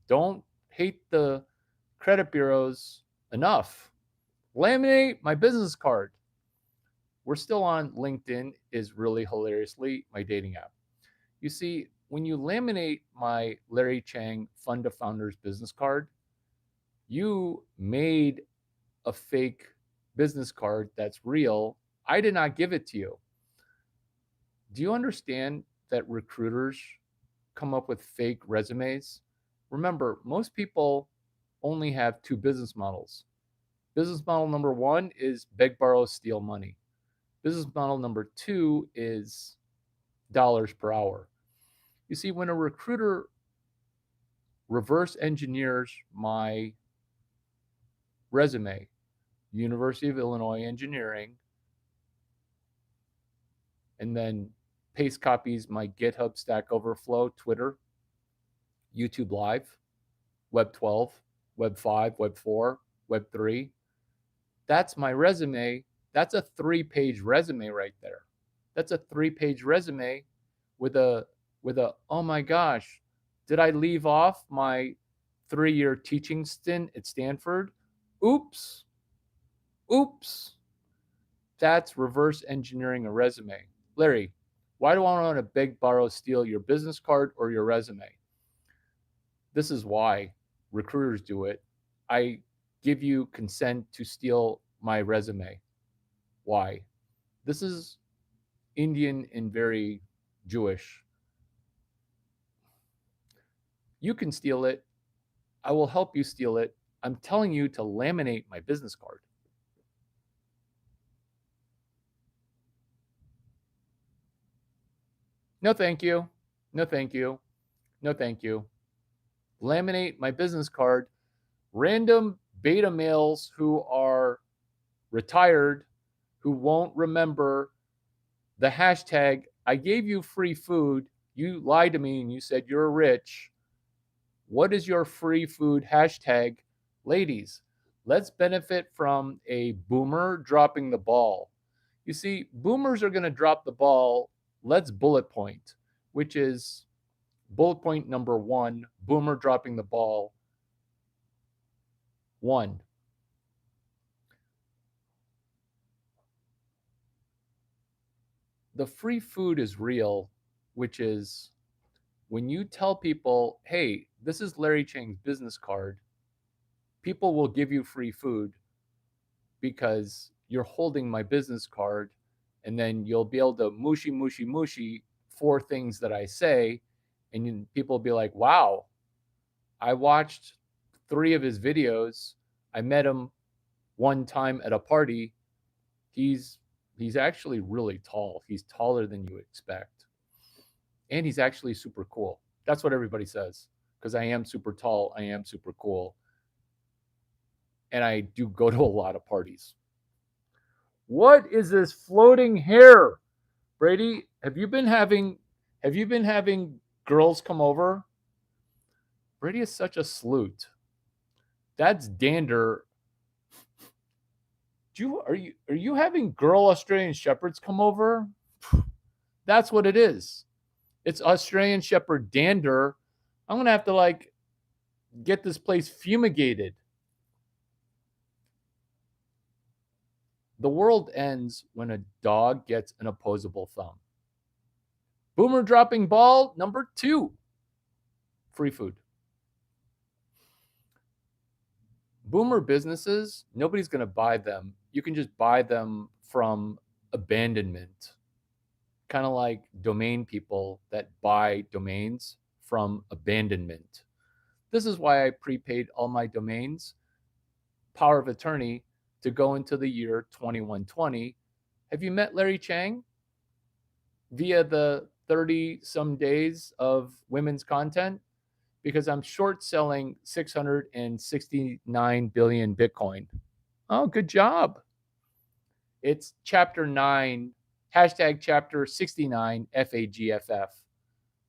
Don't hate the credit bureaus enough. Laminate my business card. We're still on LinkedIn, is really hilariously my dating app. You see, when you laminate my Larry Chang Fund of Founders business card, you made a fake business card that's real. I did not give it to you. Do you understand that recruiters come up with fake resumes? Remember, most people only have 2 business models. Business model number 1 is beg, borrow, steal money. Business model number 2 is dollars per hour. You see, when a recruiter reverse engineers my resume, University of Illinois Engineering, and then paste copies my GitHub, Stack Overflow, Twitter, YouTube Live, Web 12, Web 5, Web 4, Web 3. That's my resume. That's a 3-page resume right there. That's a 3-page resume with a oh my gosh, did I leave off my 3-year teaching stint at Stanford? Oops. That's reverse engineering a resume. Larry, why do I want to beg, borrow, steal your business card or your resume? This is why recruiters do it. I give you consent to steal my resume. Why? This is Indian and very Jewish. You can steal it. I will help you steal it. I'm telling you to laminate my business card. No, thank you. No, thank you. No, thank you. laminate my business card. Random beta males who are retired, who won't remember the hashtag, I gave you free food. You lied to me and you said you're rich. What is your free food hashtag? Ladies, let's benefit from a boomer dropping the ball. You see, boomers are going to drop the ball. Let's bullet point, which is bullet point number 1, boomer dropping the ball. 1, the free food is real, which is when you tell people, hey, this is Larry Chang's business card, people will give you free food because you're holding my business card, and then you'll be able to mushy 4 things that I say, and people will be like, wow, I watched 3 of his videos. I met him one time at a party. He's actually really tall. He's taller than you expect. And he's actually super cool. That's what everybody says. Because I am super tall, I am super cool. And I do go to a lot of parties. What is this floating hair? Brady, have you been having girls come over? Brady is such a sleut. That's dander. Are you having girl Australian shepherds come over? That's what it is. It's Australian shepherd dander. I'm gonna have to get this place fumigated. The world ends when a dog gets an opposable thumb. Boomer dropping ball number 2. Free food. Boomer businesses, nobody's going to buy them. You can just buy them from abandonment. Kind of like domain people that buy domains from abandonment. This is why I prepaid all my domains, power of attorney, to go into the year 2120. Have you met Larry Chang? Via the 30 some days of women's content? Because I'm short selling 669 billion Bitcoin. Oh, good job. It's chapter 9, hashtag chapter 69 FAGFF.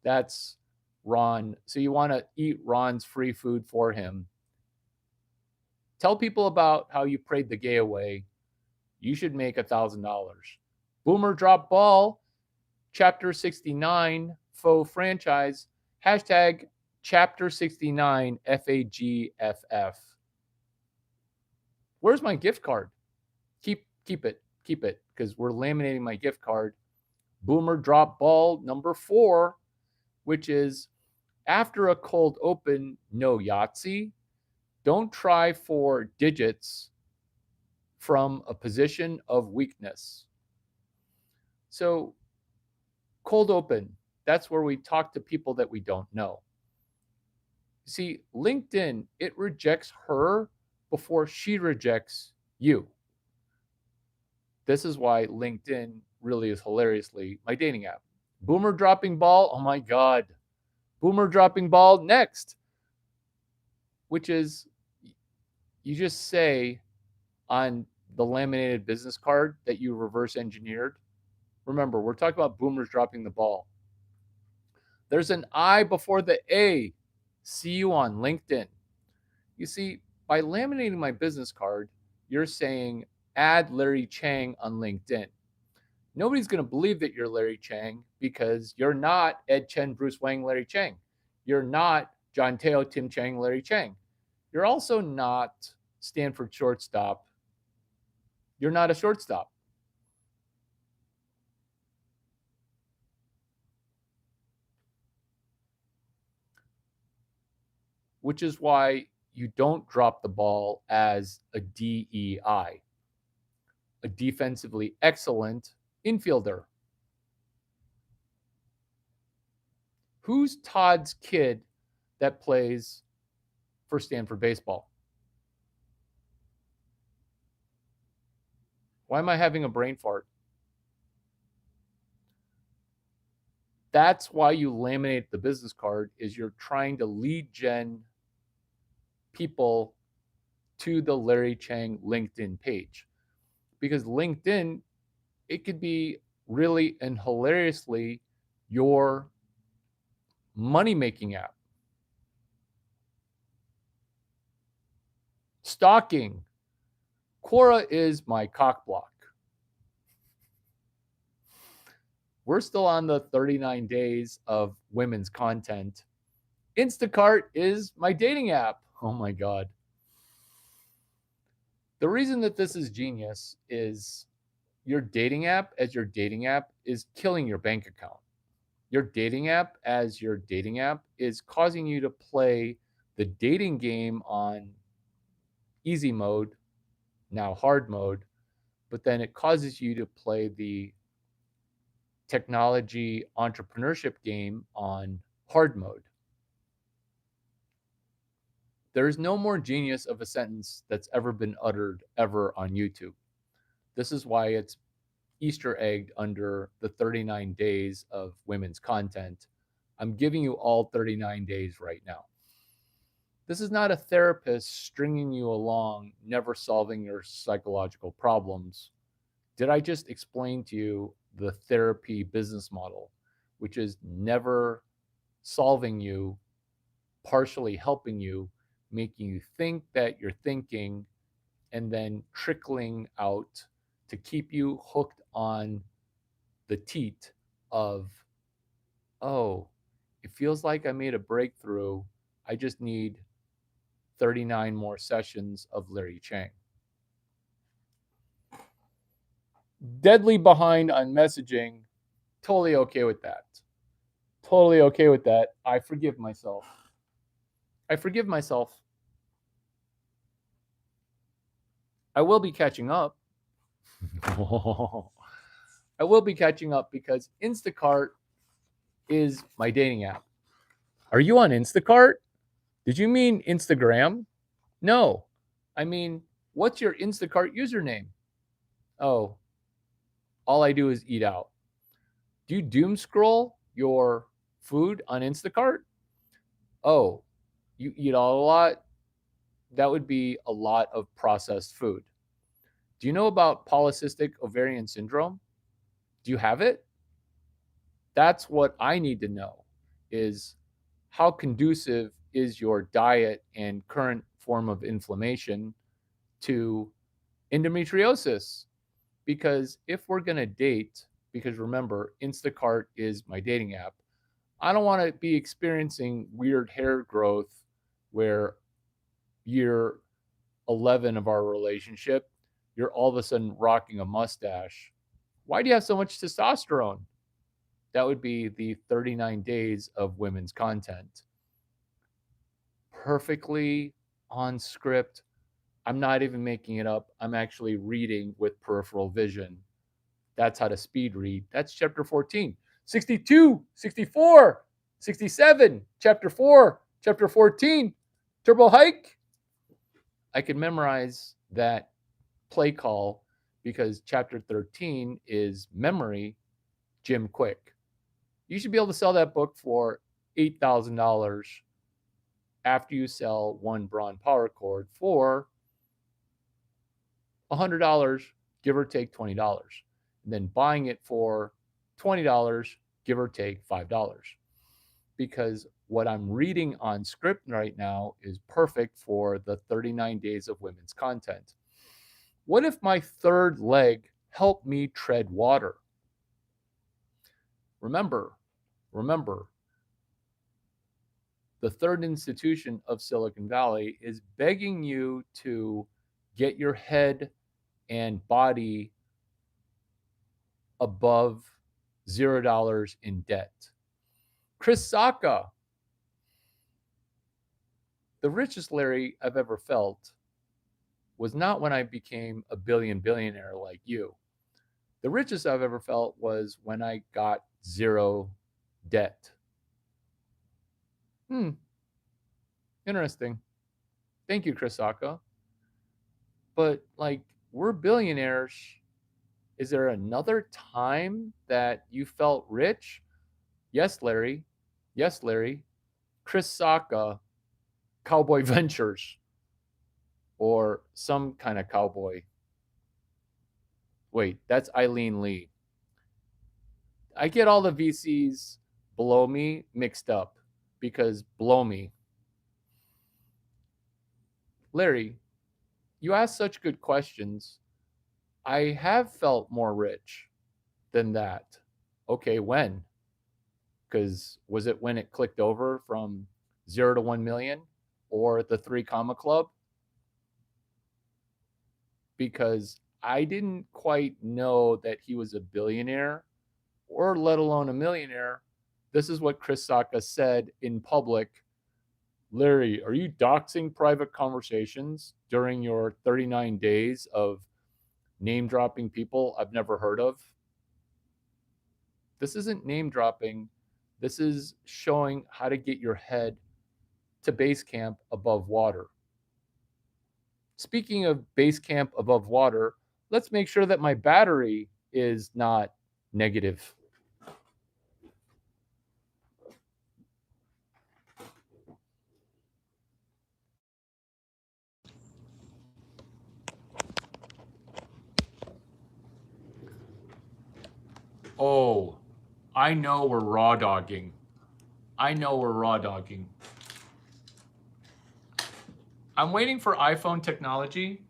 That's Ron. So you want to eat Ron's free food for him. Tell people about how you prayed the gay away. You should make $1,000. Boomer drop ball, chapter 69, faux franchise, hashtag chapter 69 FAGFF. Where's my gift card? Keep it, because we're laminating my gift card. Boomer drop ball number 4, which is after a cold open, no Yahtzee. Don't try for digits from a position of weakness. So cold open, that's where we talk to people that we don't know. See, LinkedIn, it rejects her before she rejects you. This is why LinkedIn really is hilariously my dating app. Boomer dropping ball, oh my God. Boomer dropping ball next, which is you just say on the laminated business card that you reverse engineered. Remember, we're talking about boomers dropping the ball. There's an I before the A. See you on LinkedIn. You see, by laminating my business card, you're saying add Larry Chang on LinkedIn. Nobody's going to believe that you're Larry Chang because you're not Ed Chen, Bruce Wang, Larry Chang. You're not John Teo, Tim Chang, Larry Chang. You're also not Stanford shortstop. You're not a shortstop. Which is why you don't drop the ball as a DEI, a defensively excellent infielder. Who's Todd's kid that plays for Stanford baseball? Why am I having a brain fart? That's why you laminate the business card, is you're trying to lead gen people to the Larry Chang LinkedIn page. Because LinkedIn, it could be really and hilariously your money making app. Stalking. Quora is my cock block. We're still on the 39 days of women's content. Instacart is my dating app. Oh my God. The reason that this is genius is your dating app as your dating app is killing your bank account. Your dating app as your dating app is causing you to play the dating game on easy mode, now hard mode, but then it causes you to play the technology entrepreneurship game on hard mode. There's no more genius of a sentence that's ever been uttered ever on YouTube. This is why it's Easter egged under the 39 days of women's content. I'm giving you all 39 days right now. This is not a therapist stringing you along, never solving your psychological problems. Did I just explain to you the therapy business model, which is never solving you, partially helping you, making you think that you're thinking, and then trickling out to keep you hooked on the teat of, oh, it feels like I made a breakthrough. I just need 39 more sessions of Larry Chang. Deadly behind on messaging. Totally okay with that. Totally okay with that. I forgive myself. I forgive myself. I will be catching up. I will be catching up because Instacart is my dating app. Are you on Instacart? Did you mean Instagram? No. I mean, what's your Instacart username? Oh, all I do is eat out. Do you doom scroll your food on Instacart? Oh, you eat a lot? That would be a lot of processed food. Do you know about polycystic ovarian syndrome? Do you have it? That's what I need to know, is how conducive is your diet and current form of inflammation to endometriosis? Because if we're going to date, because remember, Instacart is my dating app, I don't want to be experiencing weird hair growth where year 11 of our relationship, you're all of a sudden rocking a mustache. Why do you have so much testosterone? That would be the 39 days of women's content. Perfectly on script. I'm not even making it up. I'm actually reading with peripheral vision. That's how to speed read. That's chapter 14. 62, 64, 67, chapter 4, chapter 14, turbo hike. I can memorize that play call because chapter 13 is memory, Jim Quick. You should be able to sell that book for $8,000 after you sell one Braun power cord for $100, give or take $20. And then buying it for $20, give or take $5. Because what I'm reading on script right now is perfect for the 39 days of women's content. What if my third leg helped me tread water? Remember, the third institution of Silicon Valley is begging you to get your head and body above $0 in debt. Chris Sacca, the richest Larry I've ever felt was not when I became a billionaire like you. The richest I've ever felt was when I got zero debt. Interesting. Thank you, Chris Sacca. But like, we're billionaires. Is there another time that you felt rich? Yes, Larry. Yes, Larry. Chris Sacca, Cowboy Ventures, or some kind of cowboy. Wait, that's Eileen Lee. I get all the VCs below me mixed up because below me. Larry, you ask such good questions. I have felt more rich than that. Okay, when? Because was it when it clicked over from 0 to 1 million or the 3 comma club? Because I didn't quite know that he was a billionaire or let alone a millionaire. This is what Chris Sacca said in public. Larry, are you doxing private conversations during your 39 days of name dropping people I've never heard of? This isn't name dropping. This is showing how to get your head to base camp above water. Speaking of base camp above water, let's make sure that my battery is not negative. Oh, I know we're raw dogging. I know we're raw dogging. I'm waiting for iPhone technology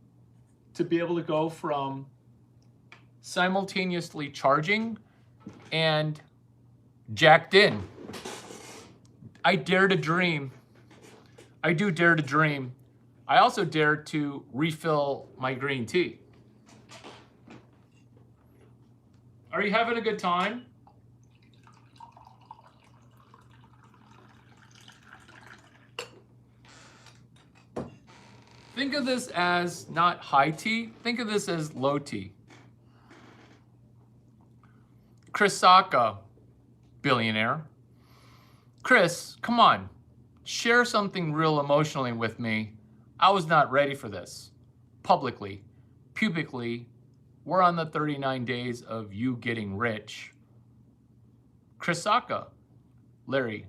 to be able to go from simultaneously charging and jacked in. I dare to dream. I do dare to dream. I also dare to refill my green tea. Are you having a good time? Think of this as not high tea. Think of this as low tea. Chris Sacca, billionaire. Chris, come on. Share something real emotionally with me. I was not ready for this. Publicly, pubically, we're on the 39 days of you getting rich. Chris Sacca, Larry.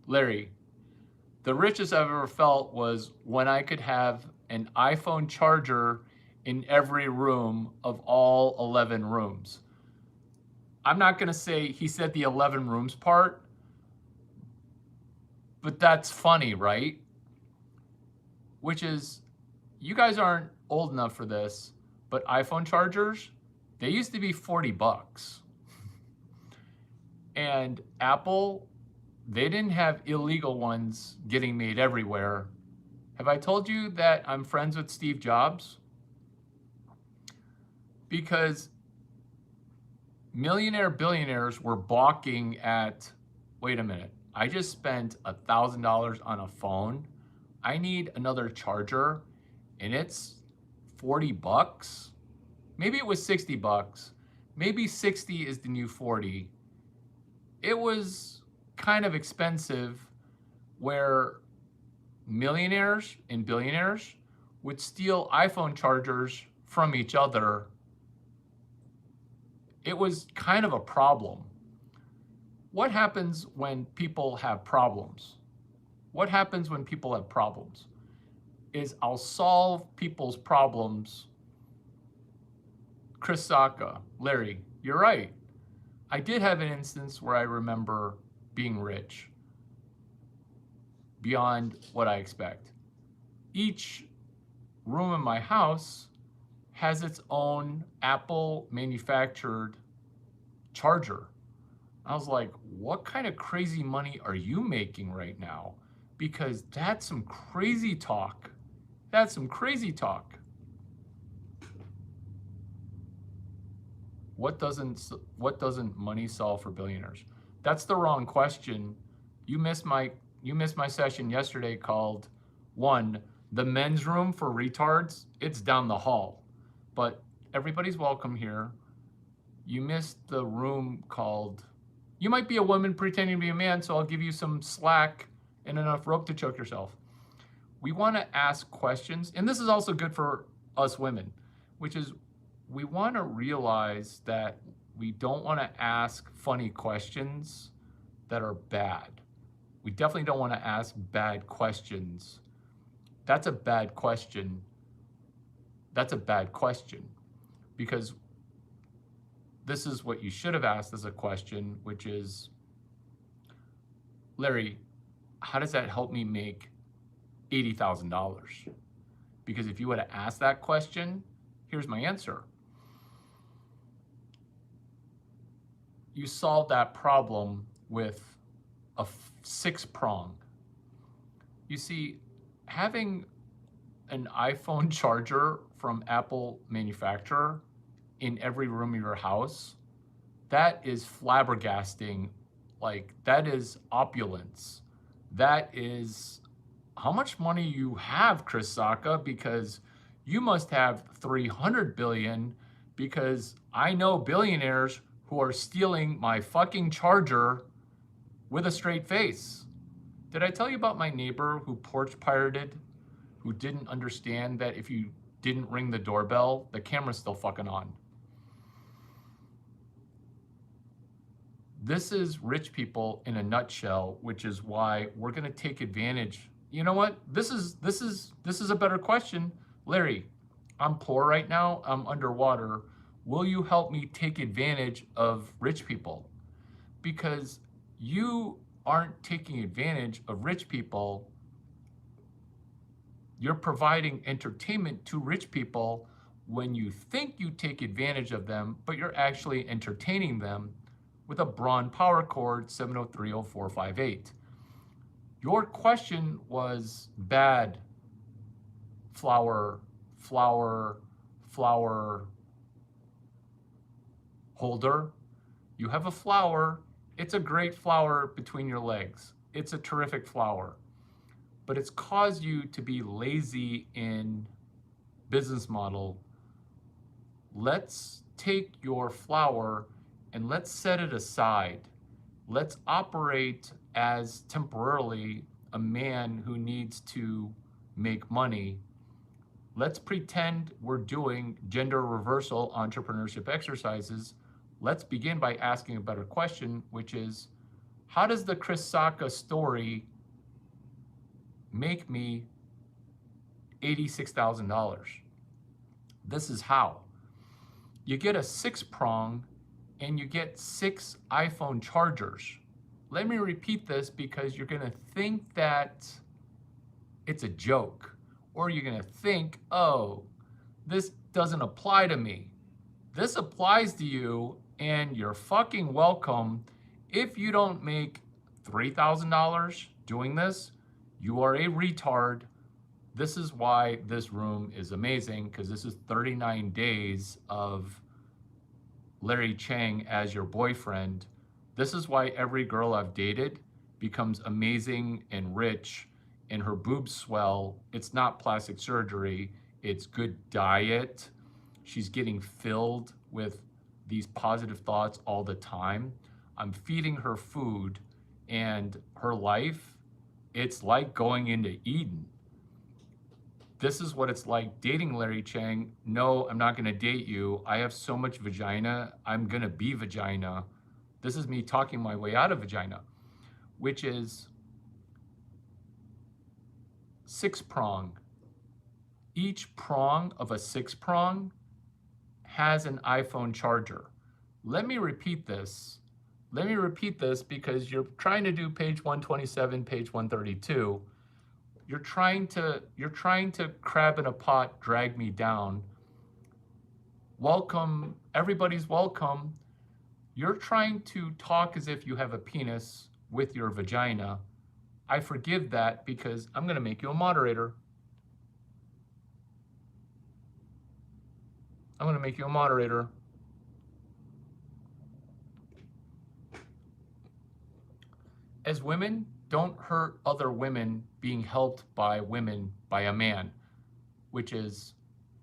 Larry, the richest I've ever felt was when I could have an iPhone charger in every room of all 11 rooms. I'm not going to say he said the 11 rooms part, but that's funny, right? Which is, you guys aren't old enough for this, but iPhone chargers, they used to be 40 bucks. And Apple, they didn't have illegal ones getting made everywhere. Have I told you that I'm friends with Steve Jobs? Because millionaire billionaires were balking at, wait a minute, I just spent $1,000 on a phone. I need another charger and it's 40 bucks. Maybe it was 60 bucks. Maybe 60 is the new 40. It was kind of expensive where millionaires and billionaires would steal iPhone chargers from each other. It was kind of a problem. What happens when people have problems? What happens when people have problems? Is I'll solve people's problems. Chris Sacca, Larry, you're right. I did have an instance where I remember being rich beyond what I expect. Each room in my house has its own Apple manufactured charger. I was like, what kind of crazy money are you making right now? Because that's some crazy talk. That's some crazy talk. What doesn't money solve for billionaires? That's the wrong question. You missed my session yesterday called the men's room for retards. It's down the hall, but everybody's welcome here. You missed the room called, you might be a woman pretending to be a man, so I'll give you some slack and enough rope to choke yourself. We want to ask questions, and this is also good for us women, which is we want to realize that we don't want to ask funny questions that are bad. We definitely don't want to ask bad questions. That's a bad question. That's a bad question, because this is what you should have asked as a question, which is, Larry, how does that help me make $80,000? Because if you would have asked that question, here's my answer. You solve that problem with a 6-prong. You see, having an iPhone charger from Apple manufacturer in every room of your house, that is flabbergasting. Like, that is opulence. That is how much money you have, Chris Sacca, because you must have 300 billion, because I know billionaires who are stealing my fucking charger with a straight face. Did I tell you about my neighbor who porch pirated, who didn't understand that if you didn't ring the doorbell, the camera's still fucking on? This is rich people in a nutshell, which is why we're going to take advantage. You know what? This is a better question. Larry, I'm poor right now. I'm underwater. Will you help me take advantage of rich people? Because you aren't taking advantage of rich people. You're providing entertainment to rich people when you think you take advantage of them, but you're actually entertaining them with a Braun power cord 7030458. Your question was bad. Flower holder. You have a flower. It's a great flower between your legs. It's a terrific flower. But it's caused you to be lazy in business model. Let's take your flower and let's set it aside. Let's operate as temporarily a man who needs to make money. Let's pretend we're doing gender reversal entrepreneurship exercises. Let's begin by asking a better question, which is, how does the Chris Sacca story make me $86,000? This is how. You get a 6-prong and you get 6 iPhone chargers. Let me repeat this because you're gonna think that it's a joke, or you're gonna think, oh, this doesn't apply to me. This applies to you, and you're fucking welcome. If you don't make $3,000 doing this, you are a retard. This is why this room is amazing, because this is 39 days of Larry Chang as your boyfriend. This is why every girl I've dated becomes amazing and rich and her boobs swell. It's not plastic surgery, it's good diet. She's getting filled with these positive thoughts all the time. I'm feeding her food, and her life, it's like going into Eden. This is what it's like dating Larry Chang. No, I'm not gonna date you. I have so much vagina, I'm gonna be vagina. This is me talking my way out of vagina, which is 6-prong. Each prong of a 6-prong has an iPhone charger. Let me repeat this. Let me repeat this because you're trying to do page 127, page 132. You're trying to crab in a pot, drag me down. Welcome, everybody's welcome. You're trying to talk as if you have a penis with your vagina. I forgive that because I'm gonna make you a moderator. I'm gonna make you a moderator. As women, don't hurt other women being helped by women by a man, which is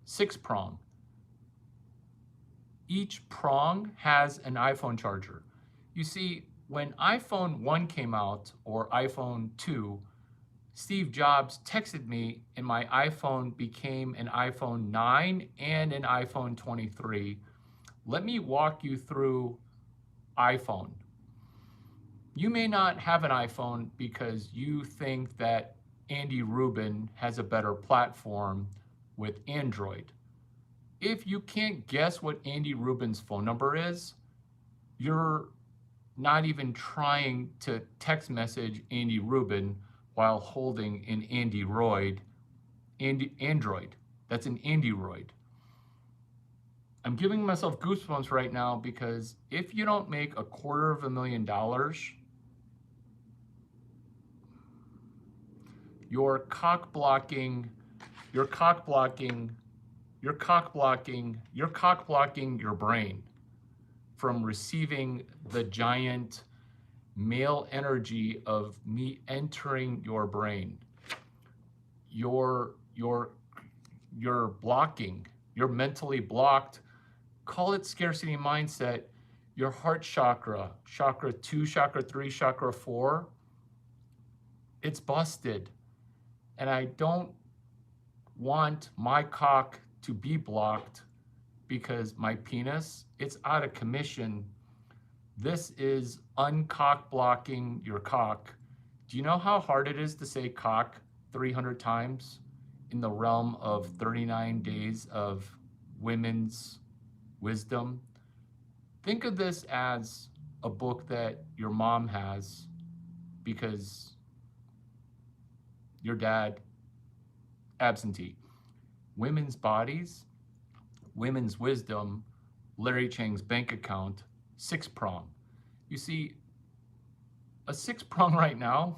6-prong. Each prong has an iPhone charger. You see, when iPhone 1 came out, or iPhone 2, Steve Jobs texted me and my iPhone became an iPhone 9 and an iPhone 23. Let me walk you through iPhone. You may not have an iPhone because you think that Andy Rubin has a better platform with Android. If you can't guess what Andy Rubin's phone number is, you're not even trying to text message Andy Rubin while holding an Android. That's an Android. I'm giving myself goosebumps right now because if you don't make $250,000, you're cock blocking your brain from receiving the giant male energy of me entering your brain. You're blocking, you're mentally blocked. Call it scarcity mindset. Your heart chakra, chakra 2, chakra 3, chakra 4, it's busted. And I don't want my cock to be blocked because my penis, it's out of commission. This is uncock blocking your cock. Do you know how hard it is to say cock 300 times in the realm of 39 days of women's wisdom? Think of this as a book that your mom has because your dad absentee. Women's bodies, women's wisdom, Larry Chang's bank account, 6-prong. You see, a 6-prong right now,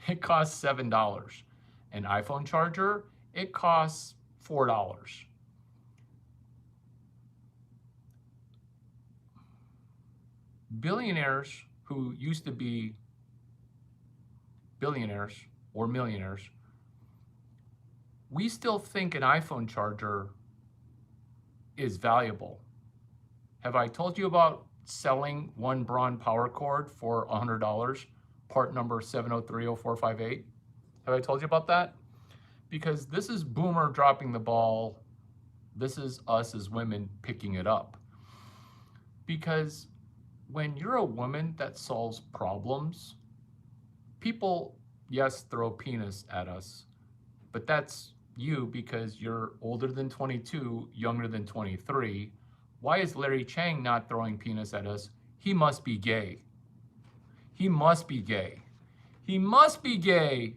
it costs $7. An iPhone charger, it costs $4. Billionaires who used to be billionaires or millionaires, we still think an iPhone charger is valuable. Have I told you about selling one Braun power cord for $100, part number 7030458? Have I told you about that? Because this is Boomer dropping the ball. This is us as women picking it up. Because when you're a woman that solves problems, people, yes, throw penis at us, but that's you because you're older than 22, younger than 23. Why is Larry Chang not throwing penis at us? He must be gay. He must be gay. He must be gay.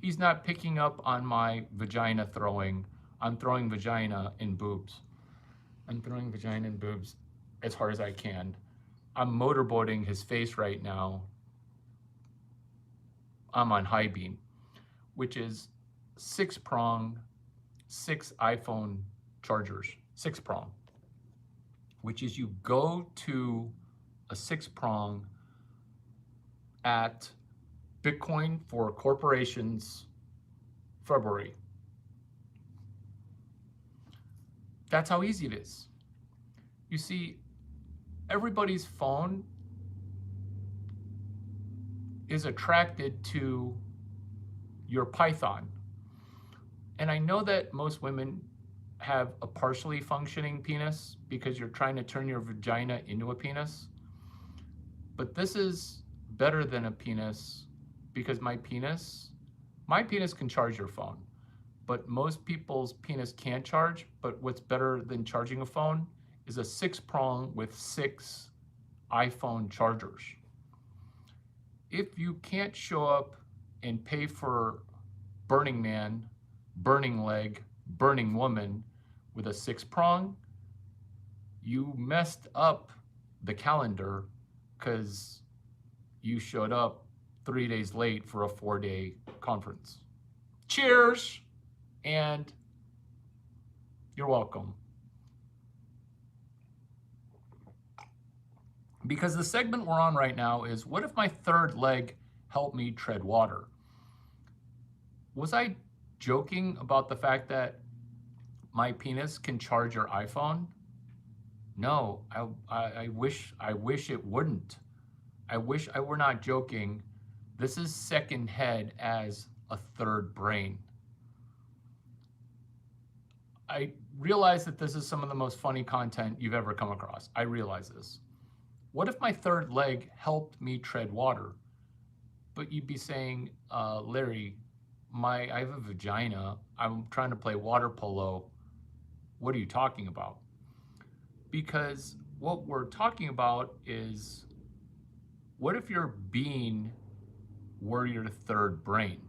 He's not picking up on my vagina throwing. I'm throwing vagina in boobs. I'm throwing vagina in boobs as hard as I can. I'm motorboating his face right now. I'm on high beam, which is 6-prong, 6 iPhone chargers, 6-prong, which is you go to a 6-prong at Bitcoin for Corporations, February. That's how easy it is. You see, everybody's phone is attracted to your Python. And I know that most women have a partially functioning penis because you're trying to turn your vagina into a penis. But this is better than a penis because my penis can charge your phone. But most people's penis can't charge. But what's better than charging a phone is a 6-prong with 6 iPhone chargers. If you can't show up and pay for Burning Man, Burning Leg, Burning Woman with a 6-prong, you messed up the calendar because you showed up 3 days late for a 4-day conference. Cheers, and you're welcome. Because the segment we're on right now is, what if my third leg helped me tread water? Was I joking about the fact that my penis can charge your iPhone? No, I wish it wouldn't. I wish I were not joking. This is second head as a third brain. I realize that this is some of the most funny content you've ever come across. I realize this. What if my third leg helped me tread water? But you'd be saying, Larry, I have a vagina. I'm trying to play water polo. What are you talking about? Because what we're talking about is, what if your being were your third brain?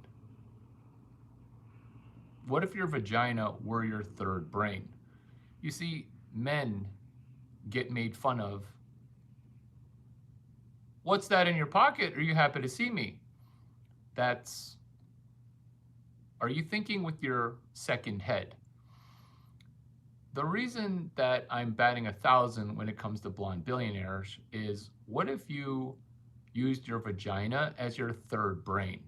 What if your vagina were your third brain? You see, men get made fun of. What's that in your pocket? Are you happy to see me? Are you thinking with your second head? The reason that I'm batting 1,000 when it comes to blonde billionaires is, what if you used your vagina as your third brain?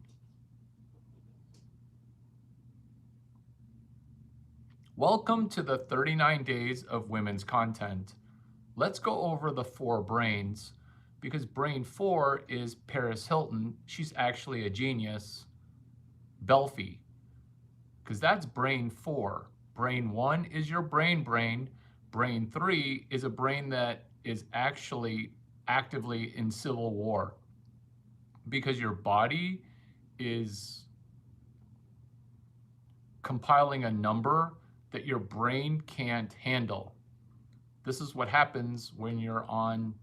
Welcome to the 39 days of women's content. Let's go over the 4 brains, because brain 4 is Paris Hilton. She's actually a genius. Belfie, because that's brain 4. Brain 1 is your brain. Brain 3 is a brain that is actually actively in civil war, because your body is compiling a number that your brain can't handle. This is what happens when you're on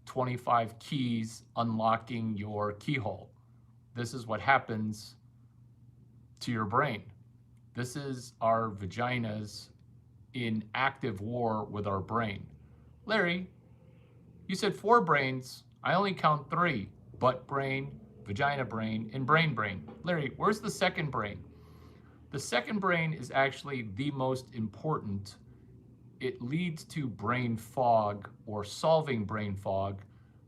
25 keys unlocking your keyhole. This is what happens to your brain. This is our vaginas in active war with our brain. Larry, you said 4 brains. I only count 3: butt brain, vagina brain, and brain brain. Larry, where's the second brain? The second brain is actually the most important. It leads to brain fog or solving brain fog.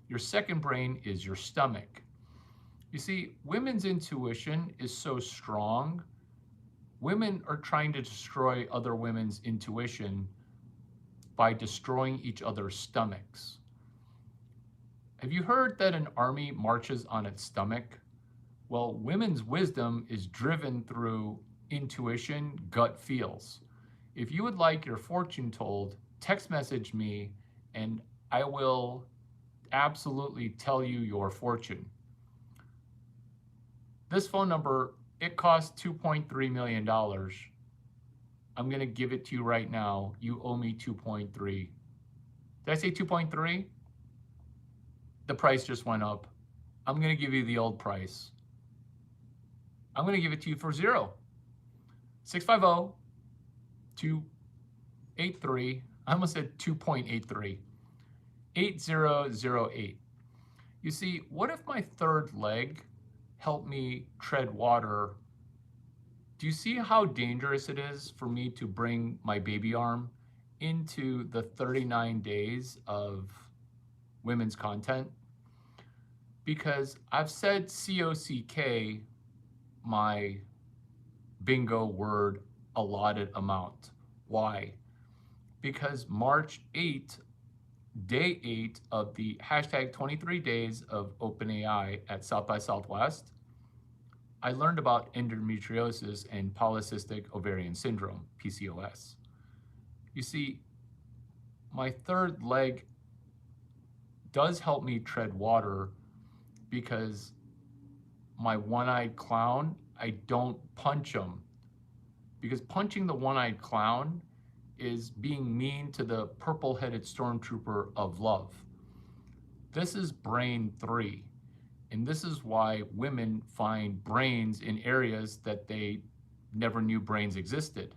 Your second brain is your stomach. You see, women's intuition is so strong. Women are trying to destroy other women's intuition by destroying each other's stomachs. Have you heard that an army marches on its stomach? Well, women's wisdom is driven through intuition, gut feels. If you would like your fortune told, text message me and I will absolutely tell you your fortune. This phone number, it costs $2.3 million. I'm going to give it to you right now. You owe me 2.3. Did I say 2.3? The price just went up. I'm going to give you the old price. I'm going to give it to you for 0. 650-283. I almost said 2.83. 8008. You see, what if my third leg helped me tread water? Do you see how dangerous it is for me to bring my baby arm into the 39 days of women's content? Because I've said COCK, my bingo word, allotted amount. Why? Because March 8th, day 8 of the hashtag 23 days of OpenAI at South by Southwest, I learned about endometriosis and polycystic ovarian syndrome, PCOS. You see, my third leg does help me tread water, because my one-eyed clown, I don't punch him. Because punching the one-eyed clown is being mean to the purple-headed stormtrooper of love. This is brain 3. And this is why women find brains in areas that they never knew brains existed.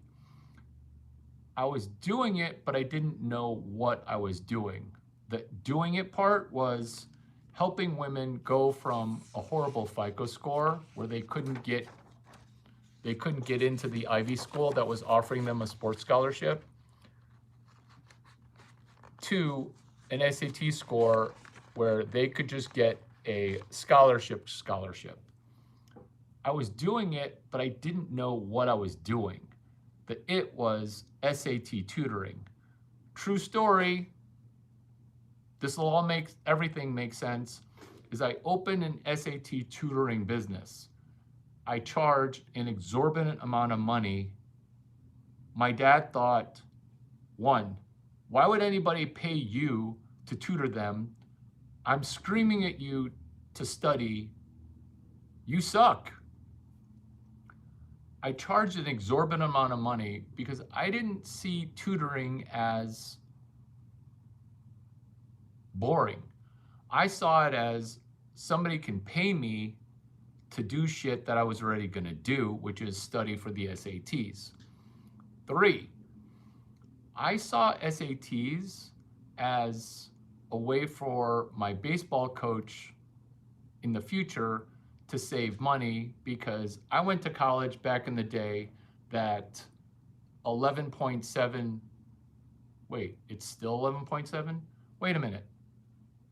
I was doing it, but I didn't know what I was doing. The doing it part was helping women go from a horrible FICO score where they couldn't get into the Ivy school that was offering them a sports scholarship, to an SAT score where they could just get a scholarship. I was doing it, but I didn't know what I was doing. The it was SAT tutoring. True story. This will all make everything make sense. Is I opened an SAT tutoring business. I charged an exorbitant amount of money. My dad thought, one, why would anybody pay you to tutor them? I'm screaming at you to study. You suck. I charged an exorbitant amount of money because I didn't see tutoring as boring. I saw it as somebody can pay me to do shit that I was already going to do, which is study for the SATs. 3, I saw SATs as a way for my baseball coach in the future to save money, because I went to college back in the day that 11.7, wait, it's still 11.7? Wait a minute.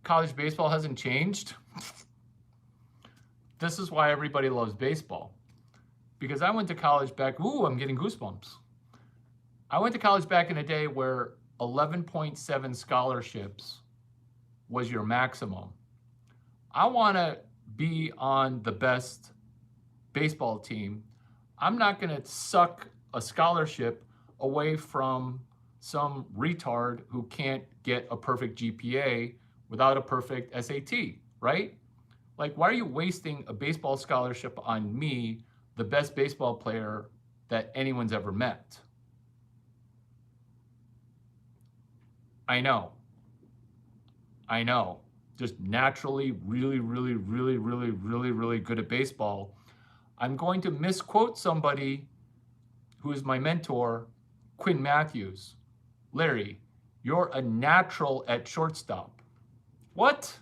College baseball hasn't changed? This is why everybody loves baseball. Because I went to college back, ooh, I'm getting goosebumps. I went to college back in a day where 11.7 scholarships was your maximum. I want to be on the best baseball team. I'm not going to suck a scholarship away from some retard who can't get a perfect GPA without a perfect SAT, right? Like, why are you wasting a baseball scholarship on me, the best baseball player that anyone's ever met? I know. Just naturally really good at baseball. I'm going to misquote somebody who is my mentor, Quinn Matthews. Larry, you're a natural at shortstop. What?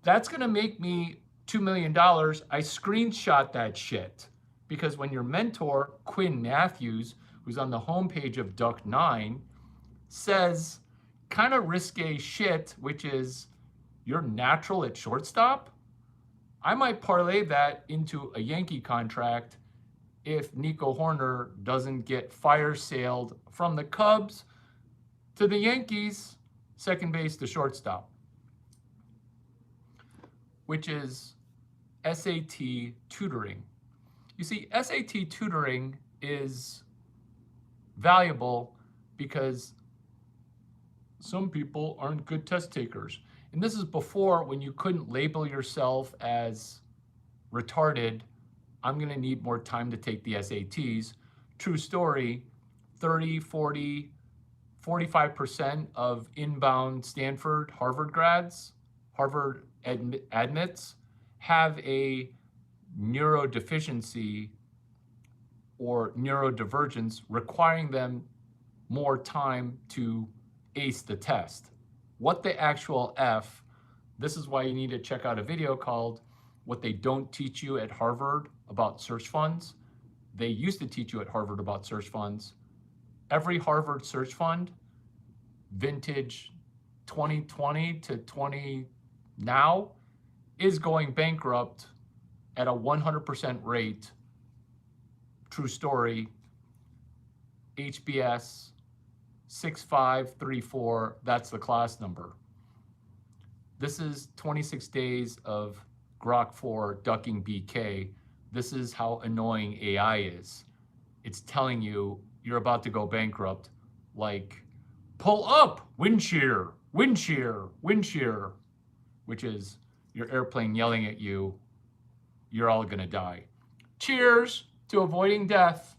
That's going to make me $2 million. I screenshot that shit because when your mentor, Quinn Matthews, who's on the homepage of Duck 9, says kind of risque shit, which is you're natural at shortstop, I might parlay that into a Yankee contract if Nico Horner doesn't get fire sailed from the Cubs to the Yankees, second base to shortstop, which is SAT tutoring. You see, SAT tutoring is valuable because some people aren't good test takers. And this is before, when you couldn't label yourself as retarded. I'm going to need more time to take the SATs. True story, 30, 40, 45% of inbound Stanford, Harvard grads, Harvard admits, have a neurodeficiency or neurodivergence requiring them more time to ace the test. What the actual F? This is why you need to check out a video called What They Don't Teach You at Harvard About Search Funds. They used to teach you at Harvard about search funds. Every Harvard search fund, vintage 2020 to 20 now, is going bankrupt at a 100% rate. True story, HBS 6534, that's the class number. This is 26 days of Grok 4 ducking BK. This is how annoying AI is. It's telling you you're about to go bankrupt, like, pull up, wind shear, wind shear, wind shear, which is your airplane yelling at you, you're all gonna die. Cheers to avoiding death.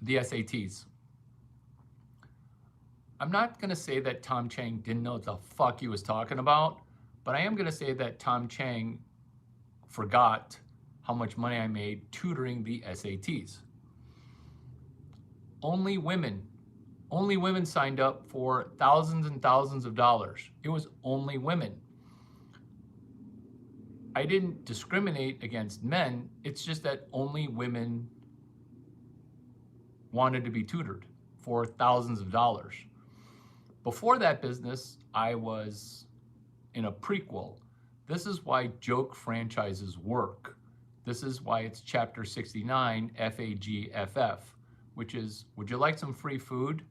The SATs. I'm not going to say that Tom Chang didn't know what the fuck he was talking about, but I am going to say that Tom Chang forgot how much money I made tutoring the SATs. Only women signed up for thousands and thousands of dollars. It was only women. I didn't discriminate against men. It's just that only women wanted to be tutored for thousands of dollars. Before that business, I was in a prequel. This is why joke franchises work. This is why it's chapter 69, FAGFF, which is, would you like some free food?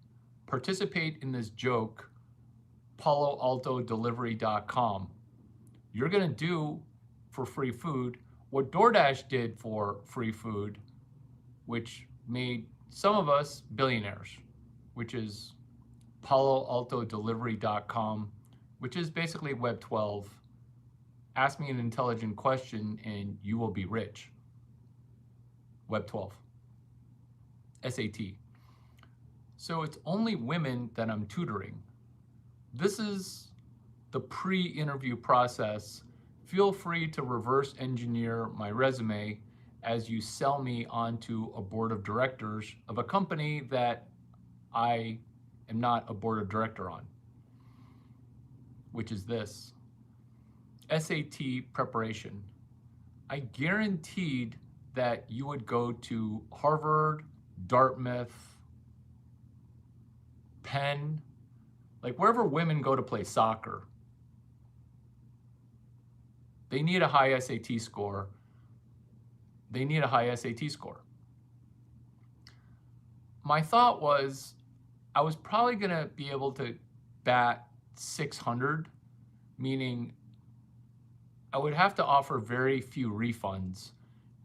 Participate in this joke, paloaltodelivery.com. you're going to do for free food what DoorDash did for free food, which made some of us billionaires, which is PaloAltoDelivery.com, which is basically Web 12. Ask me an intelligent question and you will be rich. Web 12. SAT. So it's only women that I'm tutoring. This is the pre-interview process. Feel free to reverse engineer my resume as you sell me onto a board of directors of a company that I am not a board of director on, which is this. SAT preparation. I guaranteed that you would go to Harvard, Dartmouth, Penn, like wherever women go to play soccer. They need a high SAT score. They need a high SAT score. My thought was I was probably going to be able to bat 600, meaning I would have to offer very few refunds.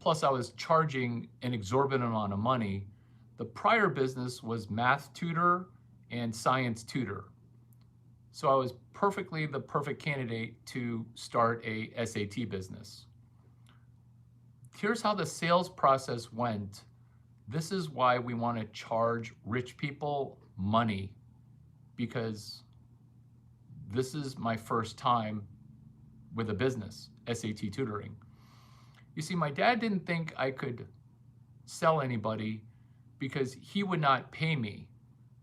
Plus, I was charging an exorbitant amount of money. The prior business was math tutor and science tutor. So I was the perfect candidate to start a SAT business. Here's how the sales process went. This is why we want to charge rich people money, because this is my first time with a business, SAT tutoring. You see, my dad didn't think I could sell anybody because he would not pay me.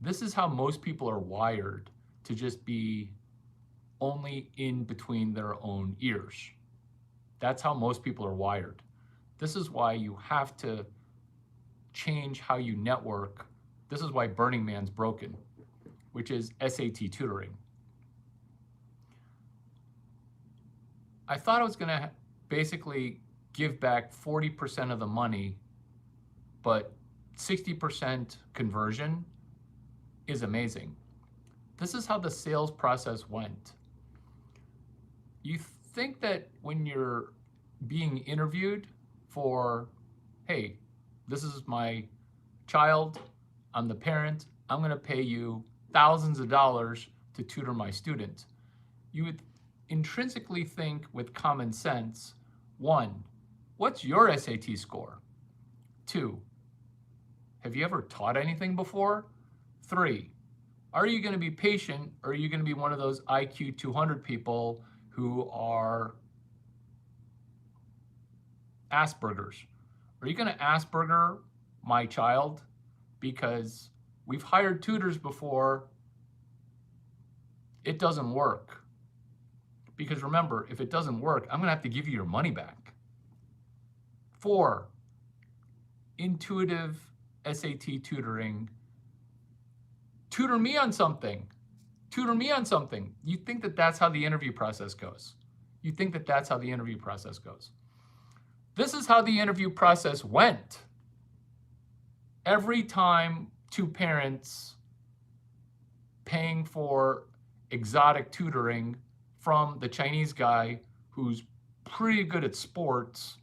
This is how most people are wired, to just be only in between their own ears. That's how most people are wired. This is why you have to change how you network. This is why Burning Man's broken, which is SAT tutoring. I thought I was going to basically give back 40% of the money, but 60% conversion is amazing. This is how the sales process went. You think that when you're being interviewed for, hey, this is my child, I'm the parent, I'm going to pay you thousands of dollars to tutor my student. You would intrinsically think with common sense, 1, what's your SAT score? 2, have you ever taught anything before? 3, are you going to be patient, or are you going to be one of those IQ 200 people who are Asperger's? Are you going to Asperger my child? Because we've hired tutors before, it doesn't work. Because remember, if it doesn't work, I'm going to have to give you your money back. 4, intuitive SAT tutoring. Tutor me on something. Tutor me on something. You think that that's how the interview process goes. You think that that's how the interview process goes. This is how the interview process went. Every time 2 parents paying for exotic tutoring from the Chinese guy who's pretty good at sports,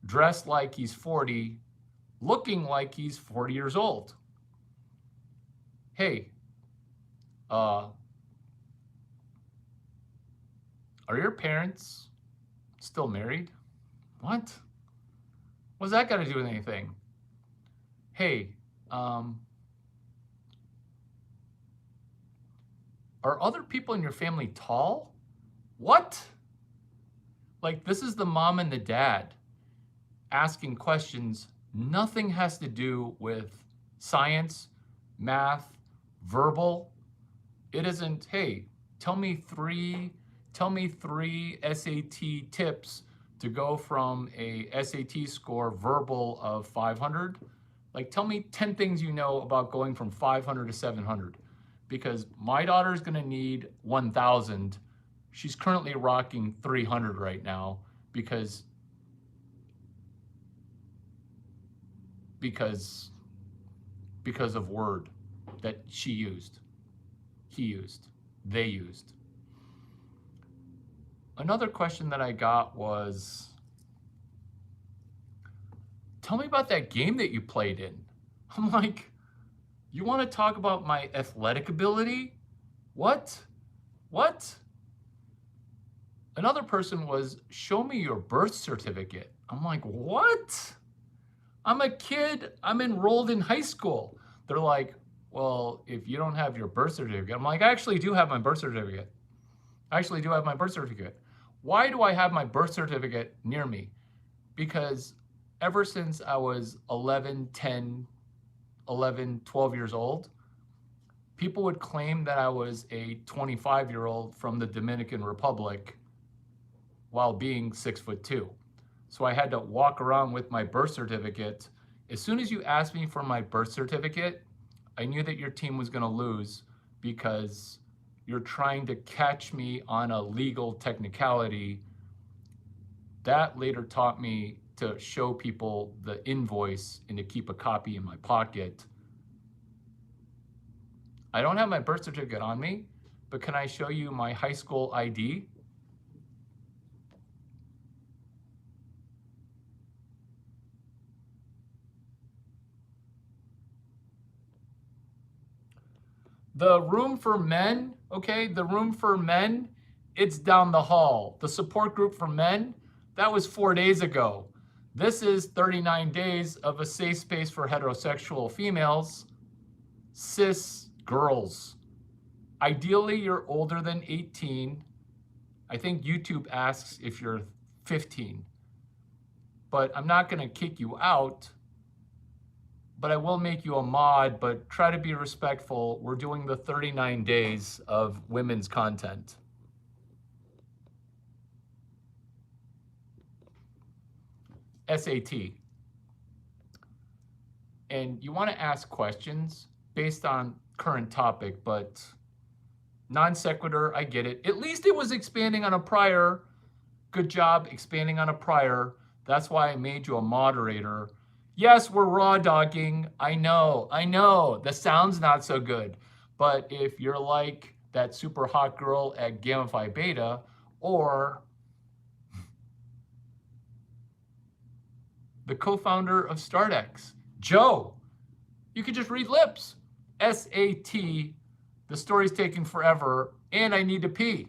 dressed like he's 40, looking like he's 40 years old. Hey, are your parents still married? What? What's that got to do with anything? Hey, are other people in your family tall? What? Like, this is the mom and the dad asking questions. Nothing has to do with science, math, verbal. It isn't, hey, tell me three SAT tips to go from a SAT score verbal of 500. Like, tell me 10 things you know about going from 500 to 700. Because my daughter's gonna need 1,000. She's currently rocking 300 right now because of word that she used, he used, they used. Another question that I got was, tell me about that game that you played in. I'm like, you want to talk about my athletic ability? What? What? Another person was, show me your birth certificate. I'm like, what? I'm a kid. I'm enrolled in high school. They're like, well, if you don't have your birth certificate, I'm like, I actually do have my birth certificate. I actually do have my birth certificate. Why do I have my birth certificate near me? Because ever since I was 11, 10, 11, 12 years old, people would claim that I was a 25-year-old from the Dominican Republic while being 6'2". So I had to walk around with my birth certificate. As soon as you asked me for my birth certificate, I knew that your team was going to lose because you're trying to catch me on a legal technicality. That later taught me to show people the invoice and to keep a copy in my pocket. I don't have my birth certificate on me, but can I show you my high school ID? The room for men, okay, the room for men, it's down the hall. The support group for men, that was 4 days ago. This is 39 days of a safe space for heterosexual females, cis girls. Ideally, you're older than 18. I think YouTube asks if you're 15. But I'm not going to kick you out. But I will make you a mod, but try to be respectful. We're doing the 39 days of women's content. SAT. And you want to ask questions based on current topic, but non sequitur, I get it. At least it was expanding on a prior. Good job expanding on a prior. That's why I made you a moderator. Yes, we're raw dogging. I know. The sound's not so good. But if you're like that super hot girl at Gamma Phi Beta, or the co-founder of StartX, Joe, you could just read lips. SAT, the story's taking forever, and I need to pee.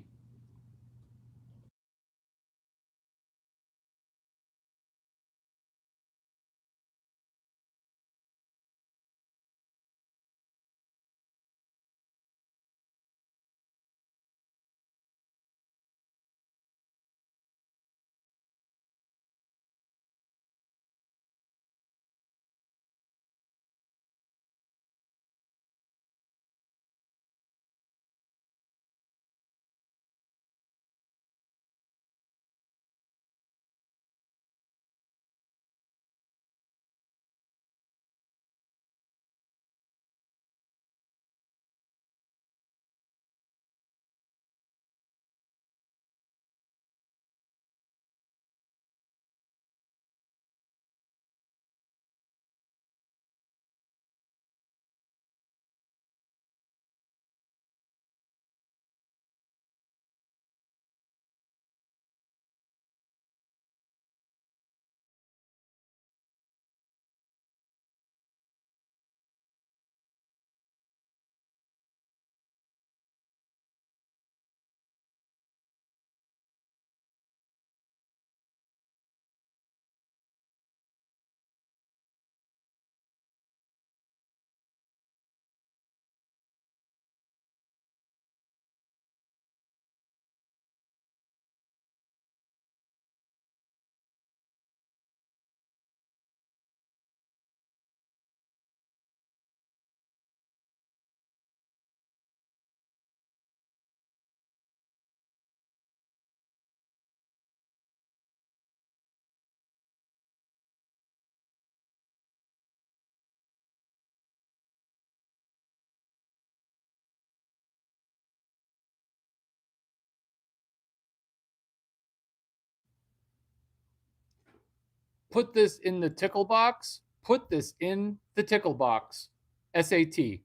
Put this in the tickle box. Put this in the tickle box. SAT.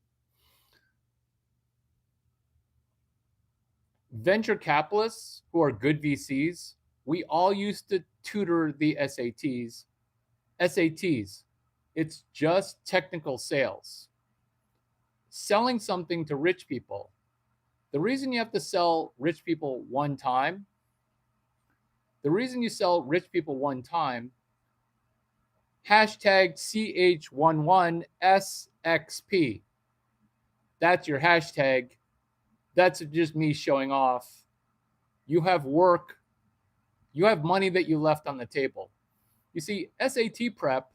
venture capitalists who are good VCs, we all used to tutor the SATs. SATs, it's just technical sales. Selling something to rich people. The reason you have to sell rich people one time, hashtag CH11SXP. That's your hashtag. That's just me showing off. You have work. You have money that you left on the table. You see, SAT prep,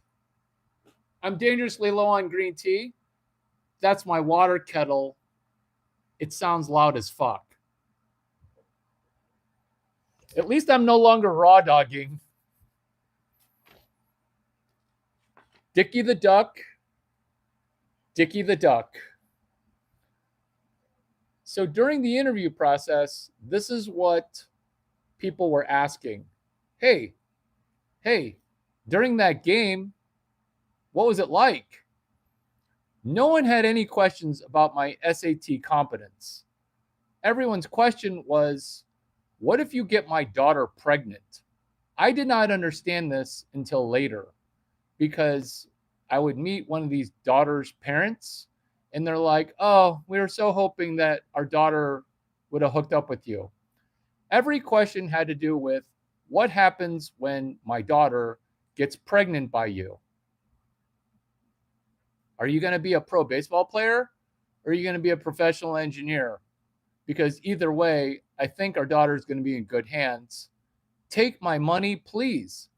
I'm dangerously low on green tea. That's my water kettle. It sounds loud as fuck. At least I'm no longer raw dogging. Dickie the Duck. So during the interview process, this is what people were asking. Hey, during that game, what was it like? No one had any questions about my SAT competence. Everyone's question was, what if you get my daughter pregnant? I did not understand this until later, because I would meet one of these daughter's parents and they're like, oh, we were so hoping that our daughter would have hooked up with you. Every question had to do with what happens when my daughter gets pregnant by you. Are you going to be a pro baseball player or are you going to be a professional engineer? Because either way, I think our daughter is going to be in good hands. Take my money, please.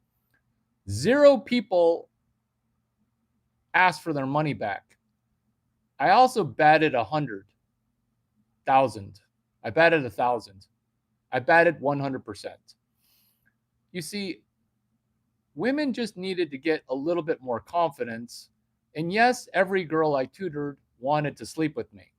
0 people asked for their money back. I also batted 100,000. I batted 1,000. I batted 100%. You see, women just needed to get a little bit more confidence. And yes, every girl I tutored wanted to sleep with me.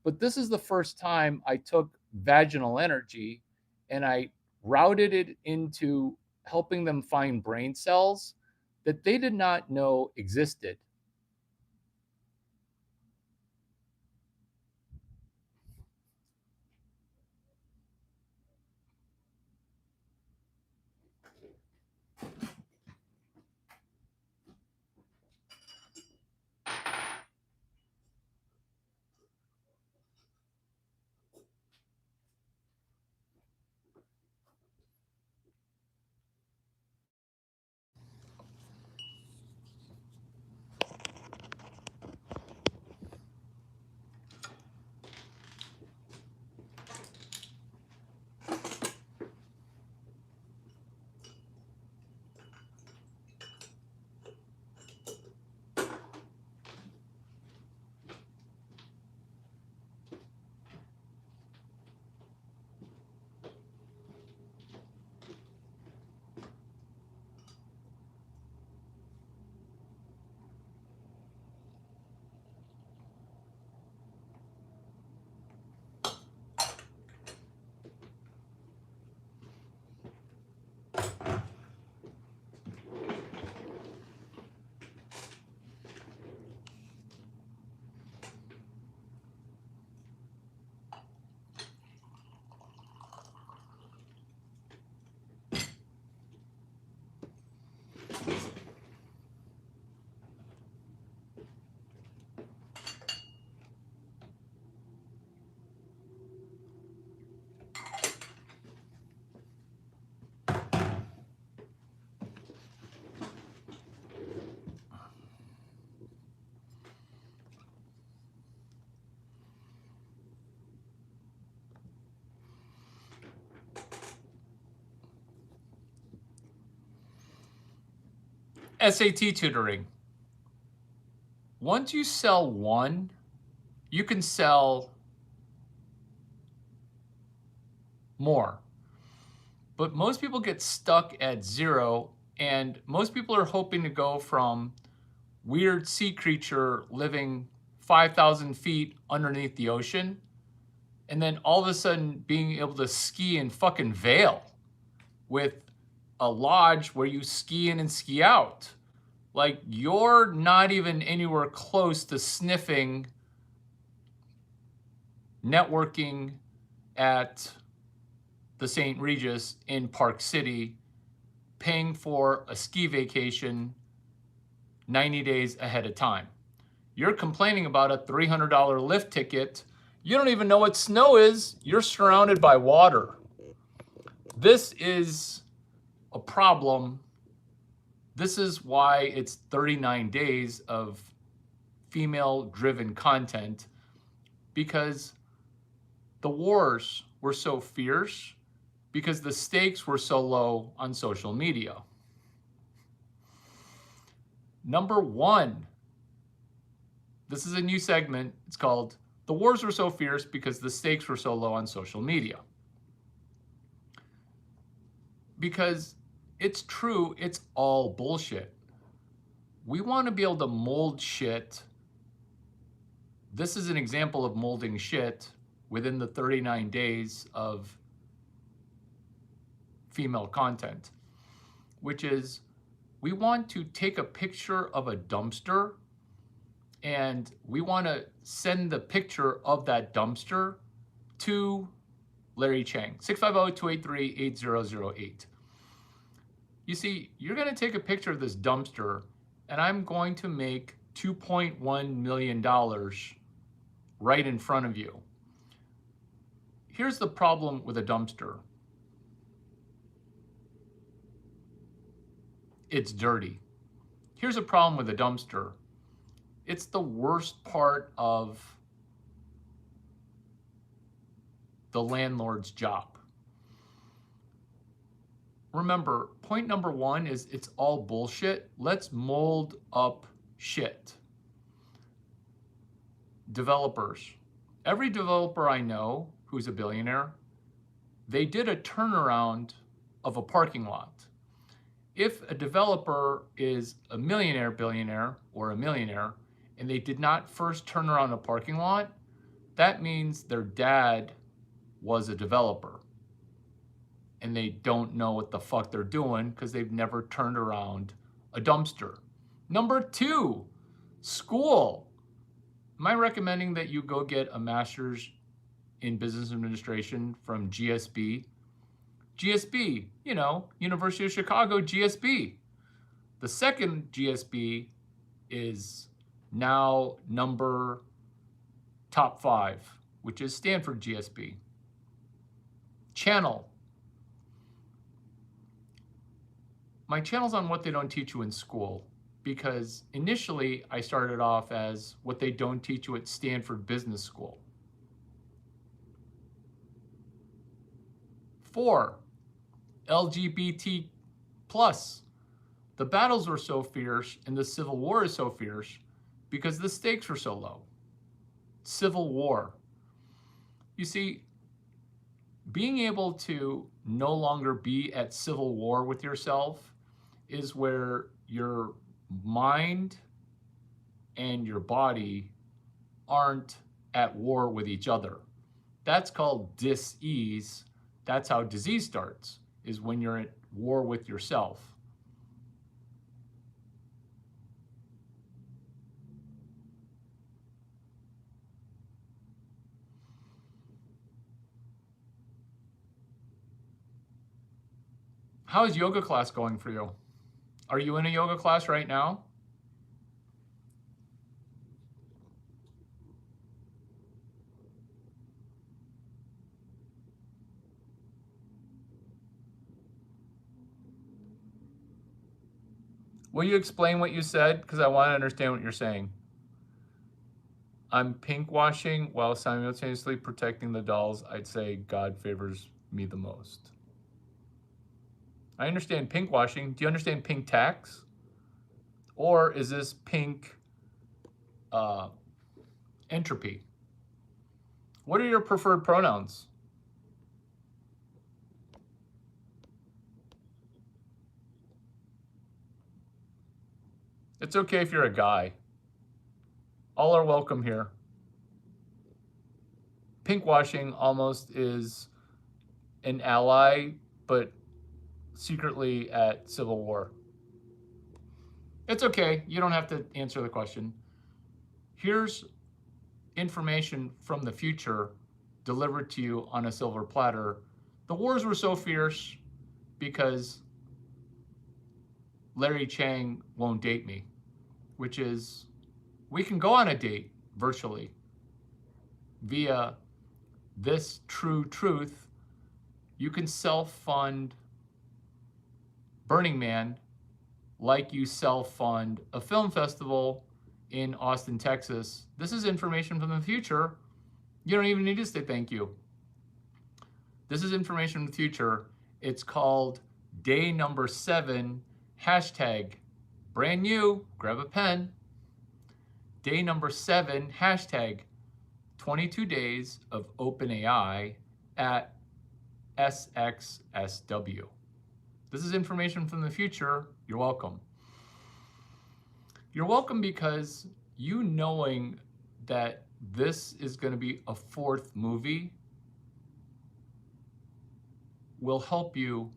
But this is the first time I took vaginal energy and I routed it into helping them find brain cells that they did not know existed. SAT tutoring. Once you sell one, you can sell more. But most people get stuck at 0, and most people are hoping to go from weird sea creature living 5,000 feet underneath the ocean, and then all of a sudden being able to ski in fucking Vail with a lodge where you ski in and ski out. Like, you're not even anywhere close to sniffing networking at the St. Regis in Park City, paying for a ski vacation 90 days ahead of time. You're complaining about a $300 lift ticket. You don't even know what snow is. You're surrounded by water. This is a problem. This is why it's 39 days of female-driven content, because the wars were so fierce, because the stakes were so low on social media. Number one, this is a new segment. It's called The Wars Were So Fierce Because the Stakes Were So Low on Social Media. Because it's true, it's all bullshit. We want to be able to mold shit. This is an example of molding shit within the 39 days of female content, which is we want to take a picture of a dumpster and we want to send the picture of that dumpster to Larry Chang, 650-283-8008. You see, you're going to take a picture of this dumpster and I'm going to make $2.1 million right in front of you. Here's the problem with a dumpster. It's dirty. Here's a problem with a dumpster. It's the worst part of the landlord's job. Remember, point number one is it's all bullshit. Let's mold up shit. Developers. Every developer I know who's a billionaire, they did a turnaround of a parking lot. If a developer is a millionaire, billionaire, or a millionaire, and they did not first turn around a parking lot, that means their dad was a developer. And they don't know what the fuck they're doing because they've never turned around a dumpster. Number two, school. Am I recommending that you go get a master's in business administration from GSB? GSB, you know, University of Chicago, GSB. The second GSB is now number top 5, which is Stanford GSB. Channel. My channel's on what they don't teach you in school, because initially I started off as what they don't teach you at Stanford Business School. 4, LGBT plus. The battles were so fierce and the Civil War is so fierce because the stakes were so low. Civil War. You see, being able to no longer be at civil war with yourself is where your mind and your body aren't at war with each other. That's called dis-ease. That's how disease starts, is when you're at war with yourself. How is yoga class going for you? Are you in a yoga class right now? Will you explain what you said? Because I want to understand what you're saying. I'm pink washing while simultaneously protecting the dolls. I'd say God favors me the most. I understand pink washing. Do you understand pink tax? Or is this pink entropy? What are your preferred pronouns? It's okay if you're a guy. All are welcome here. Pink washing almost is an ally, but secretly at civil war. It's okay. You don't have to answer the question. Here's information from the future delivered to you on a silver platter. The wars were so fierce because Larry Chang won't date me, which is, we can go on a date virtually via this True Truth. You can self-fund Burning Man like you self-fund a film festival in Austin, Texas. This is information from the future. You don't even need to say thank you. This is information from the future. It's called day number 7, hashtag, brand new, grab a pen. Day number 7, hashtag, 22 days of OpenAI at SXSW. This is information from the future. You're welcome. You're welcome because you knowing that this is going to be a 4th movie will help you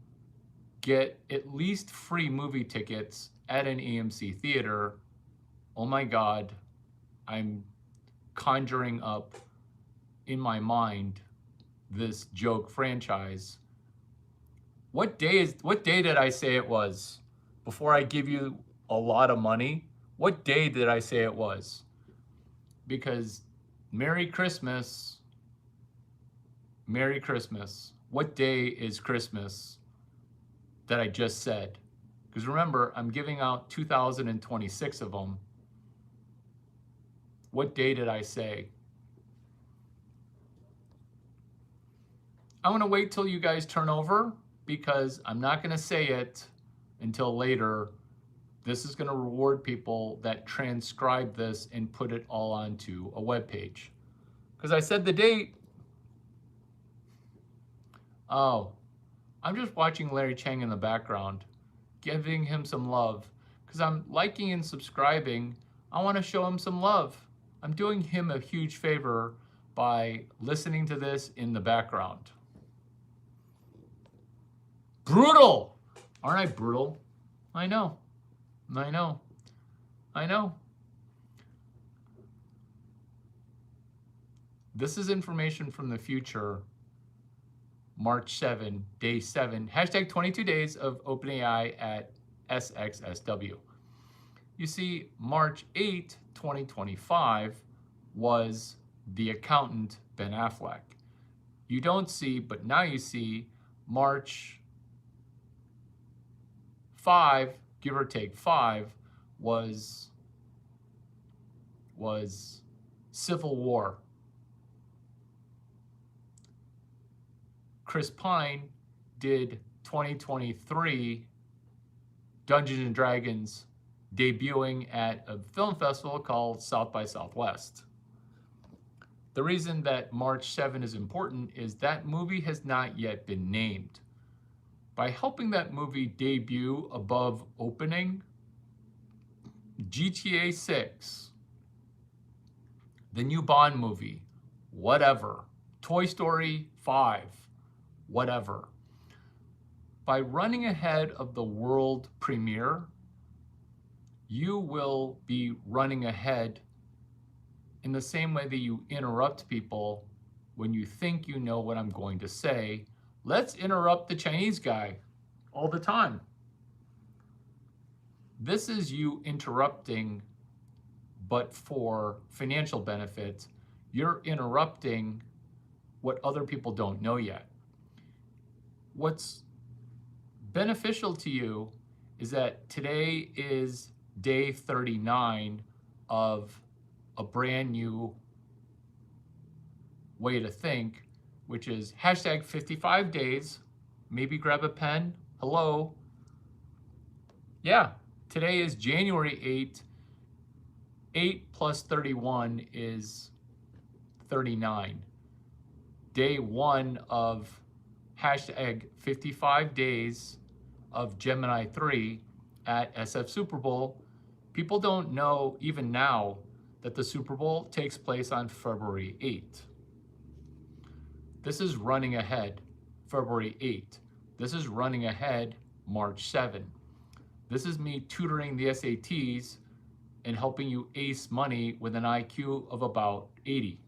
get at least free movie tickets at an AMC theater. Oh my God, I'm conjuring up in my mind this joke franchise. What day did I say it was? Before I give you a lot of money, what day did I say it was? Because Merry Christmas. Merry Christmas. What day is Christmas that I just said? Because remember, I'm giving out 2,026 of them. What day did I say? I'm going to wait till you guys turn over because I'm not going to say it until later. This is going to reward people that transcribe this and put it all onto a web page. Because I said the date. Oh, I'm just watching Larry Chang in the background, giving him some love. Because I'm liking and subscribing. I want to show him some love. I'm doing him a huge favor by listening to this in the background. Brutal! Aren't I brutal? I know. I know. I know. This is information from the future. March 7, day 7, hashtag 22 days of OpenAI at SXSW. You see, March 8, 2025 was the accountant Ben Affleck. You don't see, but now you see, March 5, give or take 5, was Civil War. Chris Pine did 2023 Dungeons and Dragons, debuting at a film festival called South by Southwest. The reason that March 7 is important is that movie has not yet been named. By helping that movie debut above opening, GTA 6, the new Bond movie, whatever, Toy Story 5, whatever. By running ahead of the world premiere, you will be running ahead in the same way that you interrupt people when you think you know what I'm going to say. Let's interrupt the Chinese guy all the time. This is you interrupting, but for financial benefit. You're interrupting what other people don't know yet. What's beneficial to you is that today is day 39 of a brand new way to think, which is hashtag 55 days. Maybe grab a pen. Hello. Yeah, today is January 8. 8 plus 31 is 39. Day 1 of hashtag 55 days of Gemini 3 at SF Super Bowl. People don't know even now that the Super Bowl takes place on February 8th. This is running ahead, February 8th. This is running ahead, March 7. This is me tutoring the SATs and helping you ace money with an IQ of about 80.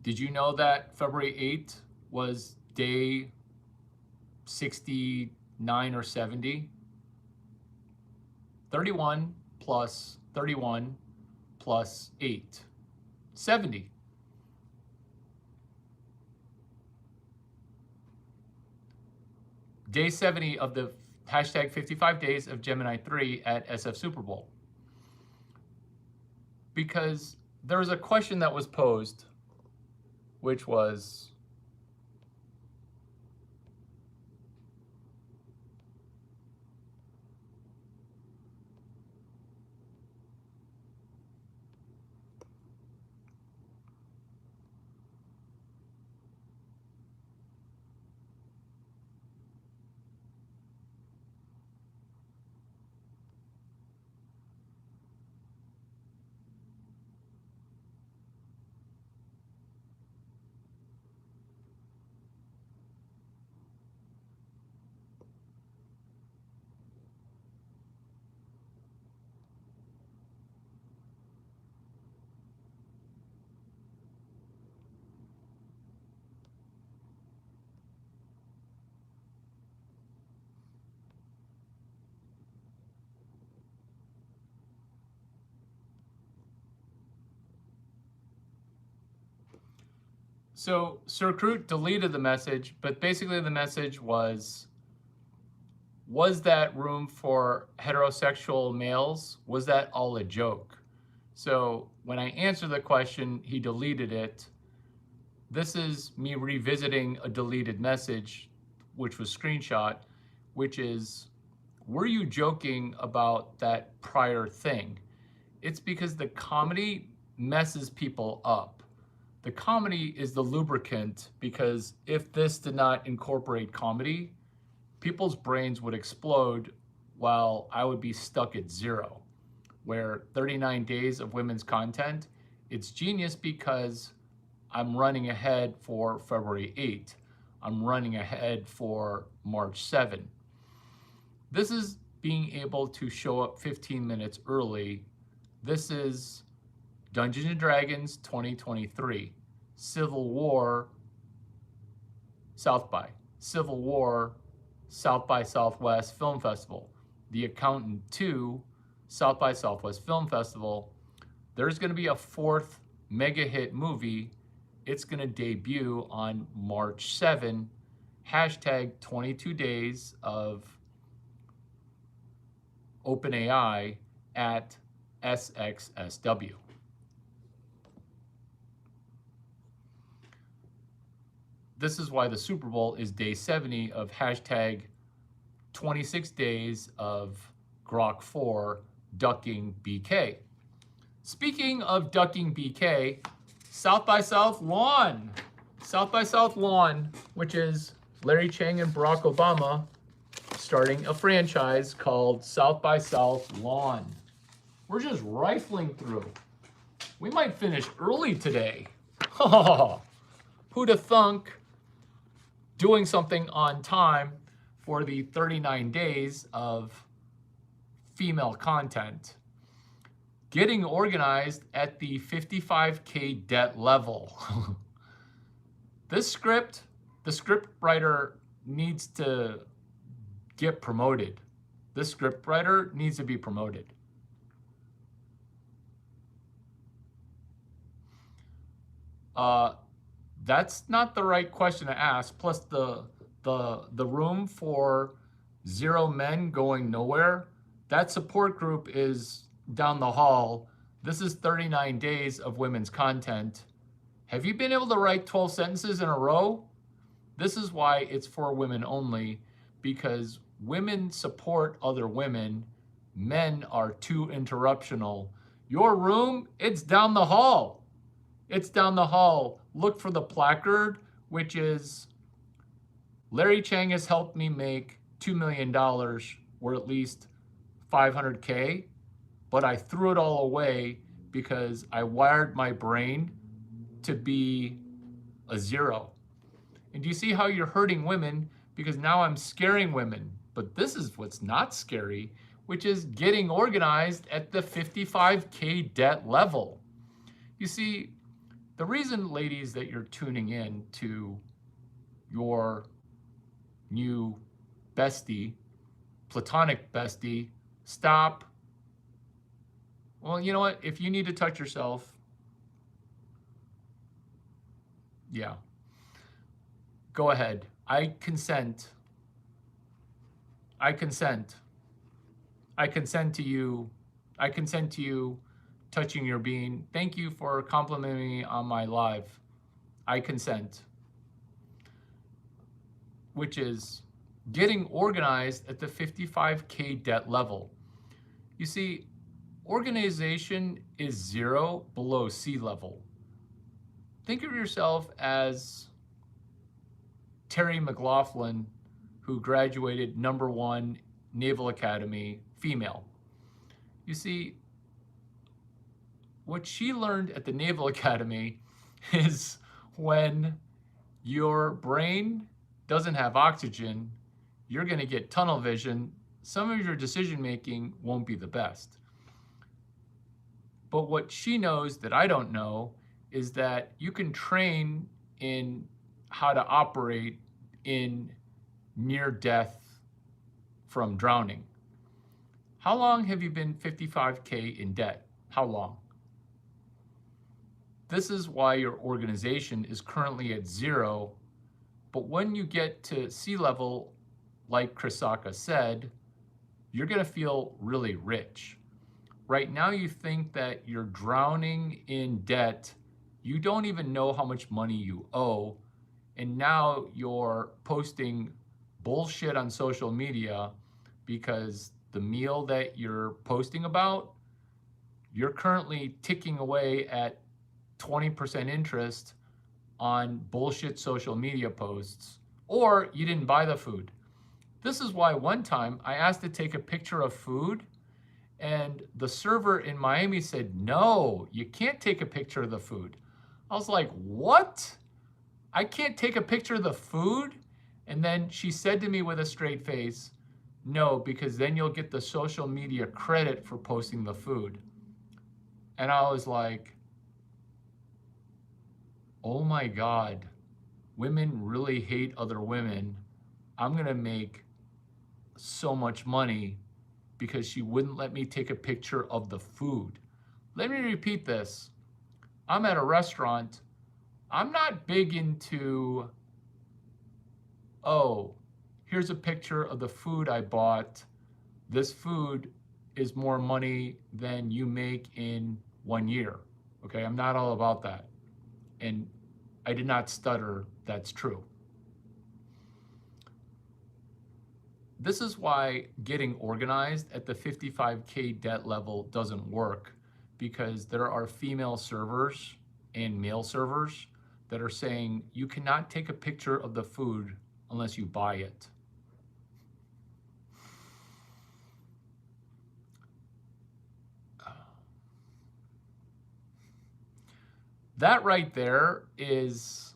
Did you know that February 8th was day 69 or 70? 31 plus 31 plus 8. 70. Day 70 of the hashtag 55 days of Gemini 3 at SF Super Bowl. Because there was a question that was posed, which was, so Sir Crute deleted the message, but basically the message was that room for heterosexual males? Was that all a joke? So when I answered the question, he deleted it. This is me revisiting a deleted message, which was screenshot, which is, were you joking about that prior thing? It's because the comedy messes people up. The comedy is the lubricant, because if this did not incorporate comedy, people's brains would explode while I would be stuck at 0. Where 39 days of women's content, it's genius because I'm running ahead for February 8th. I'm running ahead for March 7. This is being able to show up 15 minutes early. This is Dungeons and Dragons 2023, Civil War, South by, Civil War, South by Southwest Film Festival, The Accountant 2, South by Southwest Film Festival. There's going to be a 4th mega hit movie. It's going to debut on March 7, hashtag 22 days of OpenAI at SXSW. This is why the Super Bowl is day 70 of hashtag 26 days of Grok 4 ducking BK. Speaking of ducking BK, South by South Lawn. South by South Lawn, which is Larry Chang and Barack Obama starting a franchise called South by South Lawn. We're just rifling through. We might finish early today. Who'd have thunk? Doing something on time for the 39 days of female content. Getting organized at the 55K debt level. This script, the script writer needs to get promoted. This script writer needs to be promoted. That's not the right question to ask. Plus the room for 0 men going nowhere, that support group is down the hall. This is 39 days of women's content. Have you been able to write 12 sentences in a row? This is why it's for women only, because women support other women. Men are too interruptional. Your room, it's down the hall. It's down the hall. Look for the placard, which is Larry Chang has helped me make $2 million, or at least 500K, but I threw it all away because I wired my brain to be a 0. And do you see how you're hurting women? Because now I'm scaring women. But this is what's not scary, which is getting organized at the 55K debt level. You see, The reason, ladies, that you're tuning in to your new bestie, platonic bestie, stop. Well, you know what? If you need to touch yourself, yeah, go ahead. I consent. I consent. I consent to you. I consent to you touching your bean. Thank you for complimenting me on my live. I consent. Which is getting organized at the 55K debt level. You see, organization is 0 below sea level. Think of yourself as Terry McLaughlin, who graduated #1 Naval Academy, female. You see, what she learned at the Naval Academy is when your brain doesn't have oxygen, you're going to get tunnel vision. Some of your decision making won't be the best. But what she knows that I don't know is that you can train in how to operate in near death from drowning. How long have you been 55K in debt? How long? This is why your organization is currently at 0. But when you get to sea level, like Chris Sacca said, you're going to feel really rich. Right now, you think that you're drowning in debt. You don't even know how much money you owe. And now you're posting bullshit on social media because the meal that you're posting about, you're currently ticking away at 20% interest on bullshit social media posts, or you didn't buy the food. This is why one time I asked to take a picture of food, and the server in Miami said, no, you can't take a picture of the food. I was like, what? I can't take a picture of the food? And then she said to me with a straight face, no, because then you'll get the social media credit for posting the food. And I was like, oh my God, women really hate other women. I'm going to make so much money because she wouldn't let me take a picture of the food. Let me repeat this. I'm at a restaurant. I'm not big into, oh, here's a picture of the food I bought. This food is more money than you make in 1 year. Okay, I'm not all about that. And I did not stutter, that's true. This is why getting organized at the 55K debt level doesn't work, because there are female servers and male servers that are saying you cannot take a picture of the food unless you buy it. That right there is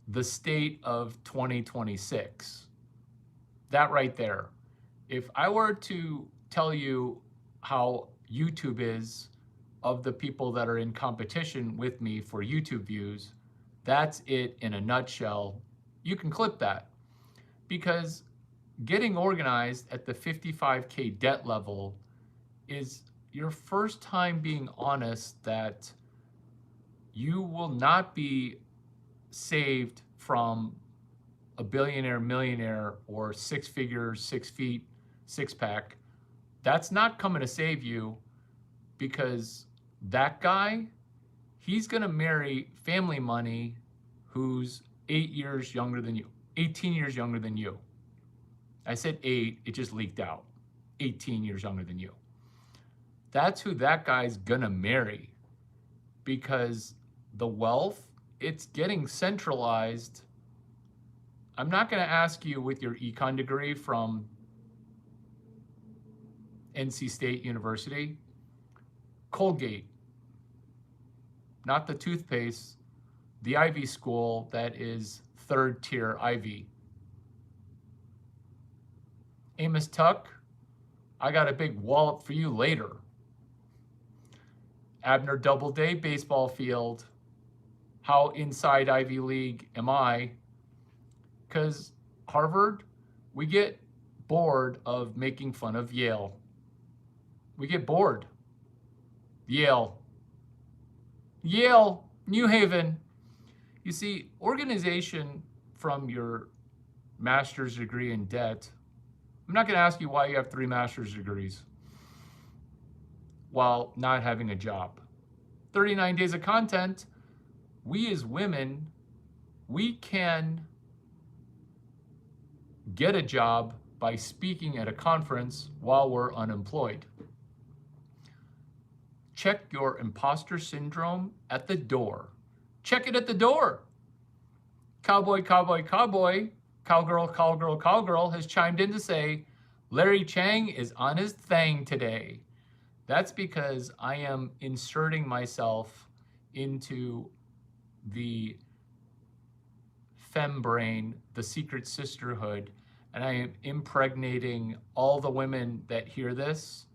the state of 2026. That right there. If I were to tell you how YouTube is of the people that are in competition with me for YouTube views, that's it in a nutshell. You can clip that, because getting organized at the 55K debt level is your first time being honest that you will not be saved from a billionaire, millionaire, or 6 figures, 6 feet, 6-pack. That's not coming to save you, because that guy, he's going to marry family money who's 8 years younger than you, 18 years younger than you. I said 8, it just leaked out. 18 years younger than you. That's who that guy's going to marry, because the wealth, it's getting centralized. I'm not going to ask you with your econ degree from NC State University. Colgate, not the toothpaste, the Ivy school that is 3rd tier Ivy. Amos Tuck, I got a big wallop for you later. Abner Doubleday baseball field, how inside Ivy League am I? Because Harvard, we get bored of making fun of Yale. We get bored. Yale, New Haven. You see, organization from your master's degree in debt. I'm not going to ask you why you have 3 master's degrees while not having a job. 39 days of content. We as women, we can get a job by speaking at a conference while we're unemployed. Check your imposter syndrome at the door. Check it at the door. Cowboy, cowboy, cowboy, cowgirl, cowgirl, cowgirl has chimed in to say, Larry Chang is on his thing today. That's because I am inserting myself into the fembrain, the secret sisterhood, and I am impregnating all the women that hear this,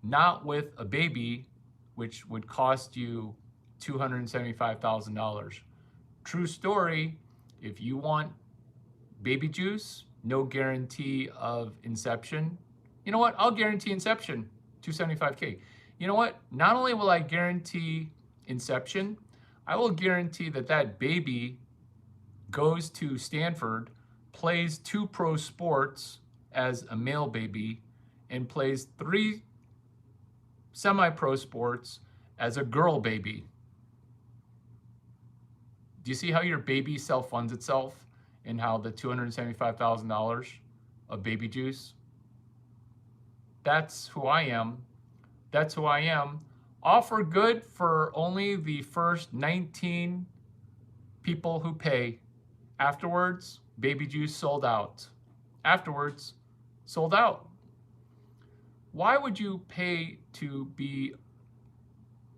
not with a baby, which would cost you $275,000. True story, if you want baby juice, no guarantee of inception. You know what? I'll guarantee inception, $275K. You know what? Not only will I guarantee inception, I will guarantee that that baby goes to Stanford, plays 2 pro sports as a male baby, and plays 3 semi-pro sports as a girl baby. Do you see how your baby self-funds itself and how the $275,000 of baby juice? That's who I am. That's who I am. Offer good for only the first 19 people who pay. Afterwards, baby juice sold out. Afterwards, sold out. Why would you pay to be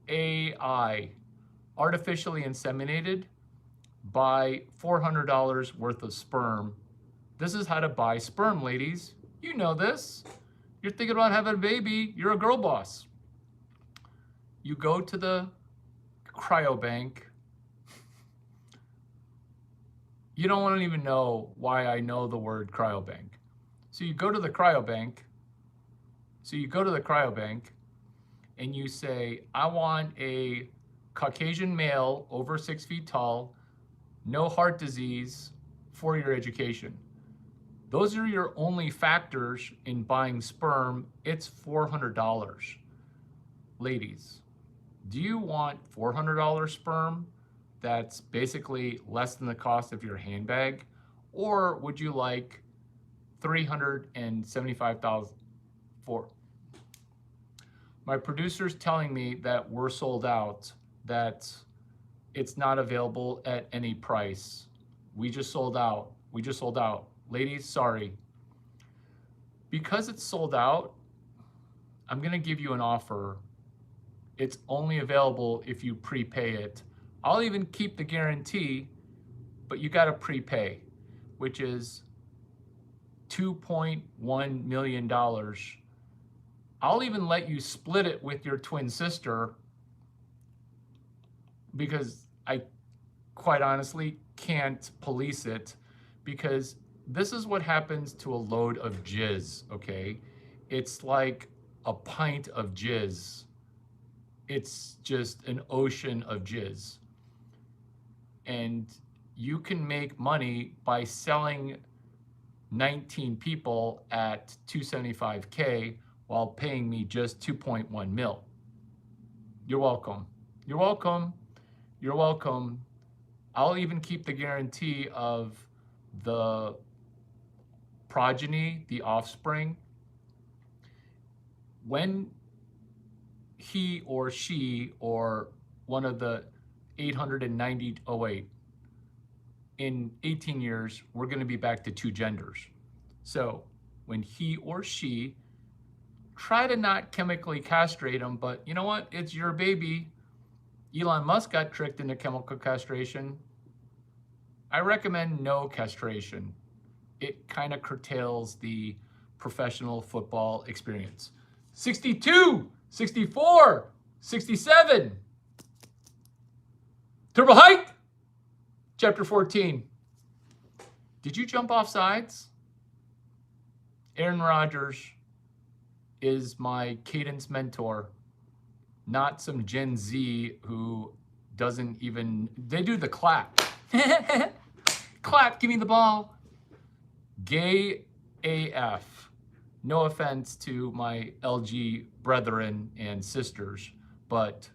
AI, artificially inseminated, buy $400 worth of sperm? This is how to buy sperm, ladies. You know this. You're thinking about having a baby. You're a girl boss. You go to the cryobank. You don't even know why I know the word cryobank. So you go to the cryobank. And you say, I want a Caucasian male over 6 feet tall, no heart disease, for your education. Those are your only factors in buying sperm. It's $400. Ladies, do you want $400 sperm that's basically less than the cost of your handbag? Or would you like $375,000 for? My producer's telling me that we're sold out, that it's not available at any price. We just sold out. Ladies, sorry. Because it's sold out, I'm going to give you an offer. It's only available if you prepay it. I'll even keep the guarantee, but you got to prepay, which is $2.1 million. I'll even let you split it with your twin sister, because I quite honestly can't police it, because this is what happens to a load of jizz, okay? It's like a pint of jizz. It's just an ocean of jizz. And you can make money by selling 19 people at $275K while paying me just 2.1 mil. You're welcome. You're welcome. You're welcome. I'll even keep the guarantee of the progeny, the offspring. When he or she or one of the 890, oh wait, in 18 years, we're going to be back to 2 genders. So when he or she, try to not chemically castrate them, but you know what? It's your baby. Elon Musk got tricked into chemical castration. I recommend no castration. It kind of curtails the professional football experience. 62, 64, 67. Turbo height. Chapter 14. Did you jump off sides? Aaron Rodgers is my cadence mentor, not some Gen Z who doesn't even, they do the clap. Clap, give me the ball. Gay AF. No offense to my LG brethren and sisters, but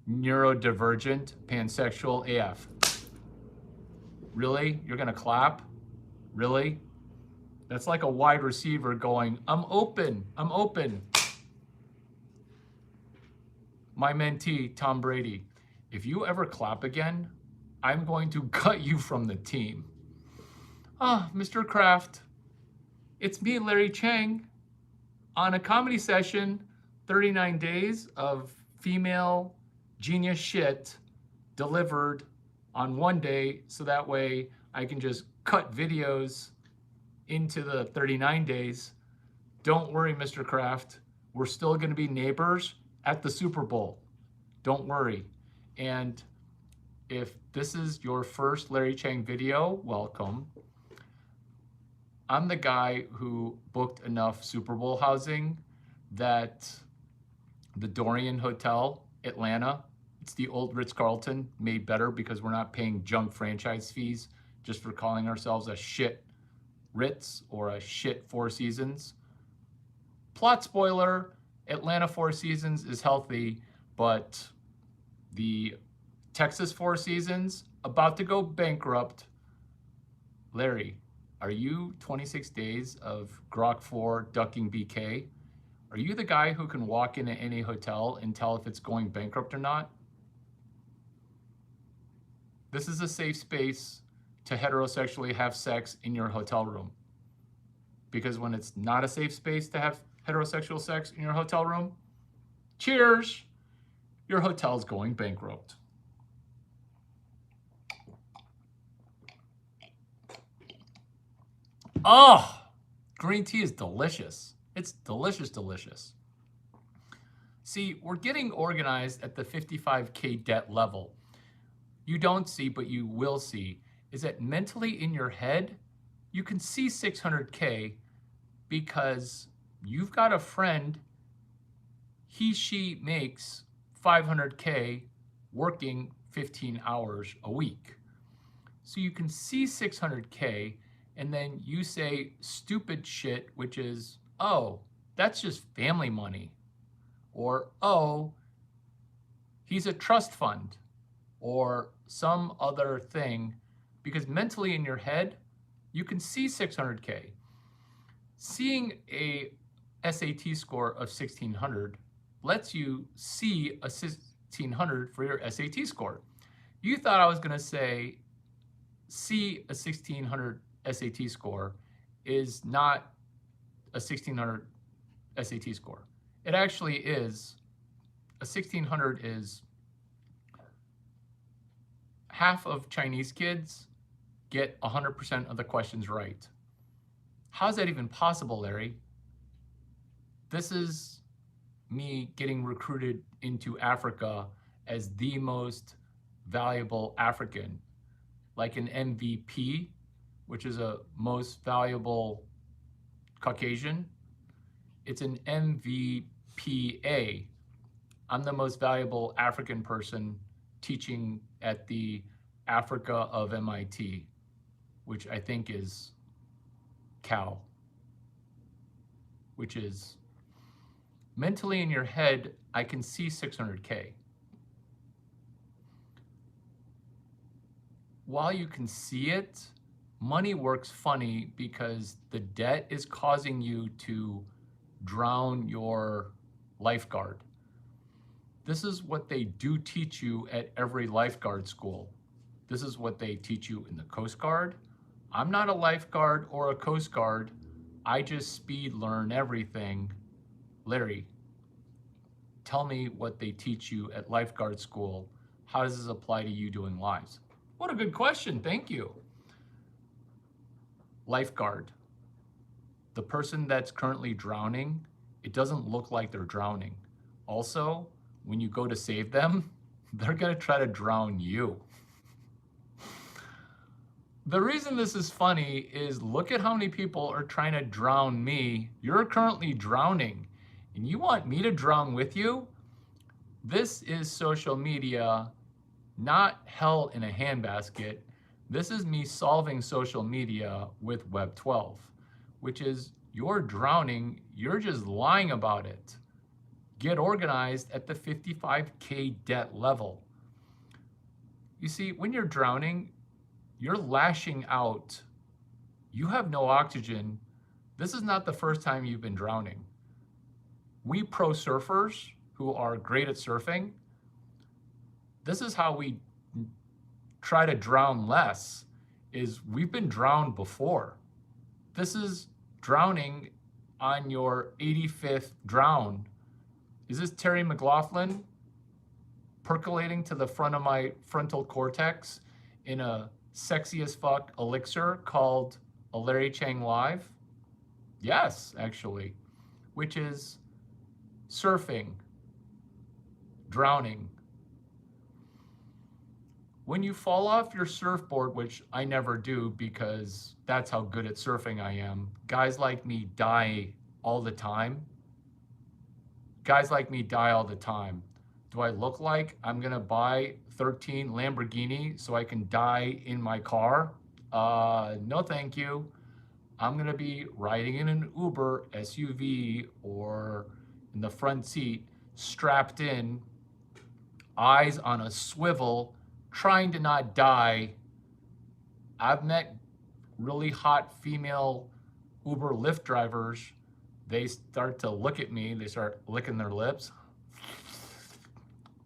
neurodivergent, pansexual AF. Really? You're gonna clap? Really? That's like a wide receiver going, I'm open, I'm open. My mentee, Tom Brady, if you ever clap again, I'm going to cut you from the team. Mr. Kraft, it's me, Larry Chang, on a comedy session, 39 days of female genius shit delivered on one day, so that way I can just cut videos into the 39 days. Don't worry, Mr. Kraft. We're still going to be neighbors at the Super Bowl. Don't worry. And if this is your first Larry Chang video, welcome. I'm the guy who booked enough Super Bowl housing that the Dorian Hotel, Atlanta, it's the old Ritz-Carlton, made better because we're not paying junk franchise fees just for calling ourselves a shit Ritz or a shit Four Seasons. Plot spoiler, Atlanta Four Seasons is healthy, but the Texas Four Seasons about to go bankrupt. Larry, are you 26 days of Grok 4 ducking BK? Are you the guy who can walk into any hotel and tell if it's going bankrupt or not? This is a safe space to heterosexually have sex in your hotel room. Because when it's not a safe space to have heterosexual sex in your hotel room, cheers, your hotel's going bankrupt. Oh, green tea is delicious. It's delicious, delicious. See, we're getting organized at the 55K debt level. You don't see, but you will see, is that mentally in your head, you can see 600K because you've got a friend, she makes 500K working 15 hours a week. So you can see 600K and then you say stupid shit, which is, oh, that's just family money. Or, oh, he's a trust fund. Or some other thing, because mentally in your head, you can see 600K. Seeing a SAT score of 1600 lets you see a 1600 for your SAT score. You thought I was going to say see a 1600 SAT score is not a 1600 SAT score. It actually is, a 1600 is half of Chinese kids get 100% of the questions right. How's that even possible, Larry? This is me getting recruited into Africa as the most valuable African, like an MVP, which is a most valuable Caucasian. It's an MVPA. I'm the most valuable African person teaching at the Africa of MIT, which I think is Cal, which is mentally in your head, I can see 600K. While you can see it, money works funny because the debt is causing you to drown your lifeguard. This is what they do teach you at every lifeguard school. This is what they teach you in the Coast Guard. I'm not a lifeguard or a Coast Guard. I just speed learn everything. Larry, tell me what they teach you at lifeguard school. How does this apply to you doing lives? What a good question, thank you. Lifeguard, the person that's currently drowning, it doesn't look like they're drowning. Also, when you go to save them, they're gonna try to drown you. The reason this is funny is look at how many people are trying to drown me. You're currently drowning, and you want me to drown with you? This is social media, not hell in a handbasket. This is me solving social media with Web 12, which is you're drowning, you're just lying about it. Get organized at the 55K debt level. You see, when you're drowning, you're lashing out. You have no oxygen. This is not the first time you've been drowning. We pro surfers who are great at surfing, this is how we try to drown less, is we've been drowned before. This is drowning on your 85th drown. Is this Terry McLaughlin percolating to the front of my frontal cortex in a sexy as fuck elixir called a Larry Chang Live? Yes, actually, which is surfing, drowning. When you fall off your surfboard, which I never do because that's how good at surfing I am, guys like me die all the time. Guys like me die all the time. Do I look like I'm gonna buy 13 Lamborghini so I can die in my car? No, thank you. I'm gonna be riding in an Uber SUV or in the front seat, strapped in, eyes on a swivel, trying to not die. I've met really hot female Uber Lyft drivers. They start to look at me, they start licking their lips.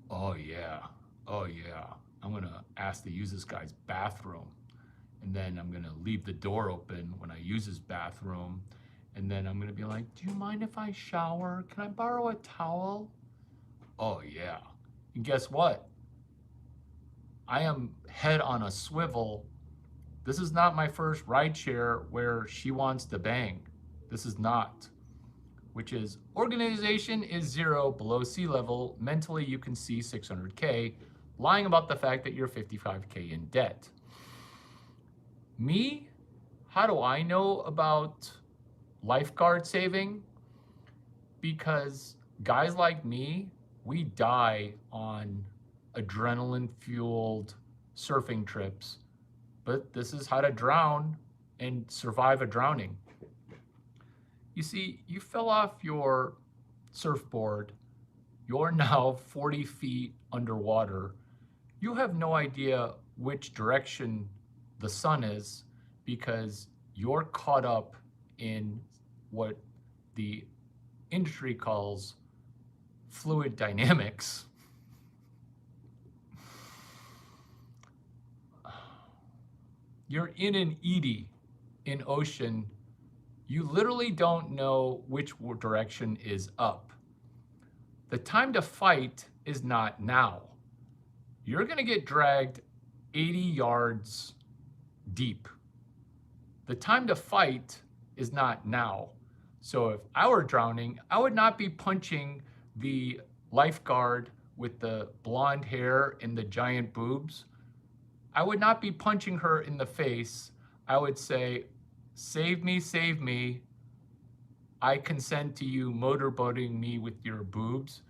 Oh yeah, I'm gonna ask to use this guy's bathroom. And then I'm gonna leave the door open when I use his bathroom. And then I'm gonna be like, do you mind if I shower? Can I borrow a towel? Oh yeah. And guess what? I am head on a swivel. This is not my first rideshare where she wants to bang. This is not. Which is organization is 0 below sea level. Mentally, you can see 600K, lying about the fact that you're 55K in debt. Me, how do I know about lifeguard saving? Because guys like me, we die on adrenaline fueled surfing trips, but this is how to drown and survive a drowning. You see, you fell off your surfboard. You're now 40 feet underwater. You have no idea which direction the sun is because you're caught up in what the industry calls fluid dynamics. You're in an eddy in ocean. You literally don't know which direction is up. The time to fight is not now. You're gonna get dragged 80 yards deep. The time to fight is not now. So if I were drowning, I would not be punching the lifeguard with the blonde hair and the giant boobs. I would not be punching her in the face. I would say, save me, save me. I consent to you motorboating me with your boobs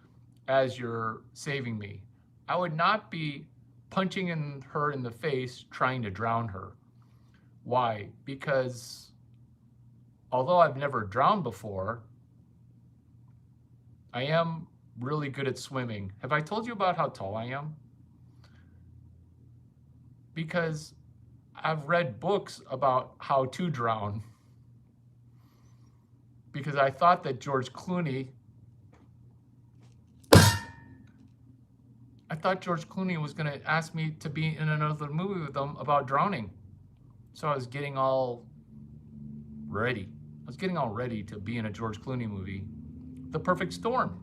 as you're saving me. I would not be punching her in the face trying to drown her. Why? Because although I've never drowned before, I am really good at swimming. Have I told you about how tall I am? Because I've read books about how to drown. Because I thought that George Clooney was gonna ask me to be in another movie with him about drowning. So I was getting all ready. I was getting all ready to be in a George Clooney movie. The Perfect Storm.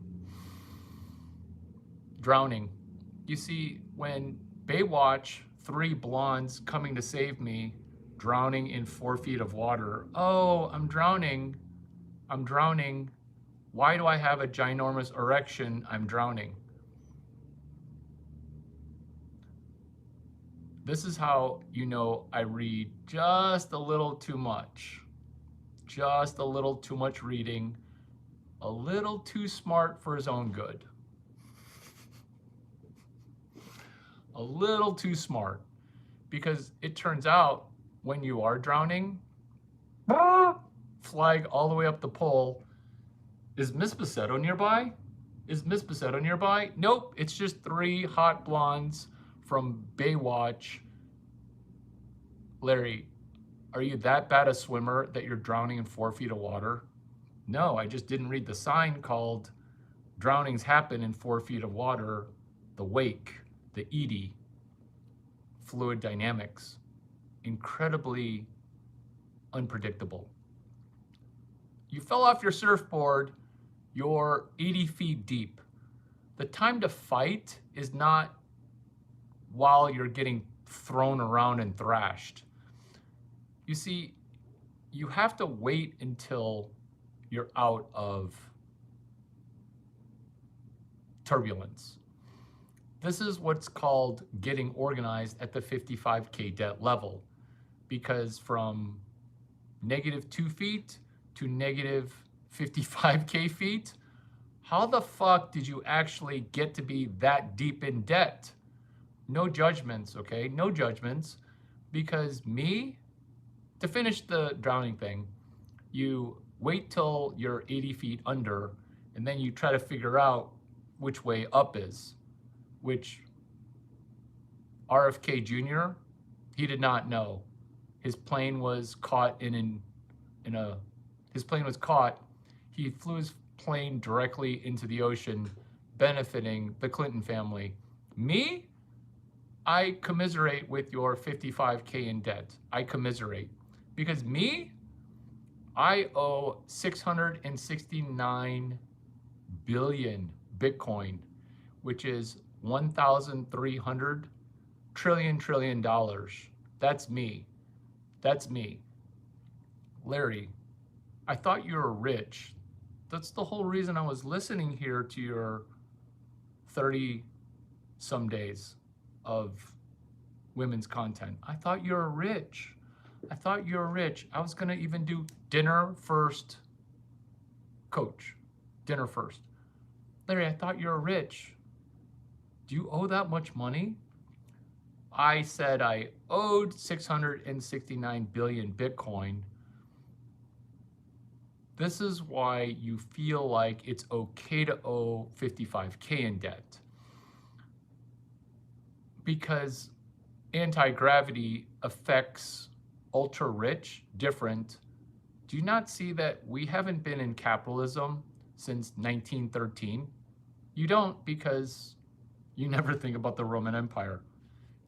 Drowning. You see, when Baywatch, 3 blondes coming to save me, drowning in 4 feet of water. Oh, I'm drowning. I'm drowning. Why do I have a ginormous erection? I'm drowning. This is how you know I read just a little too much. Just a little too much reading. A little too smart for his own good. A little too smart. Because it turns out when you are drowning, flag all the way up the pole. Is Miss Basetto nearby? Is Miss Basetto nearby? Nope, it's just 3 hot blondes from Baywatch. Larry, are you that bad a swimmer that you're drowning in 4 feet of water? No, I just didn't read the sign called drownings happen in 4 feet of water, the wake, the ED, fluid dynamics, incredibly unpredictable. You fell off your surfboard, you're 80 feet deep. The time to fight is not while you're getting thrown around and thrashed. You see, you have to wait until you're out of turbulence. This is what's called getting organized at the 55K debt level, because from -2 feet to -55K feet, how the fuck did you actually get to be that deep in debt? No judgments, okay? No judgments, because me, to finish the drowning thing, you wait till you're 80 feet under, and then you try to figure out which way up is, which RFK Jr., he did not know. His plane was caught his plane was caught. He flew his plane directly into the ocean, benefiting the Clinton family. Me, I commiserate with your 55K in debt. I commiserate. Because me, I owe 669 billion Bitcoin, which is 1,300 trillion dollars. That's me. That's me. Larry, I thought you were rich. That's the whole reason I was listening here to your 30 some days of women's content. I thought you were rich. I thought you were rich. I was gonna even do dinner first, coach. Dinner first. Larry, I thought you were rich. Do you owe that much money? I said I owed 669 billion Bitcoin. This is why you feel like it's okay to owe 55K in debt. Because anti-gravity affects ultra rich different. Do you not see that we haven't been in capitalism since 1913? You don't, because you never think about the Roman Empire.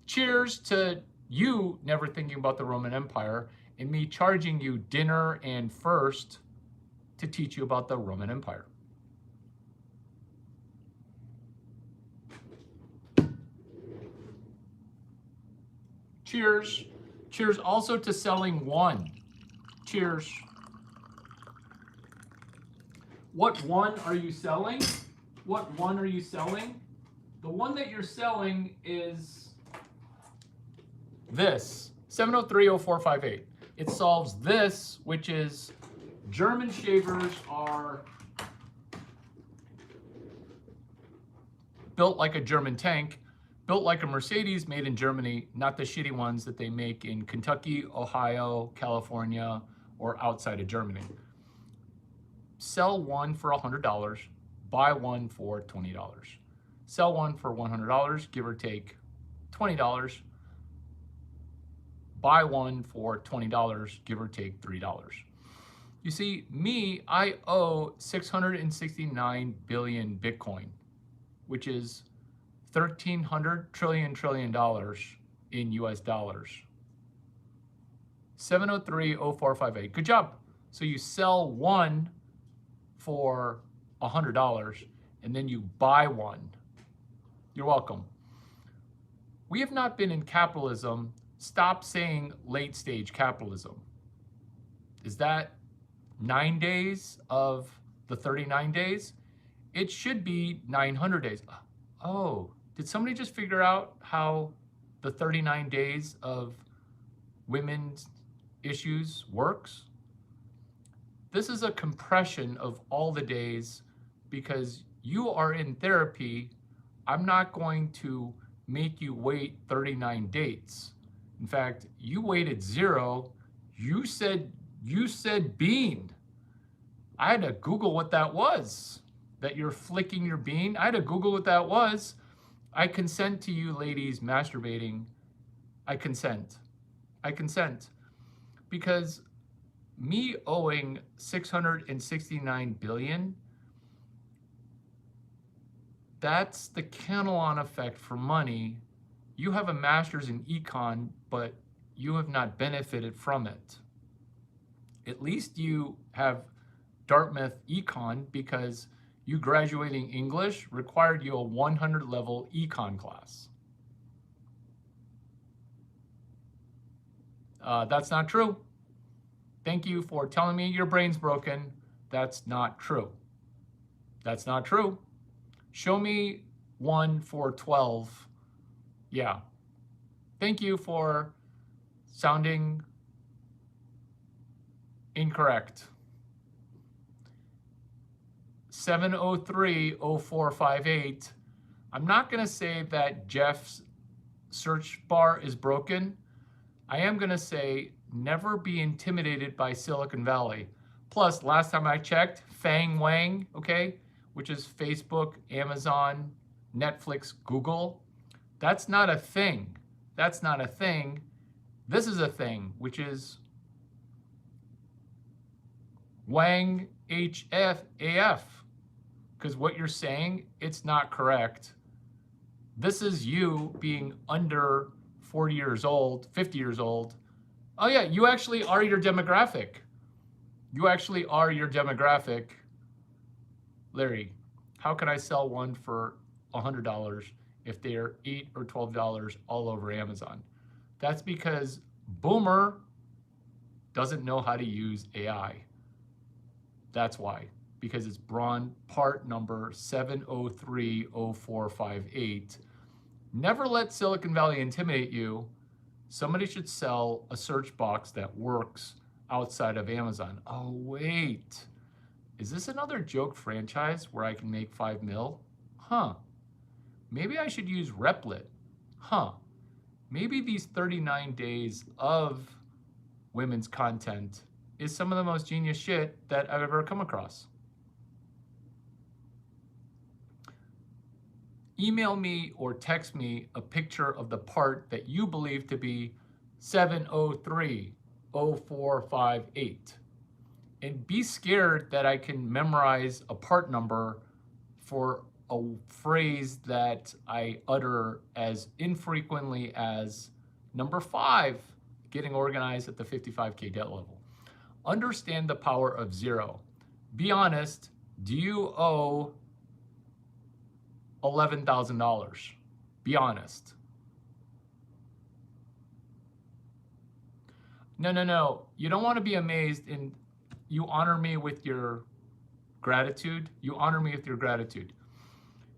Cheers to you never thinking about the Roman Empire and me charging you dinner and first to teach you about the Roman Empire. Cheers. Cheers also to selling one. Cheers. What one are you selling? What one are you selling? The one that you're selling is this, 7030458. It solves this, which is German shavers are built like a German tank, built like a Mercedes made in Germany, not the shitty ones that they make in Kentucky, Ohio, California, or outside of Germany. Sell one for $100, buy one for $20. Sell one for $100, give or take $20. Buy one for $20, give or take $3. You see, me, I owe 669 billion Bitcoin, which is 1,300 trillion dollars in US dollars. 7030458. Good job. So you sell one for $100 and then you buy one. You're welcome. We have not been in capitalism. Stop saying late stage capitalism. Is that 9 days of the 39 days? It should be 900 days. Oh, did somebody just figure out how the 39 days of women's issues works? This is a compression of all the days because you are in therapy. I'm not going to make you wait 39 dates. In fact, you waited 0. You said bean. I had to Google what that was. That you're flicking your bean. I had to Google what that was. I consent to you ladies masturbating. I consent. I consent. Because me owing 669 billion, that's the Cantillon effect for money. You have a master's in econ, but you have not benefited from it. At least you have Dartmouth econ because you graduating English required you a 100 level econ class. That's not true. Thank you for telling me your brain's broken. That's not true. That's not true. Show me 1 for 12. Yeah. Thank you for sounding incorrect. 703-0458. I'm not going to say that Jeff's search bar is broken. I am going to say never be intimidated by Silicon Valley. Plus, last time I checked, Fang Wang, okay, which is Facebook, Amazon, Netflix, Google, that's not a thing. That's not a thing. This is a thing, which is Wang HFAF. Because what you're saying, it's not correct. This is you being under 40 years old, 50 years old. Oh yeah, you actually are your demographic. You actually are your demographic. Larry, how can I sell one for $100 if they're $8 or $12 all over Amazon? That's because Boomer doesn't know how to use AI. That's why, because it's Braun part number 703-0458. Never let Silicon Valley intimidate you. Somebody should sell a search box that works outside of Amazon. Oh, wait. Is this another joke franchise where I can make 5 mil? Huh. Maybe I should use Replit. Huh. Maybe these 39 days of women's content is some of the most genius shit that I've ever come across. Email me or text me a picture of the part that you believe to be 703-0458. And be scared that I can memorize a part number for a phrase that I utter as infrequently as number 5, getting organized at the 55K debt level. Understand the power of 0. Be honest, do you owe $11,000? Be honest. No. You don't want to be amazed, and you honor me with your gratitude. You honor me with your gratitude.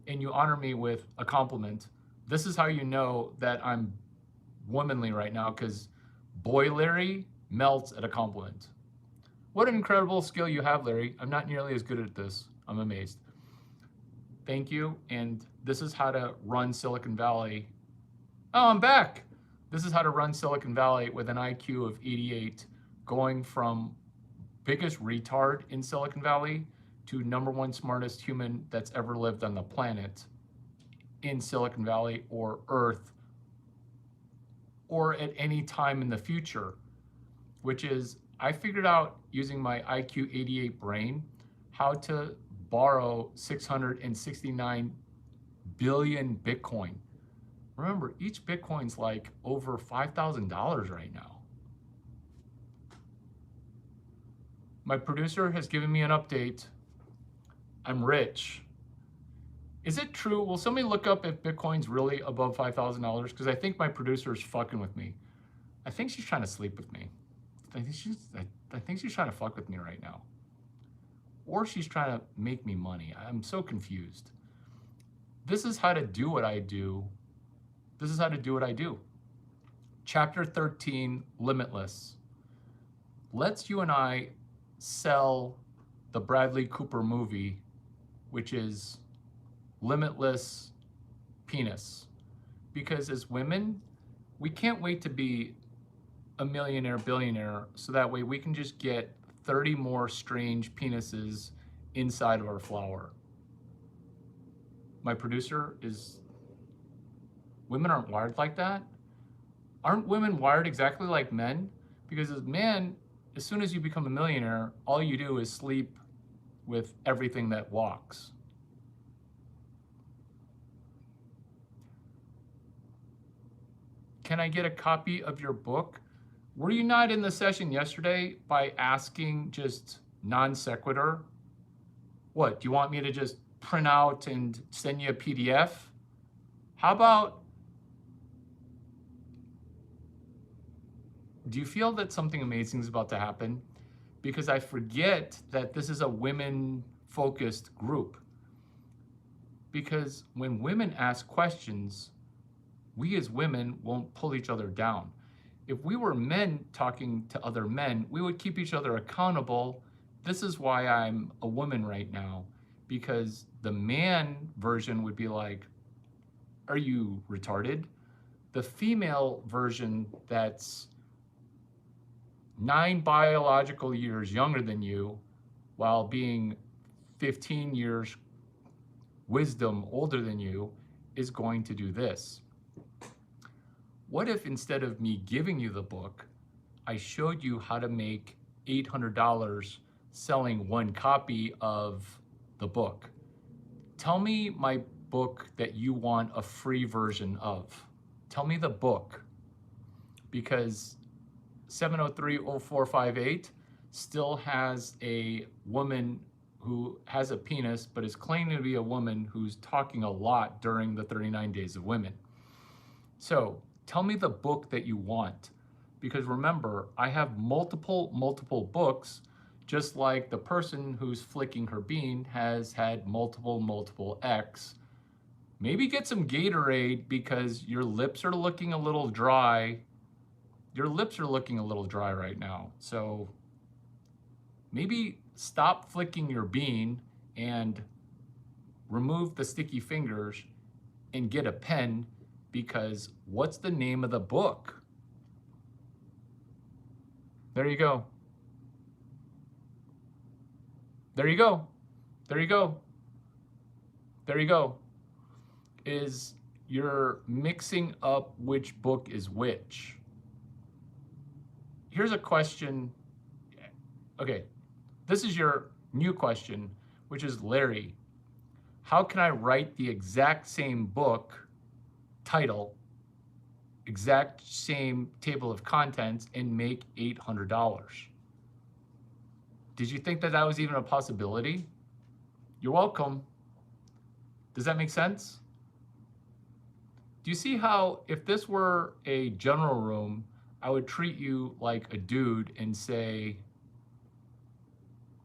And you honor me with a compliment. This is how you know that I'm womanly right now, because boy Larry melts at a compliment. What an incredible skill you have, Larry. I'm not nearly as good at this. I'm amazed. Thank you. And this is how to run Silicon Valley. Oh, I'm back. This is how to run Silicon Valley with an IQ of 88, going from biggest retard in Silicon Valley to #1 smartest human that's ever lived on the planet in Silicon Valley or Earth or at any time in the future, which is I figured out using my IQ 88 brain how to borrow 669 billion Bitcoin. Remember, each Bitcoin's like over $5,000 right now. My producer has given me an update. I'm rich. Is it true? Will somebody look up if Bitcoin's really above $5,000? Because I think my producer is fucking with me. I think she's trying to sleep with me. I think she's trying to fuck with me right now. Or she's trying to make me money. I'm so confused. This is how to do what I do. This is how to do what I do. Chapter 13, Limitless, lets you and I sell the Bradley Cooper movie, which is Limitless Penis. Because as women, we can't wait to be a millionaire, billionaire, so that way we can just get 30 more strange penises inside of our flower. My producer is, women aren't wired like that. Aren't women wired exactly like men? Because as man, as soon as you become a millionaire, all you do is sleep with everything that walks. Can I get a copy of your book? Were you not in the session yesterday by asking just non sequitur? What, do you want me to just print out and send you a PDF? How about, do you feel that something amazing is about to happen? Because I forget that this is a women-focused group. Because when women ask questions, we as women won't pull each other down. If we were men talking to other men, we would keep each other accountable. This is why I'm a woman right now, because the man version would be like, are you retarded? The female version that's 9 biological years younger than you, while being 15 years wisdom older than you, is going to do this. What if instead of me giving you the book, I showed you how to make $800 selling 1 copy of the book? Tell me my book that you want a free version of. Tell me the book. Because 703-0458 still has a woman who has a penis but is claiming to be a woman who's talking a lot during the 39 Days of Women. So tell me the book that you want, because remember, I have multiple books, just like the person who's flicking her bean has had multiple X. Maybe get some Gatorade because your lips are looking a little dry. Your lips are looking a little dry right now. So maybe stop flicking your bean and remove the sticky fingers and get a pen, because what's the name of the book? There you go. There you go. There you go. There you go. Is you're mixing up which book is which. Here's a question. Okay, this is your new question, which is, Larry, how can I write the exact same book title, exact same table of contents, and make $800? Did you think that that was even a possibility? You're welcome. Does that make sense? Do you see how if this were a general room, I would treat you like a dude and say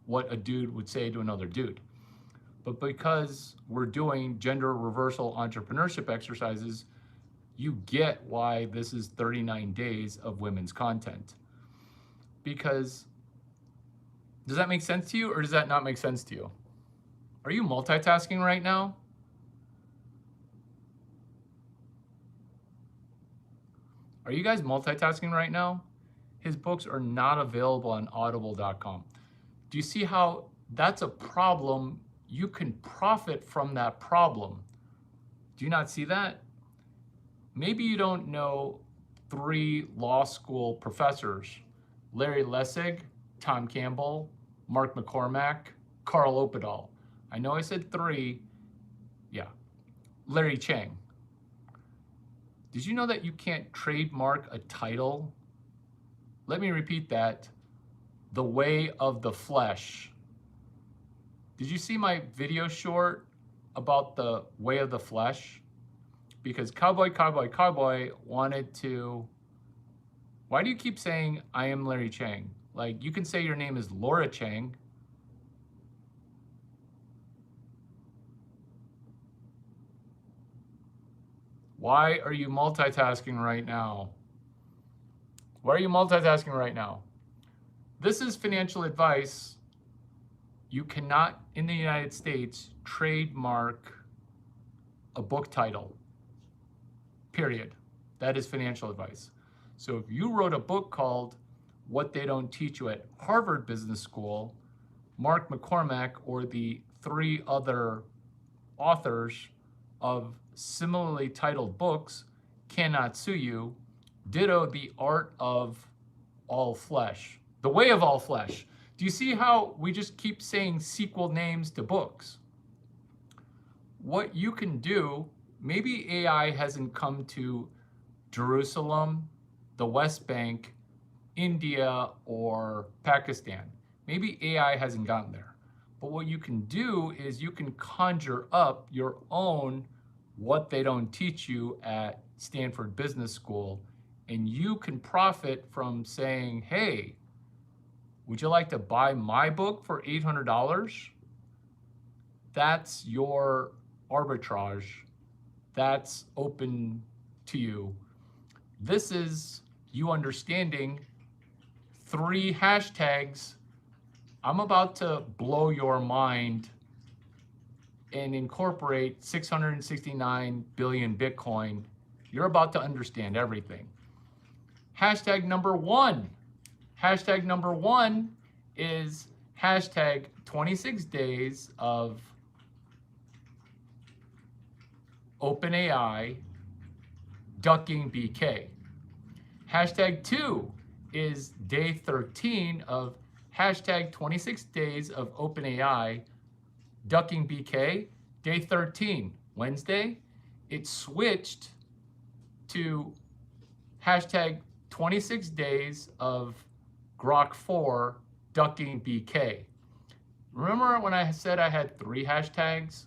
what a dude would say to another dude? But because we're doing gender reversal entrepreneurship exercises, you get why this is 39 days of women's content. Because, does that make sense to you, or does that not make sense to you? Are you multitasking right now? Are you guys multitasking right now? His books are not available on audible.com. Do you see how that's a problem? You can profit from that problem. Do you not see that? Maybe you don't know 3 law school professors: Larry Lessig, Tom Campbell, Mark McCormack, Carl Opedal. I know I said 3. Yeah. Larry Chang. Did you know that you can't trademark a title? Let me repeat that. The Way of the Flesh. Did you see my video short about the Way of the Flesh? Because Cowboy wanted to... Why do you keep saying, I am Larry Chang? Like, you can say your name is Laura Chang. Why are you multitasking right now? Why are you multitasking right now? This is financial advice. You cannot, in the United States, trademark a book title, period. That is financial advice. So if you wrote a book called What They Don't Teach You at Harvard Business School, Mark McCormack or the 3 other authors of similarly titled books cannot sue you. Ditto The Art of All Flesh, The Way of All Flesh. Do you see how we just keep saying sequel names to books? What you can do, maybe AI hasn't come to Jerusalem, the West Bank, India, or Pakistan. Maybe AI hasn't gotten there. But what you can do is you can conjure up your own What They Don't Teach You at Stanford Business School, and you can profit from saying, hey, would you like to buy my book for $800? That's your arbitrage. That's open to you. This is you understanding 3 hashtags. I'm about to blow your mind and incorporate 669 billion Bitcoin. You're about to understand everything. Hashtag number 1. Hashtag number 1 is hashtag 26 days of OpenAI ducking BK. Hashtag 2 is day 13 of hashtag 26 days of OpenAI ducking BK. Day 13, Wednesday, it switched to hashtag 26 days of Grok 4 ducking BK. Remember when I said I had 3 hashtags?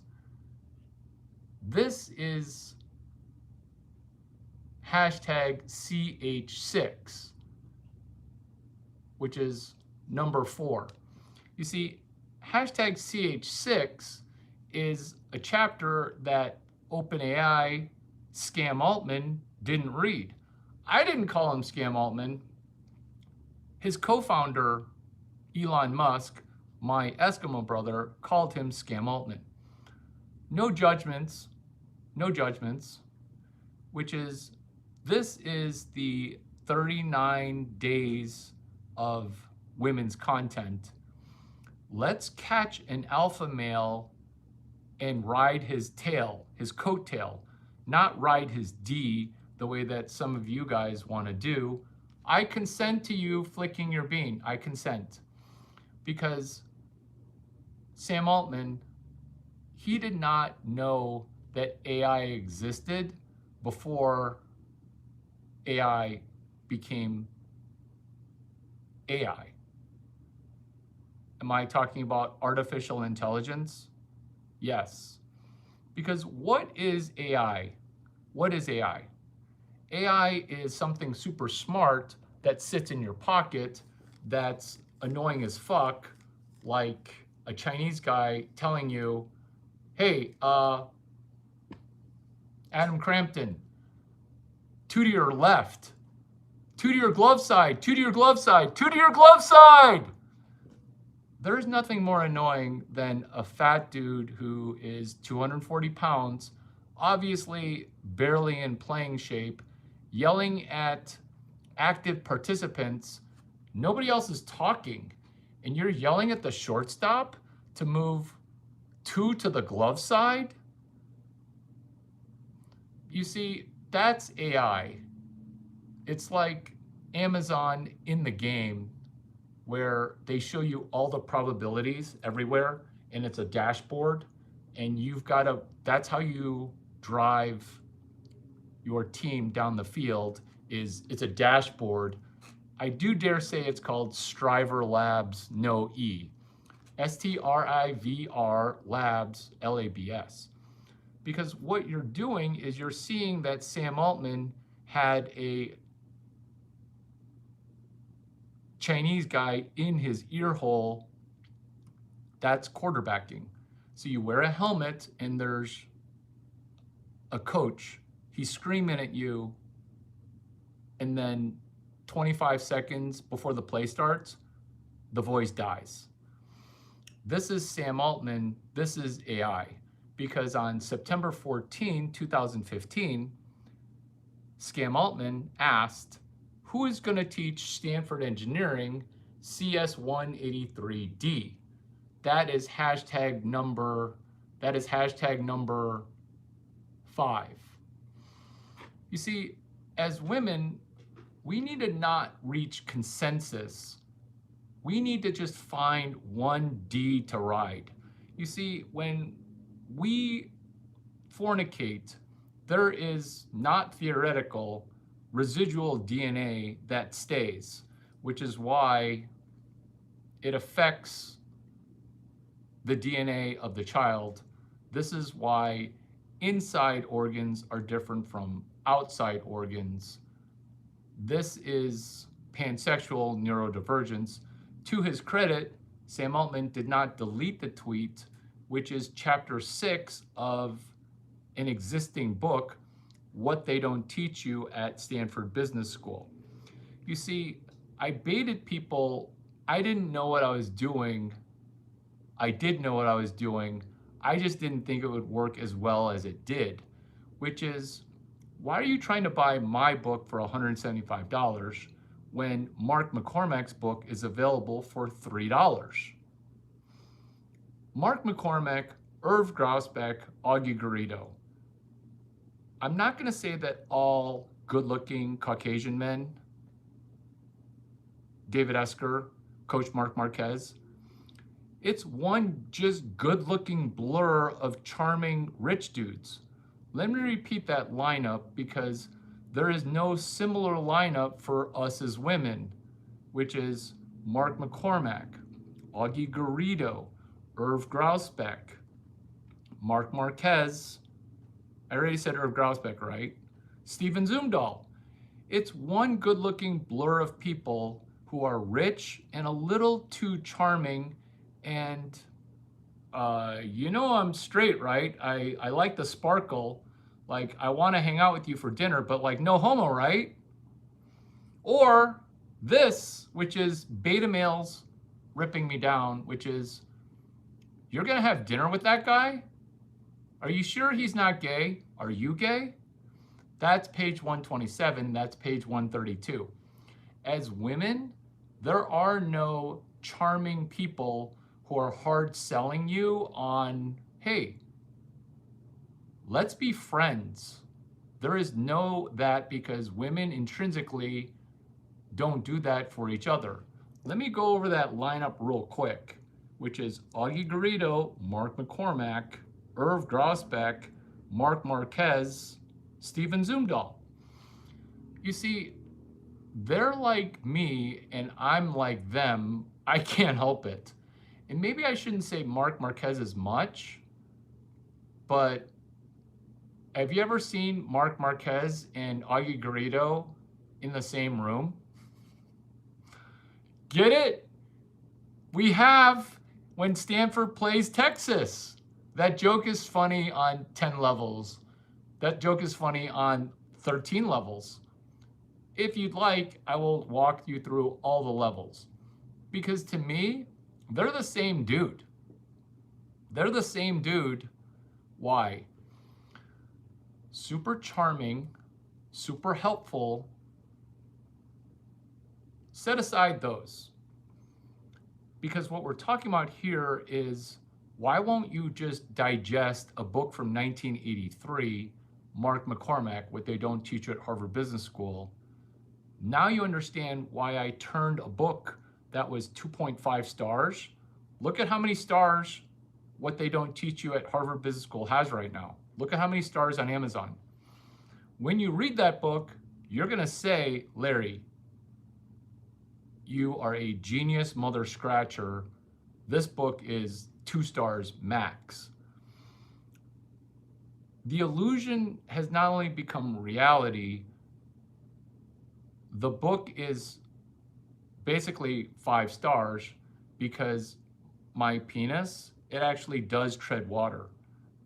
This is hashtag CH6, which is number 4. You see, hashtag CH6 is a chapter that OpenAI Scam Altman didn't read. I didn't call him Scam Altman. His co-founder, Elon Musk, my Eskimo brother, called him Scam Altman. No judgments, which is, this is the 39 days of women's content. Let's catch an alpha male and ride his tail, his coattail, not ride his D the way that some of you guys want to do. I consent to you flicking your bean. I consent. Because Sam Altman, he did not know that AI existed before AI became AI. Am I talking about artificial intelligence? Yes. Because what is AI? What is AI? AI is something super smart that sits in your pocket that's annoying as fuck, like a Chinese guy telling you, hey, Adam Crampton, 2 to your left, 2 to your glove side, 2 to your glove side, 2 to your glove side. There's nothing more annoying than a fat dude who is 240 pounds, obviously barely in playing shape, yelling at active participants. Nobody else is talking, and you're yelling at the shortstop to move 2 to the glove side? You see, that's AI. It's like Amazon in the game where they show you all the probabilities everywhere, and it's a dashboard, and you've got to, that's how you drive your team down the field, is it's a dashboard. I do dare say it's called Striver Labs, no E. STRIVR Labs, LABS. Because what you're doing is you're seeing that Sam Altman had a Chinese guy in his ear hole. That's quarterbacking. So you wear a helmet and there's a coach. He's screaming at you, and then 25 seconds before the play starts, the voice dies. This is Sam Altman, this is AI. Because on September 14, 2015, Sam Altman asked, who is going to teach Stanford Engineering CS183D? That is hashtag number 5. You see, as women, we need to not reach consensus. We need to just find one D to ride. You see, when we fornicate, there is not theoretical residual DNA that stays, which is why it affects the DNA of the child. This is why inside organs are different from outside organs. This is pansexual neurodivergence. To his credit, Sam Altman did not delete the tweet, which is chapter 6 of an existing book, What They Don't Teach You at Stanford Business School. You see, I baited people. I didn't know what I was doing. I did know what I was doing. I just didn't think it would work as well as it did, which is, why are you trying to buy my book for $175 when Mark McCormack's book is available for $3? Mark McCormack, Irv Grousbeck, Augie Garrido. I'm not going to say that all good-looking Caucasian men, David Esker, Coach Mark Marquez, it's one just good-looking blur of charming rich dudes. Let me repeat that lineup because there is no similar lineup for us as women, which is Mark McCormack, Augie Garrido, Irv Grousbeck, Mark Marquez. I already said Irv Grousbeck, right? Steven Zumdahl. It's one good-looking blur of people who are rich and a little too charming. And you know I'm straight, right? I like the sparkle. Like, I want to hang out with you for dinner, but like, no homo, right? Or this, which is beta males ripping me down, which is, you're going to have dinner with that guy? Are you sure he's not gay? Are you gay? That's page 127. That's page 132. As women, there are no charming people who are hard selling you on, hey, let's be friends. There is no that, because women intrinsically don't do that for each other. Let me go over that lineup real quick, which is Augie Garrido, Mark McCormack, Irv Grousbeck, Mark Marquez, Steven Zumdahl. You see, they're like me and I'm like them. I can't help it. And maybe I shouldn't say Mark Marquez as much, but have you ever seen Mark Marquez and Augie Garrido in the same room? Get it? We have when Stanford plays Texas. That joke is funny on 10 levels. That joke is funny on 13 levels. If you'd like, I will walk you through all the levels. Because to me, they're the same dude. They're the same dude. Why? Super charming, super helpful. Set aside those. Because what we're talking about here is, why won't you just digest a book from 1983, Mark McCormack, What They Don't Teach You at Harvard Business School? Now you understand why I turned a book that was 2.5 stars. Look at how many stars What They Don't Teach You at Harvard Business School has right now. Look at how many stars on Amazon. When you read that book, you're gonna say, Larry, you are a genius mother scratcher. This book is 2 stars max. The illusion has not only become reality, the book is basically 5 stars because my penis, it actually does tread water.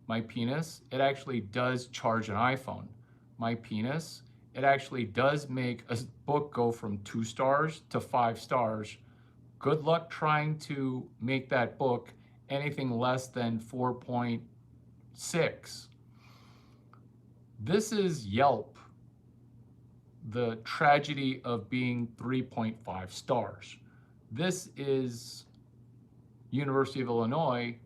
My penis, it actually does charge an iPhone. My penis, it actually does make a book go from 2 stars to 5 stars. Good luck trying to make that book anything less than 4.6. This is Yelp, the tragedy of being 3.5 stars. This is University of Illinois,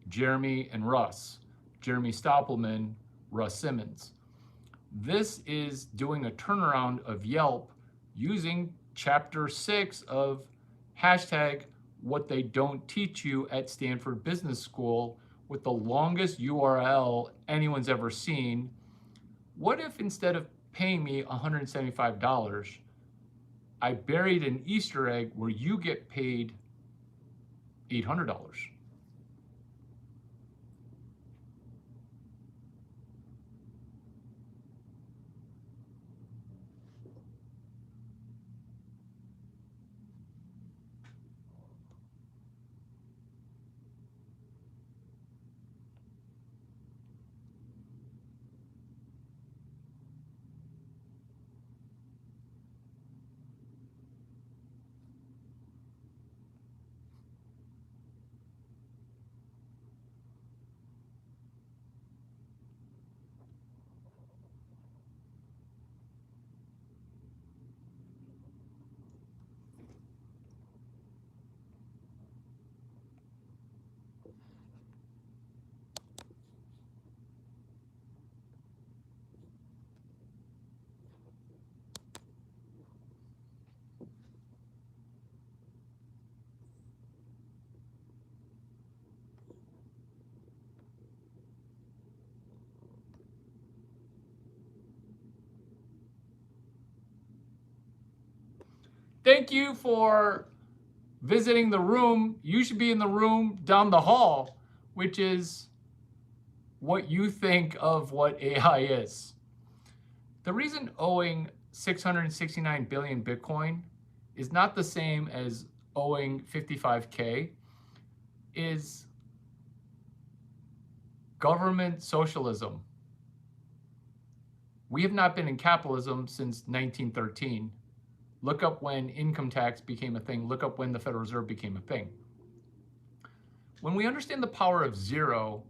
Jeremy and Russ, Jeremy Stoppelman, Russ Simmons. This is doing a turnaround of Yelp using chapter 6 of hashtag what they don't teach you at Stanford Business School, with the longest URL anyone's ever seen. What if instead of paying me $175, I buried an Easter egg where you get paid $800? Thank you for visiting the room. You should be in the room down the hall, which is what you think of what AI is. The reason owing 669 billion Bitcoin is not the same as owing 55K is government socialism. We have not been in capitalism since 1913. Look up when income tax became a thing. Look up when the Federal Reserve became a thing. When we understand the power of zero,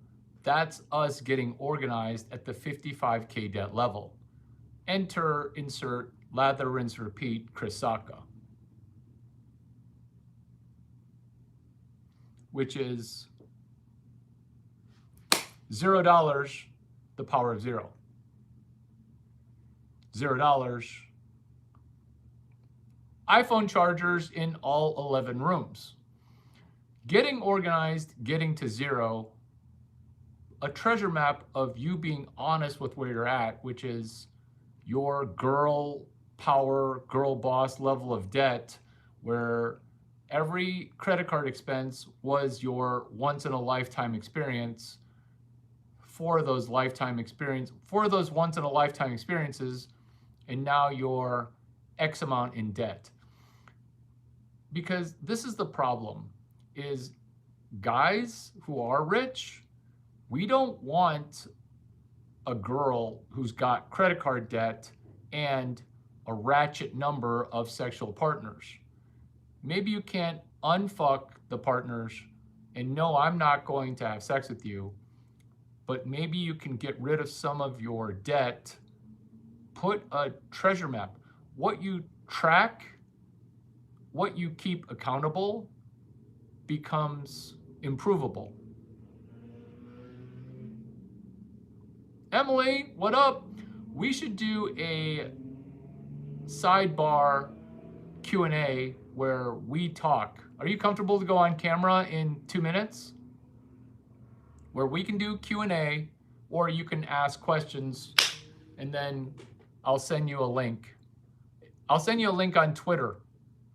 that's us getting organized at the 55K debt level. Enter, insert, lather, rinse, repeat, Chris Sacca. Which is $0, the power of zero. $0, iPhone chargers in all 11 rooms. Getting organized, getting to zero, a treasure map of you being honest with where you're at, which is your girl power, girl boss level of debt, where every credit card expense was your once in a lifetime experience. For those once in a lifetime experiences, and now you're X amount in debt. Because this is the problem, is guys who are rich, we don't want a girl who's got credit card debt and a ratchet number of sexual partners. Maybe you can't unfuck the partners and no, I'm not going to have sex with you, but maybe you can get rid of some of your debt, put a treasure map. What you track, what you keep accountable becomes improvable. Emily, what up? We should do a sidebar Q&A where we talk. Are you comfortable to go on camera in 2 minutes? Where we can do Q&A, or you can ask questions and then I'll send you a link. I'll send you a link on Twitter.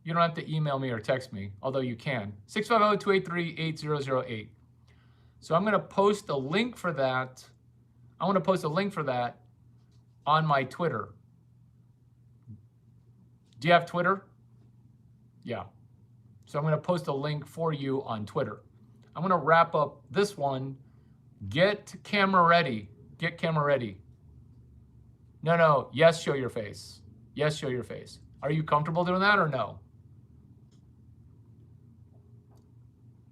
You don't have to email me or text me, although you can. 650-283-8008. So I'm going to post a link for that. I want to post a link for that on my Twitter. Do you have Twitter? Yeah. So I'm going to post a link for you on Twitter. I'm going to wrap up this one. Get camera ready. Get camera ready. No. Yes, show your face. Yes, show your face. Are you comfortable doing that or no?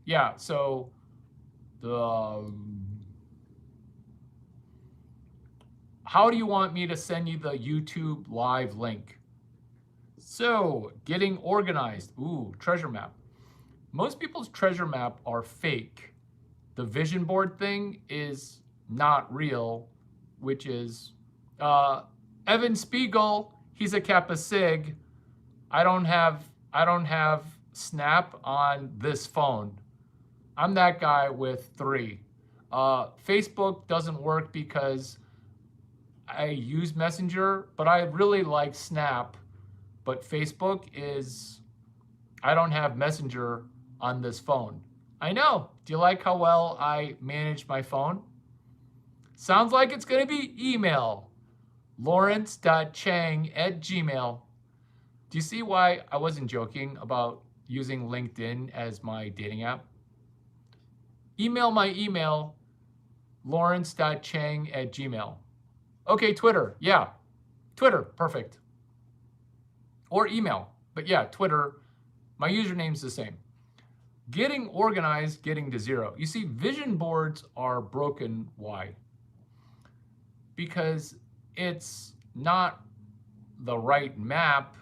Yeah, so how do you want me to send you the YouTube live link? So, getting organized. Ooh, treasure map. Most people's treasure map are fake. The vision board thing is not real, which is Evan Spiegel. He's a Kappa Sig. I don't have Snap on this phone. I'm that guy with 3. Facebook doesn't work because I use Messenger, but I really like Snap. But Facebook is, I don't have Messenger on this phone. I know. Do you like how well I manage my phone? Sounds like it's going to be email. Lawrence.chang@gmail. Do you see why I wasn't joking about using LinkedIn as my dating app? Email my email, lawrence.chang@gmail. Okay, Twitter. Yeah, Twitter. Perfect. Or email. But yeah, Twitter. My username's the same. Getting organized, getting to zero. You see, vision boards are broken. Why? Because it's not the right map.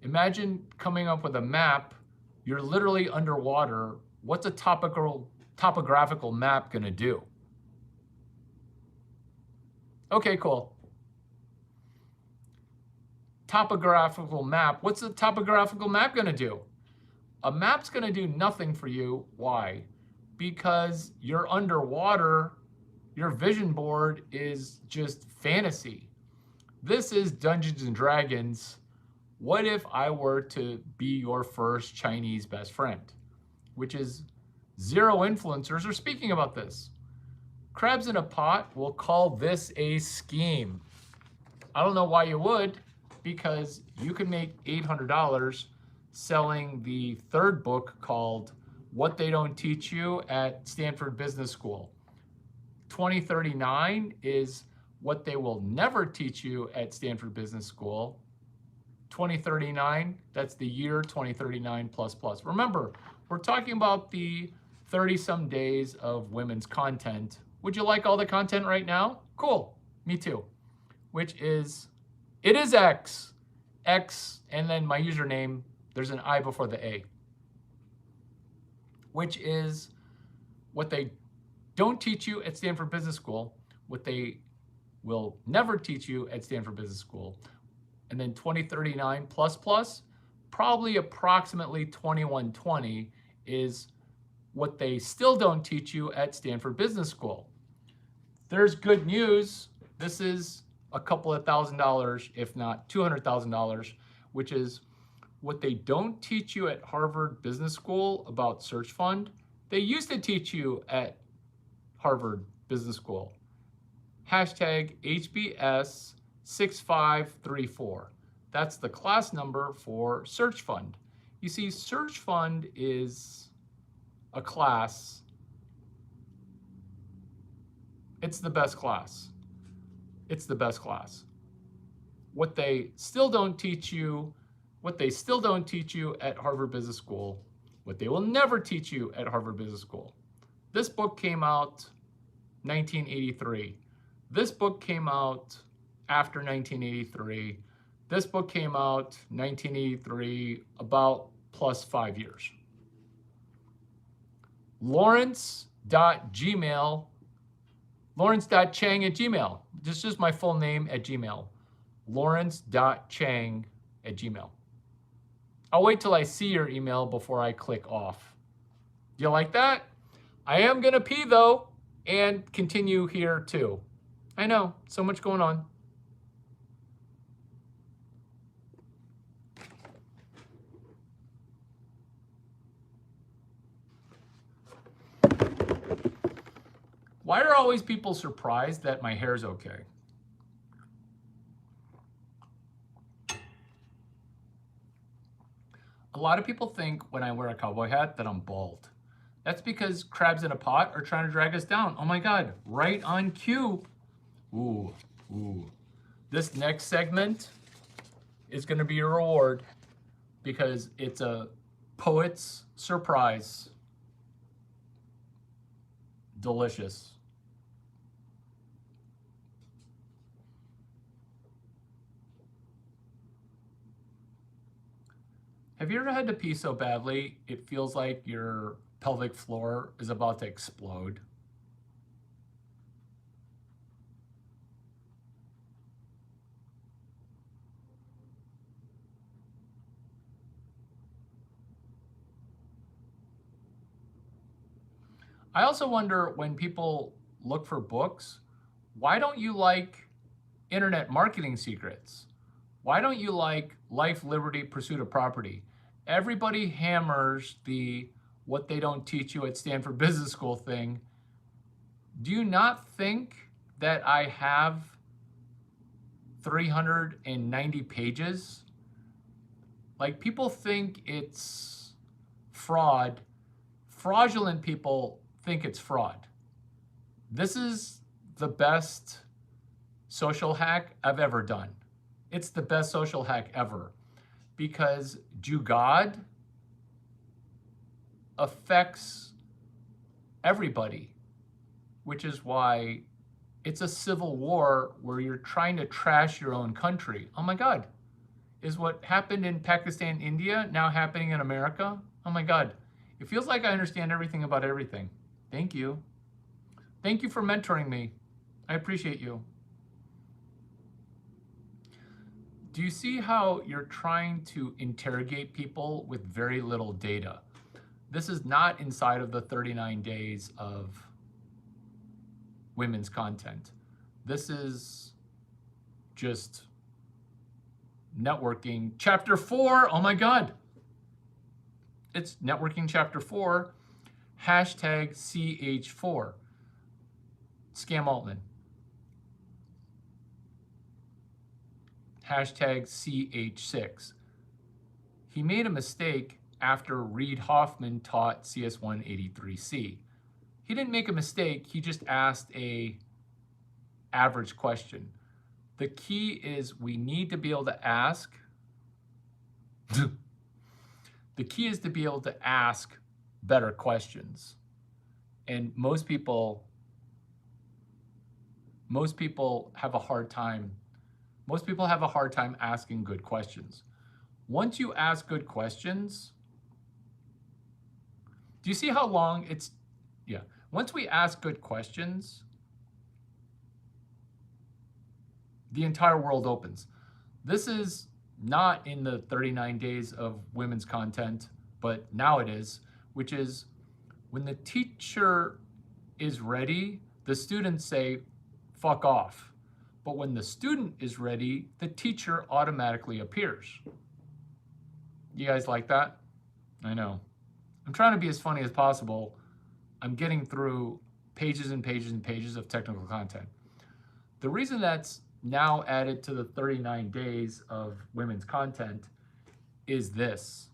Imagine coming up with a map. You're literally underwater. What's a topographical map going to do? Okay, cool. Topographical map. What's a topographical map going to do? A map's going to do nothing for you. Why? Because you're underwater. Your vision board is just fantasy. This is Dungeons and Dragons. What if I were to be your first Chinese best friend? Which is zero influencers are speaking about this. Crabs in a Pot will call this a scheme. I don't know why you would, because you can make $800 selling the 3rd book called What They Don't Teach You at Stanford Business School. 2039 is What They Will Never Teach You at Stanford Business School. 2039, that's the year 2039 plus. Remember, we're talking about the 30-some days of women's content. Would you like all the content right now? Cool, me too. Which is, it is X, and then my username, there's an I before the A. Which is what they don't teach you at Stanford Business School, what they will never teach you at Stanford Business School. And then 2039 plus, probably approximately 2120 is what they still don't teach you at Stanford Business School. There's good news. This is a couple of $1,000s, if not $200,000, which is what they don't teach you at Harvard Business School about Search Fund. They used to teach you at Harvard Business School. Hashtag HBS 6534. That's the class number for Search Fund. You see, Search Fund is a class. It's the best class. It's the best class. What they still don't teach you at Harvard Business School, what they will never teach you at Harvard Business School. This book came out 1983. This book came out after 1983. This book came out 1983, about plus 5 years. Lawrence.chang@gmail. This is just my full name at Gmail. Lawrence.chang@gmail. I'll wait till I see your email before I click off. Do you like that? I am gonna pee though, and continue here too. I know, so much going on. Why are always people surprised that my hair's okay? A lot of people think when I wear a cowboy hat that I'm bald. That's because Crabs in a Pot are trying to drag us down. Oh my God, right on cue. Ooh. This next segment is going to be a reward because it's a poet's surprise. Delicious. Have you ever had to pee so badly it feels like your pelvic floor is about to explode? I also wonder, when people look for books, why don't you like Internet Marketing Secrets? Why don't you like Life, Liberty, Pursuit of Property? Everybody hammers the what they don't teach you at Stanford Business School thing. Do you not think that I have 390 pages? Like, people think it's fraud. Fraudulent people think it's fraud. This is the best social hack I've ever done. It's the best social hack ever, because Jugad affects everybody, which is why it's a civil war where you're trying to trash your own country. Oh my God. Is what happened in Pakistan, India now happening in America? Oh my God. It feels like I understand everything about everything. Thank you. Thank you for mentoring me. I appreciate you. Do you see how you're trying to interrogate people with very little data? This is not inside of the 39 days of women's content. This is just networking chapter 4. Oh my God. It's networking chapter 4, hashtag CH4, Scam Altman. Hashtag CH6. He made a mistake after Reid Hoffman taught CS183C. He didn't make a mistake, he just asked a average question. The key is we need to be able to ask. The key is to be able to ask better questions. And most people have a hard time. Most people have a hard time asking good questions. Once you ask good questions, do you see how long it's, yeah. Once we ask good questions, the entire world opens. This is not in the 39 days of women's content, but now it is, which is when the teacher is ready, the students say, fuck off. But when the student is ready, the teacher automatically appears. You guys like that? I know. I'm trying to be as funny as possible. I'm getting through pages and pages and pages of technical content. The reason that's now added to the 39 days of women's content is this.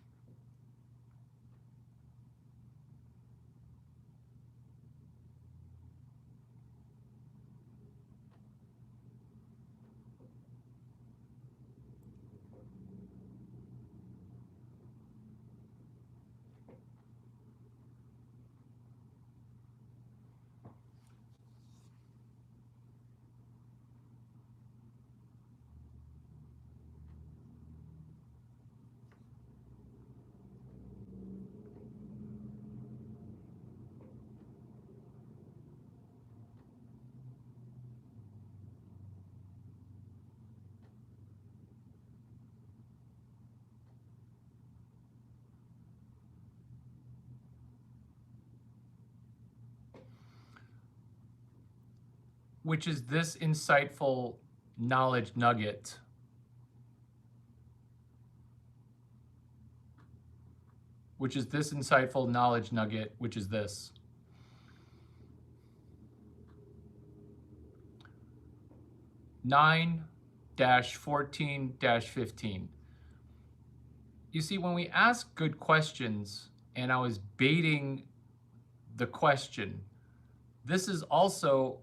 Which is this insightful knowledge nugget. Which is this insightful knowledge nugget, which is this. (9-14-15). You see, when we ask good questions, and I was baiting the question, this is also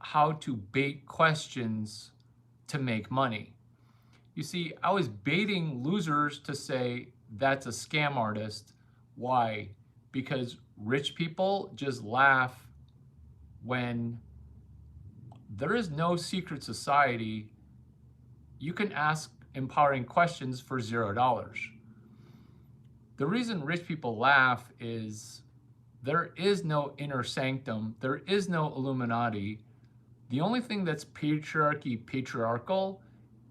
how to bait questions to make money. You see, I was baiting losers to say that's a scam artist. Why? Because rich people just laugh when there is no secret society. You can ask empowering questions for $0. The reason rich people laugh is there is no inner sanctum. There is no Illuminati. The only thing that's patriarchal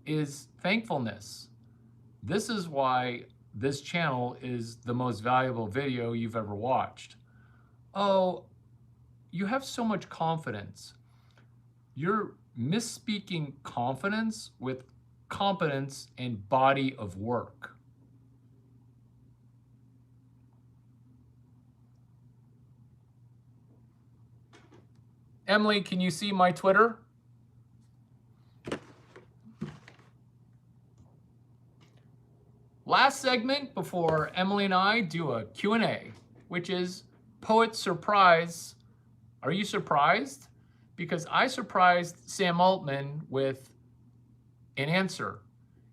is thankfulness. This is why this channel is the most valuable video you've ever watched. Oh, you have so much confidence. You're misspeaking confidence with competence and body of work. Emily, can you see my Twitter? Last segment before Emily and I do a Q&A, which is Poet Surprise. Are you surprised? Because I surprised Sam Altman with an answer.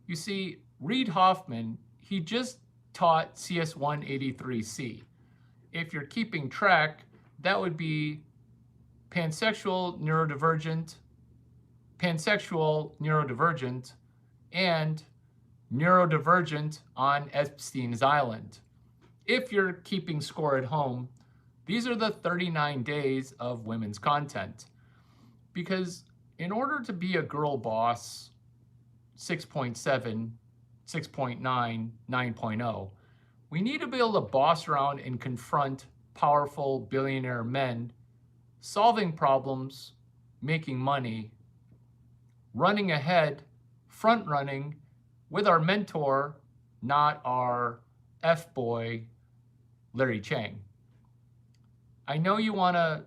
You see, Reid Hoffman, he just taught CS183C. If you're keeping track, that would be pansexual, neurodivergent, and neurodivergent on Epstein's Island. If you're keeping score at home, these are the 39 days of women's content. Because in order to be a girl boss 6.7, 6.9, 9.0, we need to be able to boss around and confront powerful billionaire men, solving problems, making money, running ahead, front running with our mentor, not our F-boy, Larry Chang. I know you want to,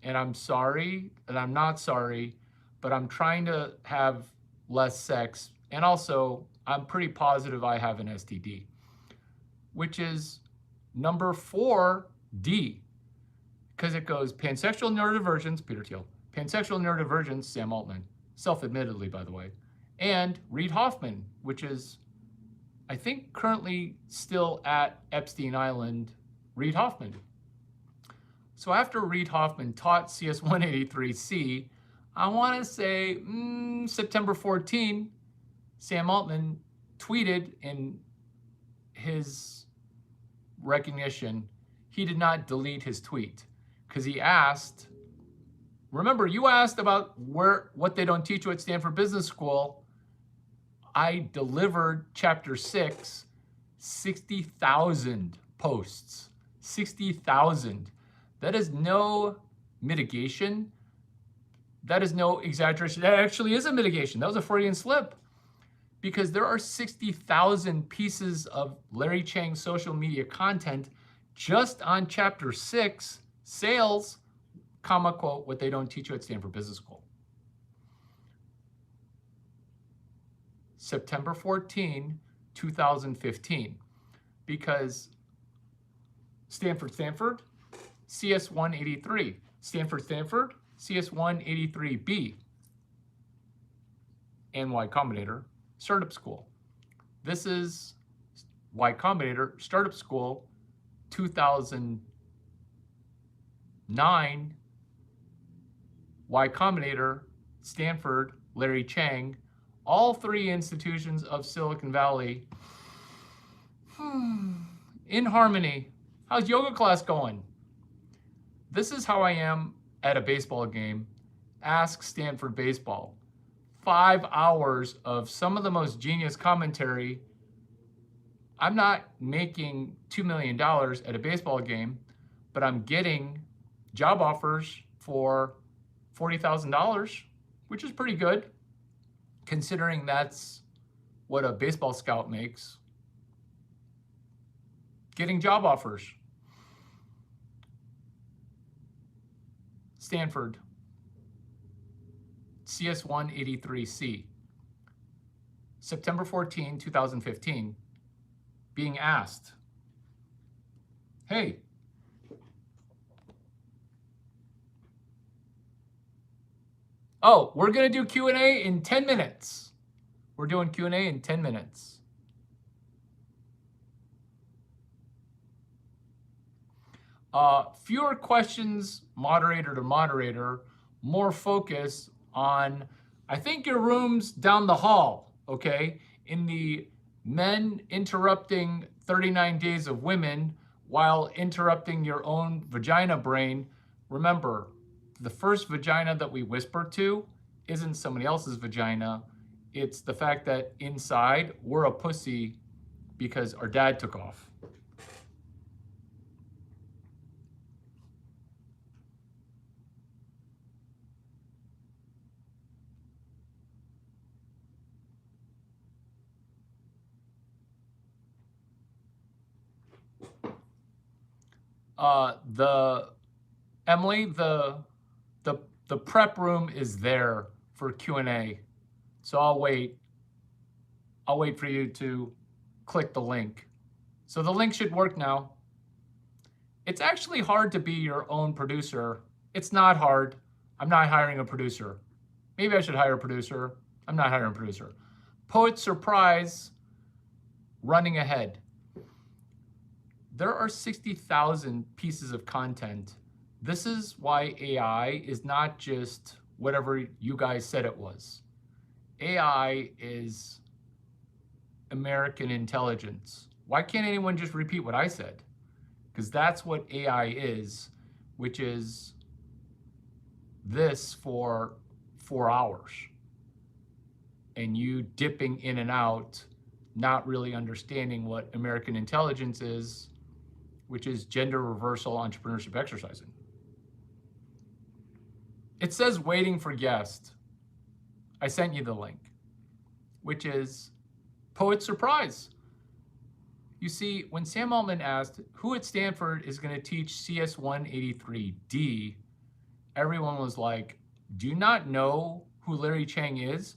and I'm sorry, and I'm not sorry, but I'm trying to have less sex, and also I'm pretty positive I have an STD, which is number 4D, because it goes pansexual neurodivergence, Peter Thiel, pansexual neurodivergence, Sam Altman, self-admittedly, by the way, and Reid Hoffman, which is, I think, currently still at Epstein Island, Reid Hoffman. So after Reid Hoffman taught CS183C, I want to say September 14, Sam Altman tweeted in his recognition, he did not delete his tweet because he asked, remember, you asked about what they don't teach you at Stanford Business School. I delivered chapter 6, 60,000 posts, 60,000. That is no mitigation. That is no exaggeration. That actually is a mitigation. That was a Freudian slip, because there are 60,000 pieces of Larry Chang social media content just on chapter 6, sales, comma, quote, what they don't teach you at Stanford Business School. September 14, 2015, because Stanford, CS183, Stanford, CS183B, and Y Combinator Startup School. This is Y Combinator Startup School 2009, Y Combinator, Stanford, Larry Chang, all three institutions of Silicon Valley in harmony. How's yoga class going? This is how I am at a baseball game. Ask Stanford Baseball. 5 hours of some of the most genius commentary. I'm not making $2 million at a baseball game, but I'm getting job offers for $40,000, which is pretty good, considering that's what a baseball scout makes. Getting job offers. Stanford, CS183C, September 14, 2015, being asked, hey, Oh, we're going to do Q&A in 10 minutes. We're doing Q&A in 10 minutes. Fewer questions, moderator to moderator, more focus on, I think your room's down the hall, okay? In the men interrupting 39 days of women while interrupting your own vagina brain. Remember, the first vagina that we whisper to isn't somebody else's vagina. It's the fact that inside we're a pussy because our dad took off. Emily, the prep room is there for Q&A. So I'll wait for you to click the link. So the link should work now. It's actually hard to be your own producer. It's not hard. I'm not hiring a producer. Maybe I should hire a producer. I'm not hiring a producer. Poet Surprise, running ahead. There are 60,000 pieces of content. This is why AI is not just whatever you guys said it was. AI is American intelligence. Why can't anyone just repeat what I said? Because that's what AI is, which is this for 4 hours. And you dipping in and out, not really understanding what American intelligence is, which is gender reversal entrepreneurship exercising. It says waiting for guest. I sent you the link, which is Poet Surprise. You see, when Sam Altman asked who at Stanford is going to teach CS183D, everyone was like, do you not know who Larry Chang is?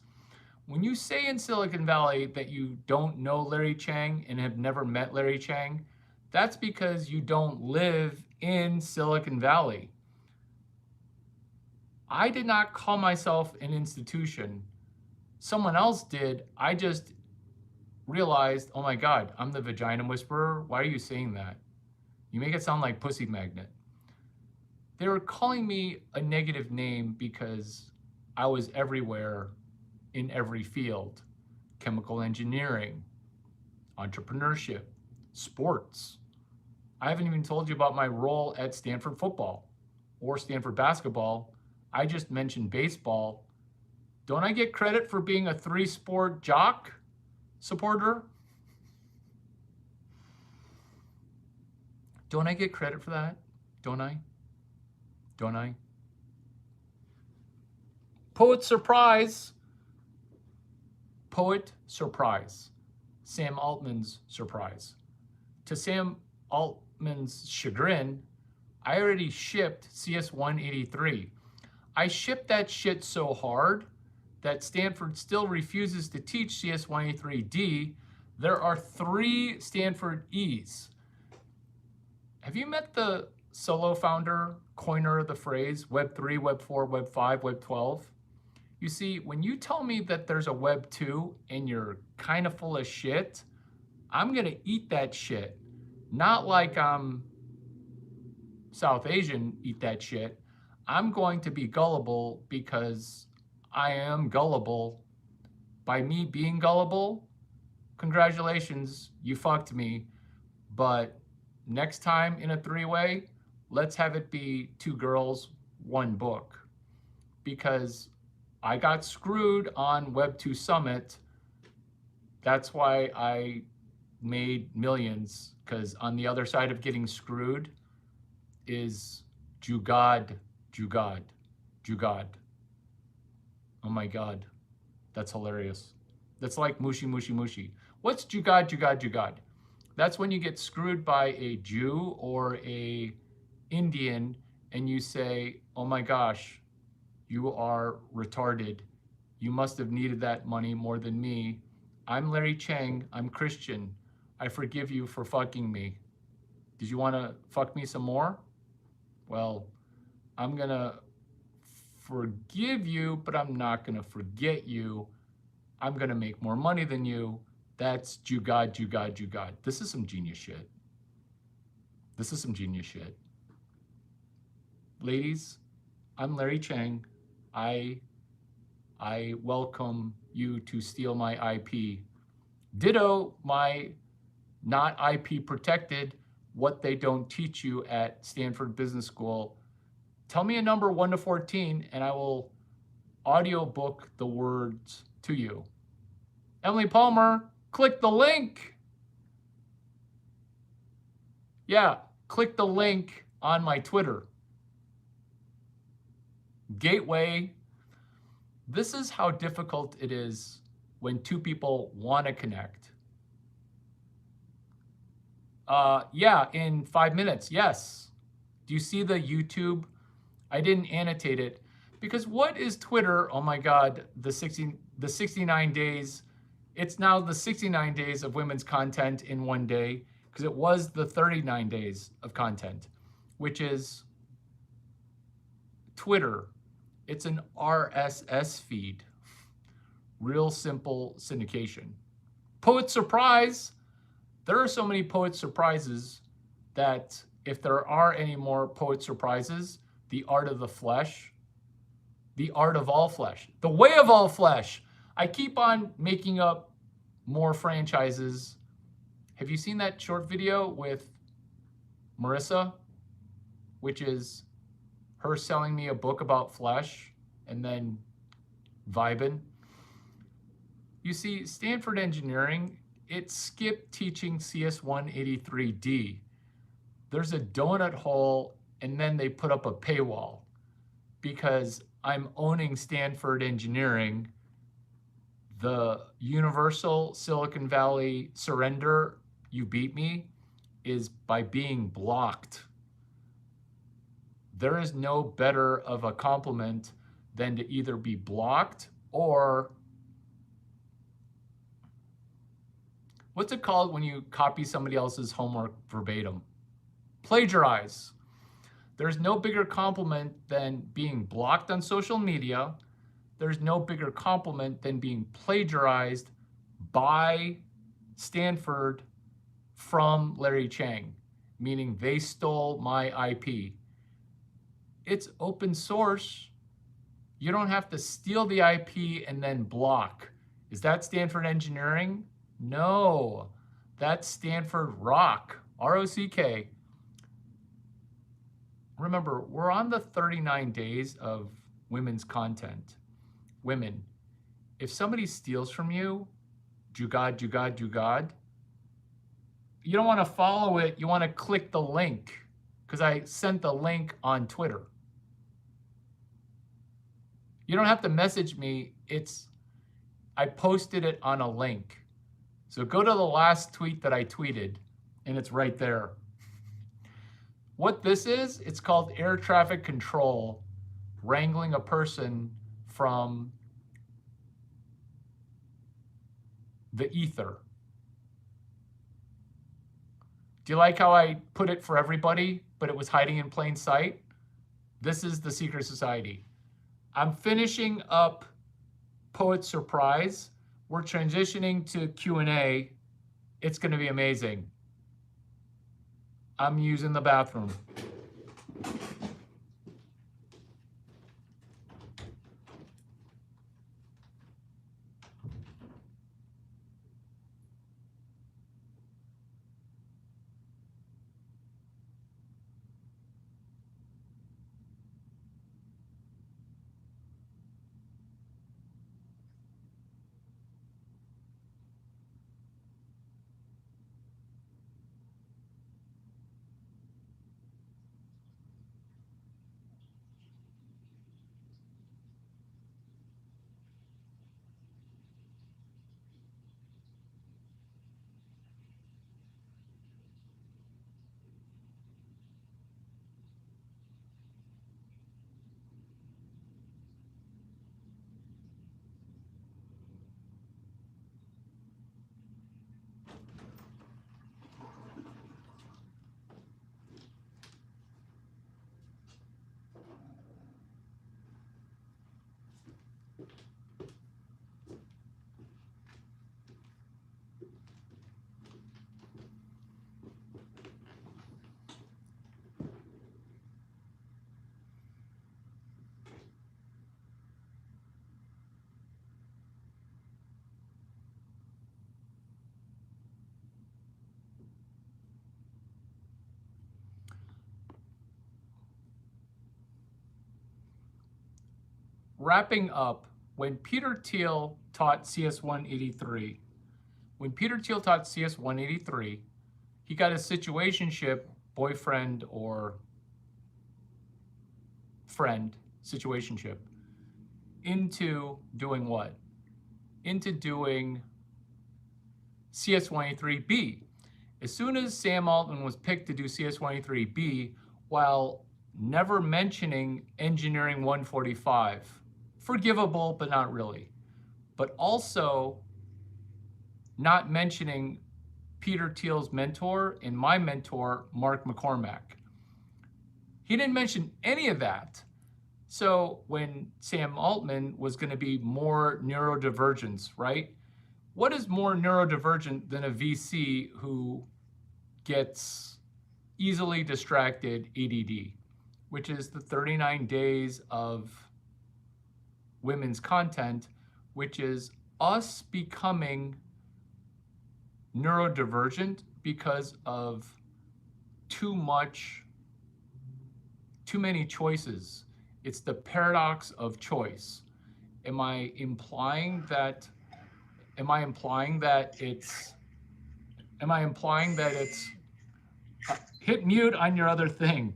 When you say in Silicon Valley that you don't know Larry Chang and have never met Larry Chang, that's because you don't live in Silicon Valley. I did not call myself an institution. Someone else did. I just realized, oh my God, I'm the vagina whisperer. Why are you saying that? You make it sound like Pussy Magnet. They were calling me a negative name because I was everywhere in every field. Chemical engineering, entrepreneurship, sports. I haven't even told you about my role at Stanford football or Stanford basketball. I just mentioned baseball. Don't I get credit for being a 3-sport jock supporter? Don't I get credit for that? Don't I? Don't I? Poet Surprise. Poet Surprise. Sam Altman's surprise. To Sam Altman's chagrin, I already shipped CS183. I shipped that shit so hard that Stanford still refuses to teach CS183D. There are 3 Stanford E's. Have you met the solo founder, coiner of the phrase Web 3, Web 4, Web 5, Web 12? You see, when you tell me that there's a Web 2 and you're kind of full of shit, I'm gonna eat that shit. Not like I'm South Asian, eat that shit. I'm going to be gullible because I am gullible. By me being gullible, congratulations, you fucked me. But next time in a 3-way, let's have it be 2 girls, 1 book. Because I got screwed on Web 2 Summit. That's why I made millions, because on the other side of getting screwed is Jugad, Jugad, Jugad. Oh my God, that's hilarious. That's like Mushi, Mushi, Mushi. What's Jugad, Jugad, Jugad? That's when you get screwed by a Jew or a Indian and you say, oh my gosh, you are retarded. You must have needed that money more than me. I'm Larry Chang, I'm Christian. I forgive you for fucking me. Did you want to fuck me some more? Well, I'm gonna forgive you, but I'm not going to forget you. I'm going to make more money than you. That's Jugad, Jugad, Jugad. This is some genius shit. This is some genius shit. Ladies, I'm Larry Cheng. I welcome you to steal my IP. Ditto my not IP protected, what they don't teach you at Stanford Business School. Tell me a number 1 to 14 and I will audiobook the words to you. Emily Palmer, click the link. Yeah, click the link on my Twitter. Gateway. This is how difficult it is when two people want to connect. Yeah, in 5 minutes, yes. Do you see the YouTube? I didn't annotate it because what is Twitter? Oh my God, the 69 days. It's now the 69 days of women's content in one day because it was the 39 days of content, which is Twitter. It's an RSS feed. Real simple syndication. Poet Surprise. There are so many Poet Surprises that if there are any more Poet Surprises, The Art of the Flesh, The Art of All Flesh, The Way of All Flesh. I keep on making up more franchises. Have you seen that short video with Marissa, which is her selling me a book about flesh and then vibing? You see, Stanford Engineering, it skipped teaching CS183D. There's a donut hole, and then they put up a paywall because I'm owning Stanford Engineering. The universal Silicon Valley surrender, you beat me, is by being blocked. There is no better of a compliment than to either be blocked or what's it called when you copy somebody else's homework verbatim? Plagiarize. There's no bigger compliment than being blocked on social media. There's no bigger compliment than being plagiarized by Stanford from Larry Cheng, meaning they stole my IP. It's open source. You don't have to steal the IP and then block. Is that Stanford Engineering? No, that's Stanford Rock, R-O-C-K. Remember, we're on the 39 days of women's content. Women, if somebody steals from you, Jugad, Jugad, Jugad, you don't want to follow it. You want to click the link because I sent the link on Twitter. You don't have to message me. I posted it on a link. So go to the last tweet that I tweeted, and it's right there. What this is, it's called air traffic control, wrangling a person from the ether. Do you like how I put it for everybody, but it was hiding in plain sight? This is the secret society. I'm finishing up Poet Surprise. We're transitioning to Q&A. It's going to be amazing. I'm using the bathroom. wrapping up, when Peter Thiel taught CS 183, he got a situationship, boyfriend or friend situationship, into doing what? Into doing CS 183B. As soon as Sam Altman was picked to do CS 183B, while never mentioning Engineering 145, forgivable, but not really, but also not mentioning Peter Thiel's mentor and my mentor, Mark McCormack. He didn't mention any of that. So when Sam Altman was going to be more neurodivergence, right? What is more neurodivergent than a VC who gets easily distracted ADD, which is the 39 days of women's content, which is us becoming neurodivergent because of too many choices. It's the paradox of choice. Am I implying that it's hit mute on your other thing?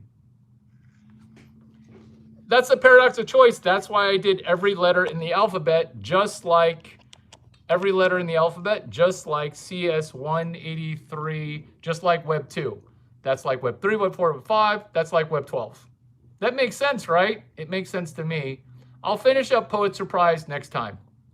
That's the paradox of choice. That's why I did every letter in the alphabet, just like CS 183, just like Web 2. That's like Web 3, Web 4, Web 5. That's like Web 12. That makes sense, right? It makes sense to me. I'll finish up Pulitzer Prize next time.